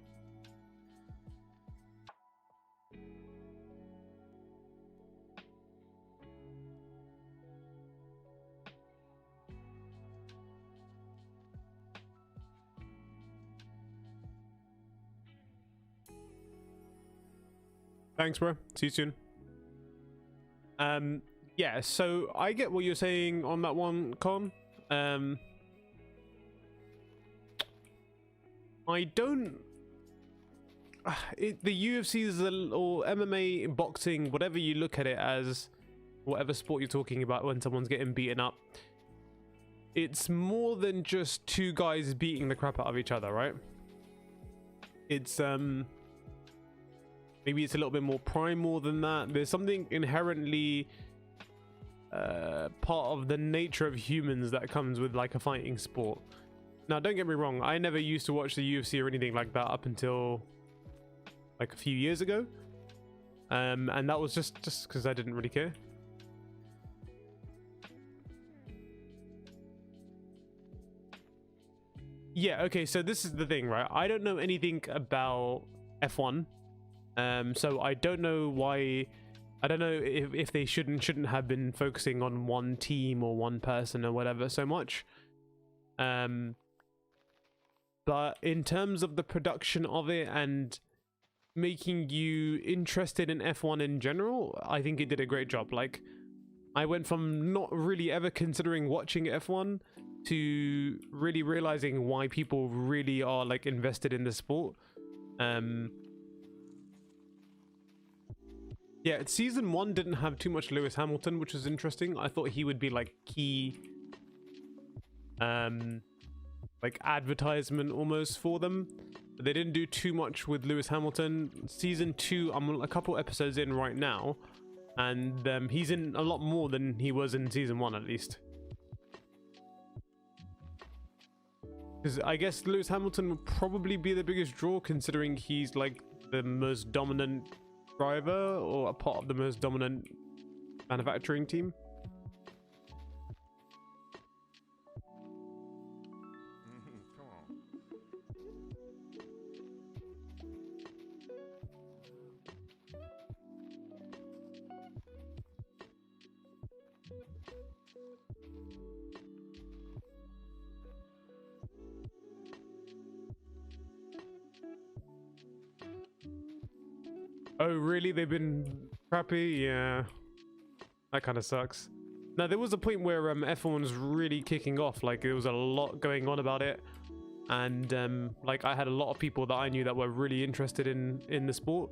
Thanks, bro. See you soon. Yeah, so I get what you're saying on that one, Con. I don't. The UFC is or MMA, boxing, whatever you look at it as, whatever sport you're talking about, when someone's getting beaten up, it's more than just two guys beating the crap out of each other, right? It's maybe it's a little bit more primal than that. There's something inherently part of the nature of humans that comes with like a fighting sport. Now, don't get me wrong, I never used to watch the UFC or anything like that up until like a few years ago, and that was just because I didn't really care. Yeah, okay, so this is the thing, right? I don't know anything about F1, so I don't know why. I don't know if they shouldn't have been focusing on one team or one person or whatever so much. But in terms of the production of it and making you interested in F1 in general, I think it did a great job. Like, I went from not really ever considering watching F1 to really realizing why people really are like invested in the sport. Yeah, season 1 didn't have too much Lewis Hamilton, which was interesting. I thought he would be like key like advertisement almost for them. But they didn't do too much with Lewis Hamilton. Season 2, I'm a couple episodes in right now, and he's in a lot more than he was in season 1 at least. Because I guess Lewis Hamilton would probably be the biggest draw, considering he's like the most dominant driver or a part of the most dominant manufacturing team. Come on. Oh, really? They've been crappy? Yeah. That kind of sucks. Now, there was a point where F1 was really kicking off. Like, there was a lot going on about it. And, like, I had a lot of people that I knew that were really interested in the sport.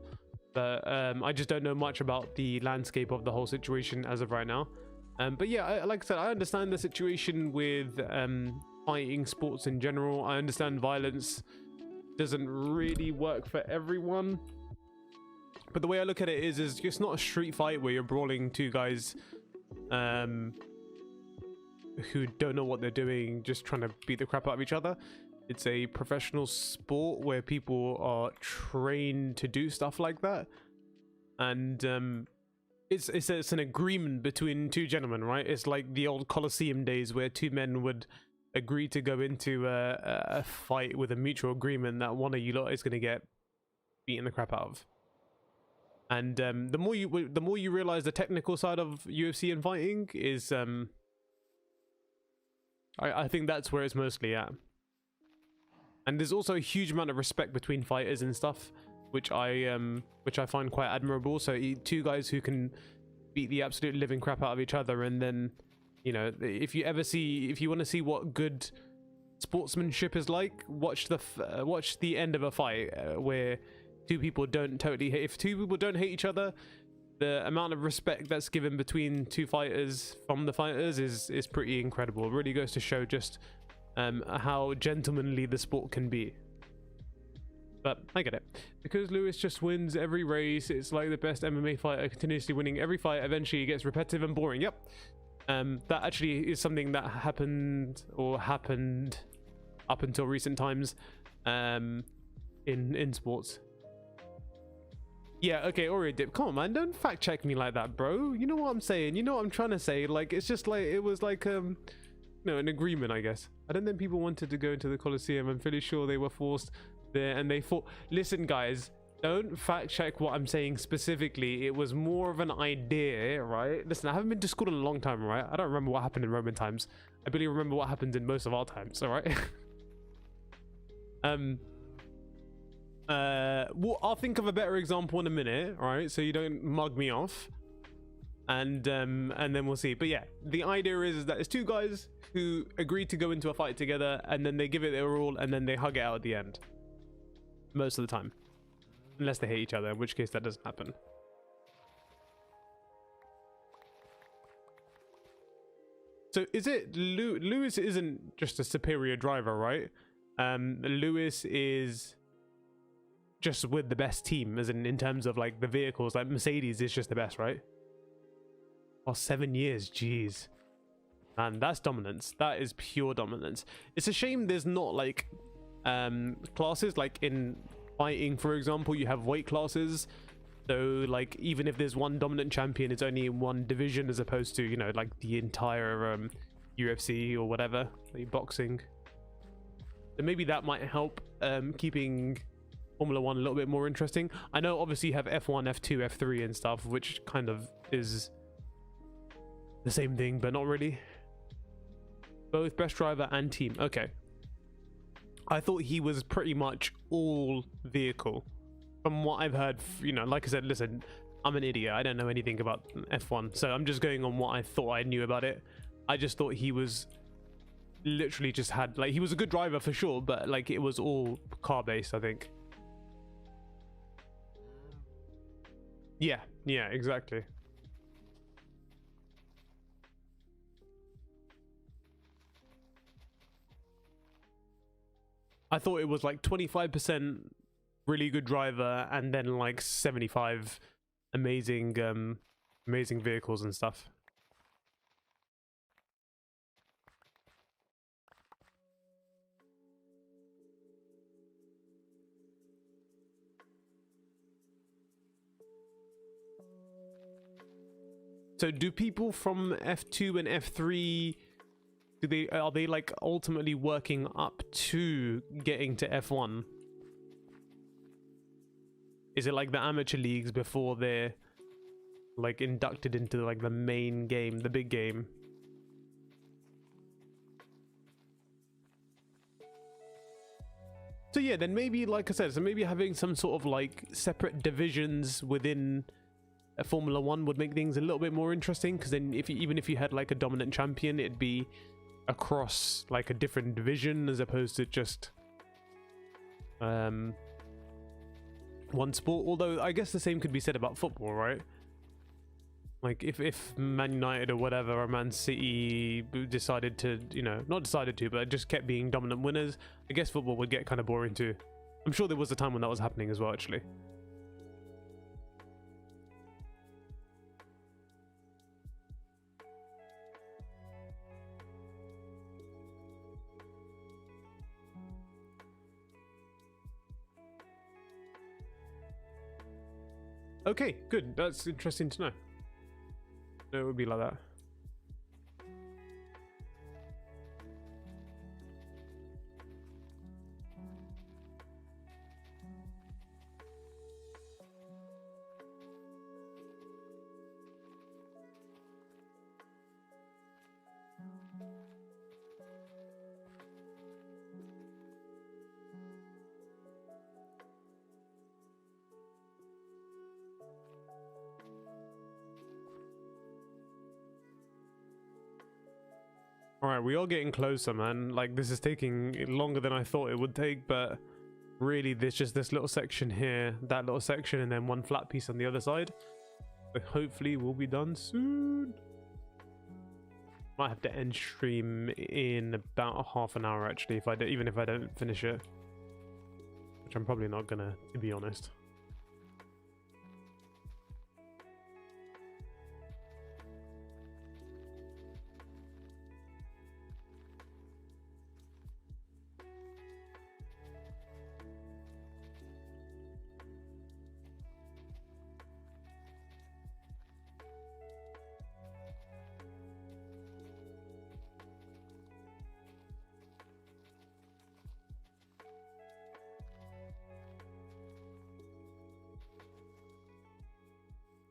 But I just don't know much about the landscape of the whole situation as of right now. But yeah, like I said, I understand the situation with fighting sports in general. I understand violence doesn't really work for everyone. But the way I look at it is it's not a street fight where you're brawling two guys who don't know what they're doing, just trying to beat the crap out of each other. It's a professional sport where people are trained to do stuff like that. And it's an agreement between two gentlemen, right? It's like the old Colosseum days where two men would agree to go into a fight with a mutual agreement that one of you lot is going to get beaten the crap out of. And the more you realize the technical side of UFC and fighting is, I think that's where it's mostly at. And there's also a huge amount of respect between fighters and stuff, which I find quite admirable. So two guys who can beat the absolute living crap out of each other, and then, you know, if you want to see what good sportsmanship is like, watch the end of a fight where two people don't totally hate. If two people don't hate each other, the amount of respect that's given between two fighters from the fighters is pretty incredible. It really goes to show just how gentlemanly the sport can be. But I get it. Because Lewis just wins every race, it's like the best MMA fighter continuously winning every fight. Eventually it gets repetitive and boring. Yep. That actually is something that happened up until recent times in sports. Yeah, okay, Oreo Dip, come on, man, don't fact check me like that, bro. You know what I'm saying, you know what I'm trying to say. Like, it's just like, it was like no, an agreement, I guess. I don't think people wanted to go into the Colosseum. I'm fairly sure they were forced there, and they fought. Listen, guys, don't fact check what I'm saying specifically. It was more of an idea, right? Listen, I haven't been to school in a long time, right? I don't remember what happened in Roman times. I barely remember what happened in most of our times, all right? Well, I'll think of a better example in a minute, right? So you don't mug me off, and then we'll see. But yeah, the idea is that it's two guys who agree to go into a fight together, and then they give it their all, and then they hug it out at the end. Most of the time, unless they hate each other, in which case that doesn't happen. So is it Lewis isn't just a superior driver, right? Lewis is just with the best team, as in terms of like the vehicles. Like Mercedes is just the best, right? Oh, 7 years, jeez, man, that's dominance. That is pure dominance. It's a shame there's not like classes. Like in fighting, for example, you have weight classes. So like even if there's one dominant champion, it's only in one division, as opposed to, you know, like the entire UFC or whatever, like boxing. So maybe that might help keeping Formula 1 a little bit more interesting. I know obviously you have F1, F2, F3 and stuff, which kind of is the same thing, but not really. Both best driver and team. Okay. I thought he was pretty much all vehicle. from what I've heard, you know, like I said, listen, I'm an idiot. I don't know anything about F1, so I'm just going on what I thought I knew about it. I just thought he was literally just had, like, he was a good driver for sure, but like it was all car based, I think. Yeah, exactly. I thought it was like 25% really good driver and then like 75 amazing amazing vehicles and stuff. So do people from F2 and F3, are they like ultimately working up to getting to F1? Is it like the amateur leagues before they're like inducted into like the main game, the big game? So yeah, then maybe, like I said, so maybe having some sort of like separate divisions within a Formula One would make things a little bit more interesting, because then even if you had like a dominant champion, it'd be across like a different division as opposed to just one sport. Although I guess the same could be said about football, right? Like if Man United or whatever, or Man City decided to, you know, not decided to, but just kept being dominant winners, I guess football would get kind of boring too. I'm sure there was a time when that was happening as well, actually. Okay, good. That's interesting to know. No, it would be like that. Alright, we are getting closer, man. Like, this is taking longer than I thought it would take, but really there's just this little section here, that little section, and then one flat piece on the other side. So hopefully we'll be done soon. Might have to end stream in about a half an hour, actually, even if I don't finish it. Which I'm probably not gonna, to be honest.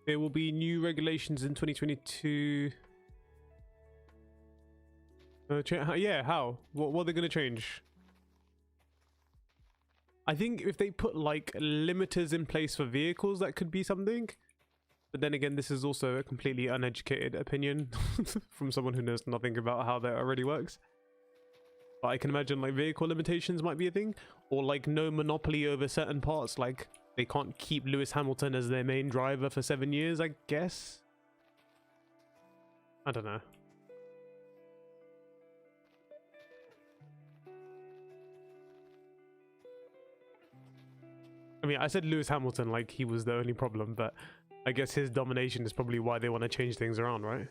There will be new regulations in 2022. Yeah, how? What are they going to change? I think if they put like limiters in place for vehicles, that could be something. But then again, this is also a completely uneducated opinion from someone who knows nothing about how that already works. But I can imagine like vehicle limitations might be a thing, or like no monopoly over certain parts, like they can't keep Lewis Hamilton as their main driver for 7 years, I guess. I don't know. I mean, I said Lewis Hamilton like he was the only problem, but I guess his domination is probably why they want to change things around, right?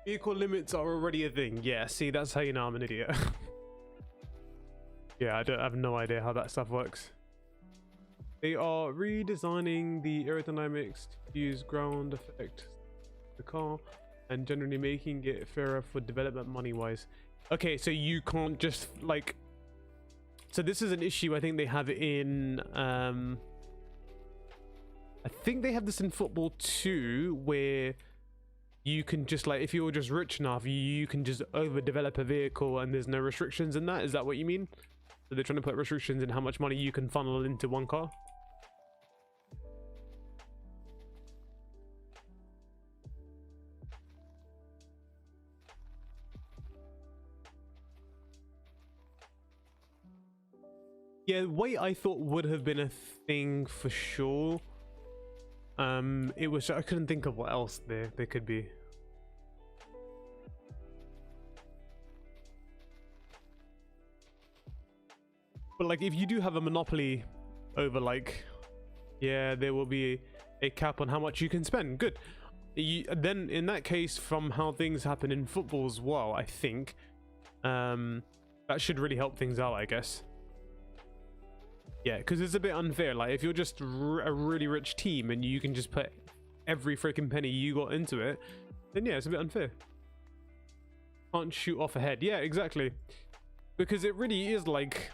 Vehicle limits are already a thing. Yeah, see, that's how you know I'm an idiot. Yeah, I have no idea how that stuff works. They are redesigning the aerodynamics to use ground effect the car and generally making it fairer for development money wise. Okay, so you can't just like, so this is an issue I think they have in I think they have this in football too, where you can just like, if you're just rich enough, you can just overdevelop a vehicle and there's no restrictions in that. Is that what you mean? So they're trying to put restrictions in how much money you can funnel into one car? Yeah, weight I thought would have been a thing for sure. It was, I couldn't think of what else there could be. But like, if you do have a monopoly over like, yeah, there will be a cap on how much you can spend. Good. Then in that case, from how things happen in football as well, I think that should really help things out, I guess. Yeah, because it's a bit unfair. Like, if you're just a really rich team and you can just put every freaking penny you got into it, then yeah, it's a bit unfair. Can't shoot off ahead. Yeah, exactly. Because it really is like,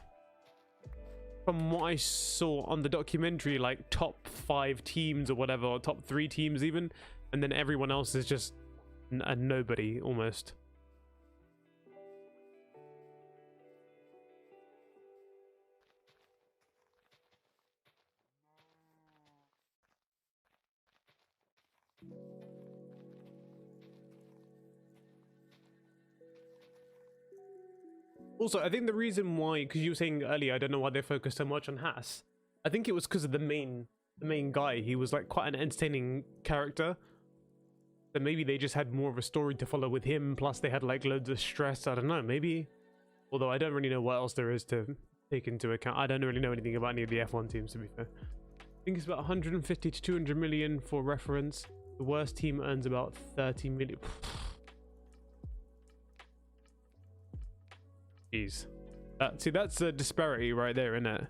from what I saw on the documentary, like top 5 teams or whatever, or top 3 teams even, and then everyone else is just a nobody almost. Also, I think the reason why, because you were saying earlier, I don't know why they focused so much on Haas. I think it was because of the main guy. He was like quite an entertaining character. So maybe they just had more of a story to follow with him. Plus, they had like loads of stress. I don't know. Maybe. Although I don't really know what else there is to take into account. I don't really know anything about any of the F1 teams, to be fair. I think it's about 150 to 200 million for reference. The worst team earns about 30 million. Jeez. See, that's a disparity right there, isn't it?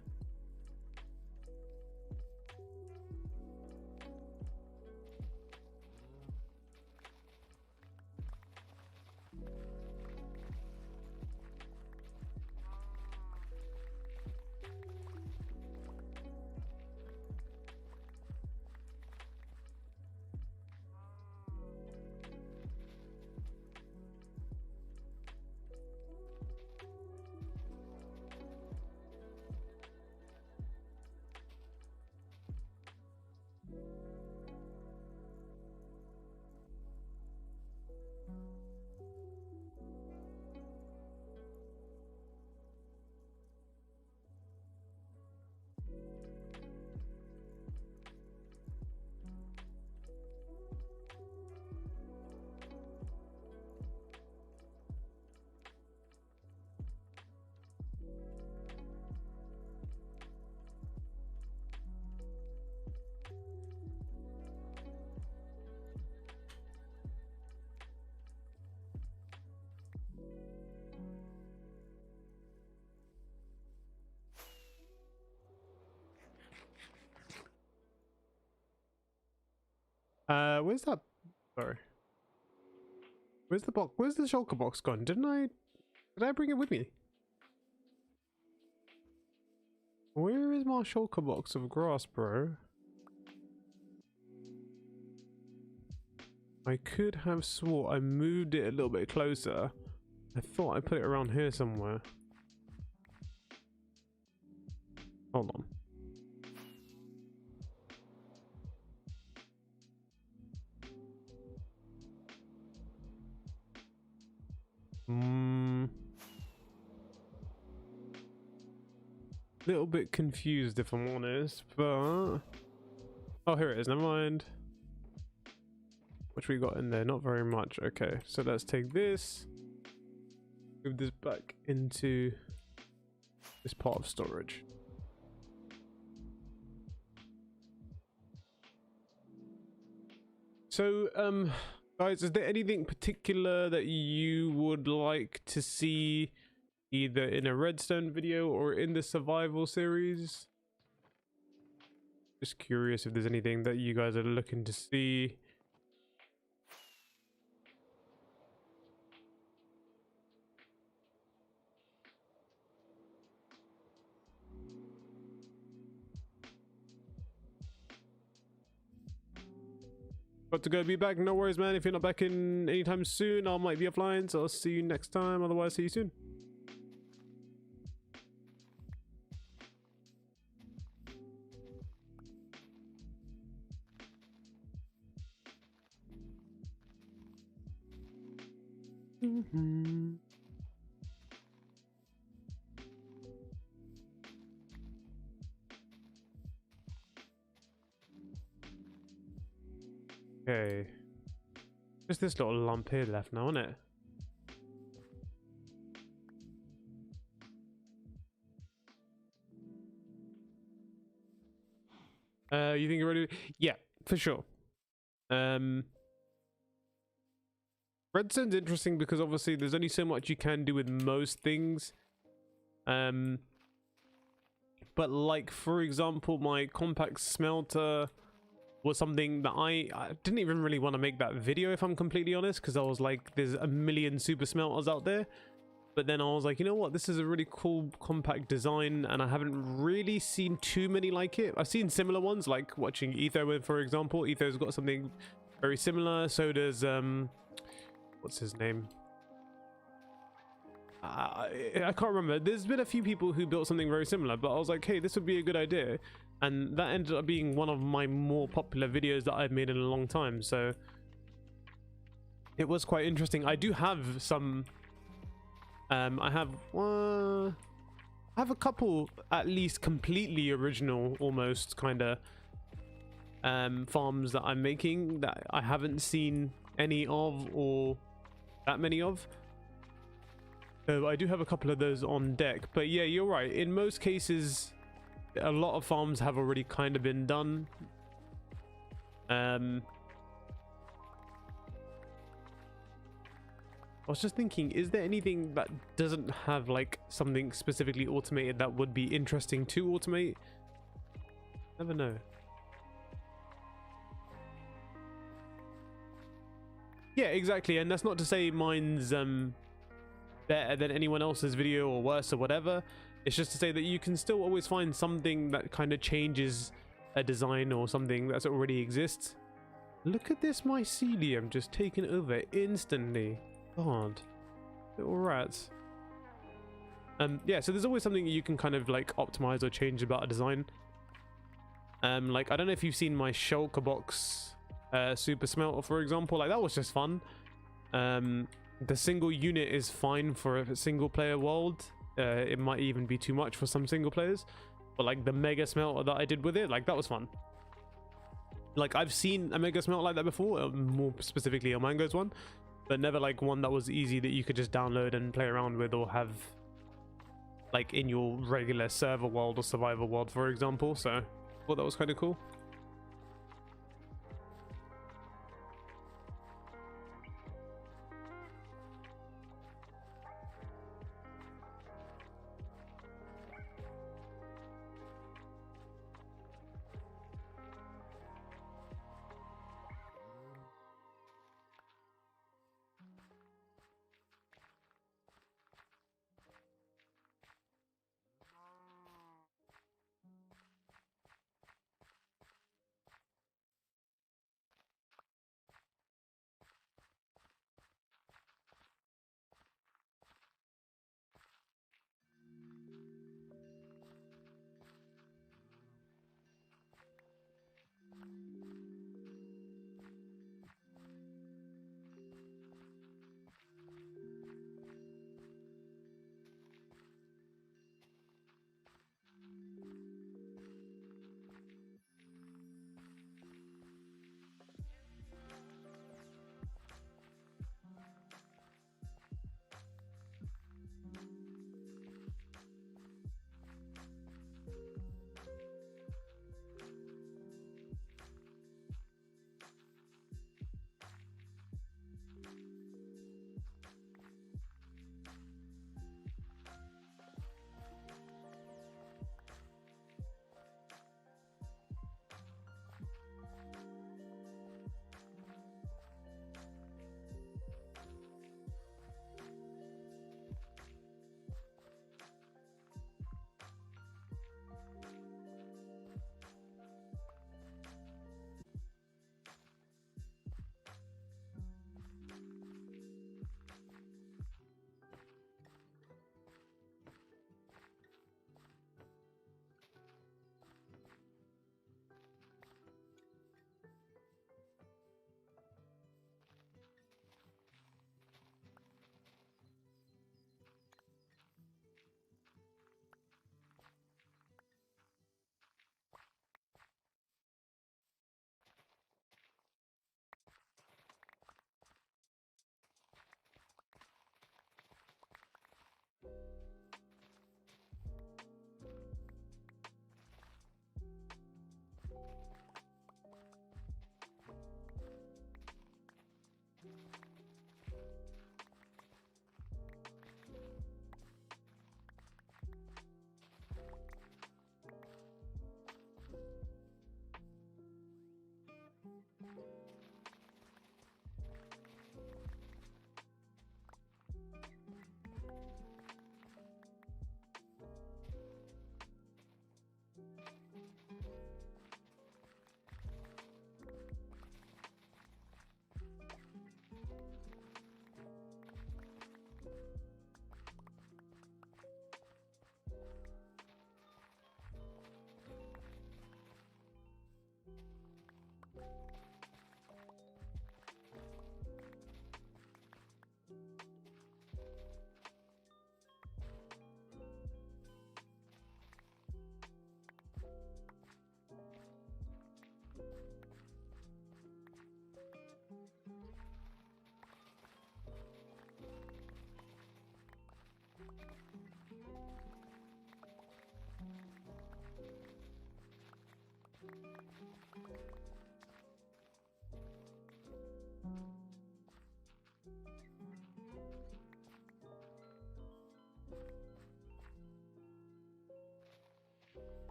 Where's that? Sorry. Where's the box? Where's the shulker box gone? Did I bring it with me? Where is my shulker box of grass, bro? I could have swore I moved it a little bit closer. I thought I put it around here somewhere. Hold on. Little bit confused if I'm honest, but oh, here it is. Never mind. What we got in there? Not very much. Okay, so let's take this, move this back into this part of storage. So, guys, is there anything particular that you would like to see either in a redstone video or in the survival series? Just curious if there's anything that you guys are looking to see. Got to go, be back. No worries, man. If you're not back in anytime soon, I might be offline, so I'll see you next time. Otherwise, see you soon. Okay. Just this little lump here left now, isn't it? You think you're ready? Yeah, for sure. Redstone's interesting because obviously there's only so much you can do with most things. But like, for example, my compact smelter was something that I didn't even really want to make that video, if I'm completely honest, because I was like, there's a million super smelters out there. But then I was like, you know what, this is a really cool compact design, and I haven't really seen too many like it. I've seen similar ones, like watching Etho, for example. Etho's got something very similar. So does what's his name? I can't remember. There's been a few people who built something very similar, but I was like, hey, this would be a good idea, and that ended up being one of my more popular videos that I've made in a long time. So it was quite interesting. I do have some I have a couple at least completely original, almost kind of farms that I'm making that I haven't seen any of or that many of. So I do have a couple of those on deck. But yeah, you're right. In most cases, a lot of farms have already kind of been done. I was just thinking, is there anything that doesn't have like something specifically automated that would be interesting to automate? Never know. Yeah, exactly. And that's not to say mine's better than anyone else's video or worse or whatever. It's just to say that you can still always find something that kind of changes a design or something that's already exists. Look at this mycelium just taking over instantly. God, little rats. Yeah, so there's always something you can kind of like optimize or change about a design. Like, I don't know if you've seen my shulker box super smelter, for example. Like, that was just fun. The single unit is fine for a single player world. It might even be too much for some single players, but like the mega smelter that I did with it, like, that was fun. Like, I've seen a mega smelter like that before, more specifically a Mango's one, but never like one that was easy that you could just download and play around with, or have like in your regular server world or survival world, for example. So I thought that was kind of cool.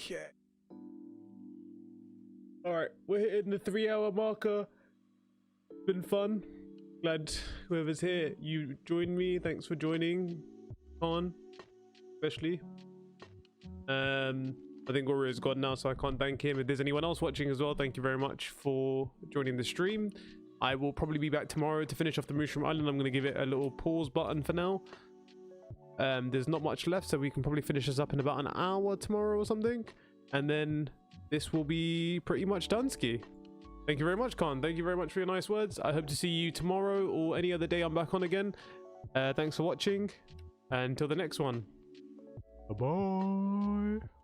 Okay. Alright, we're hitting the 3-hour marker. Been fun. Glad whoever's here, you joined me. Thanks for joining, Khan, especially. I think Warrior's gone now, so I can't thank him. If there's anyone else watching as well, thank you very much for joining the stream. I will probably be back tomorrow to finish off the Mushroom Island. I'm going to give it a little pause button for now. There's not much left, so we can probably finish this up in about an hour tomorrow or something. And then this will be pretty much done, ski. Thank you very much, Khan. Thank you very much for your nice words. I hope to see you tomorrow or any other day I'm back on again. Thanks for watching. Until the next one. Bye-bye.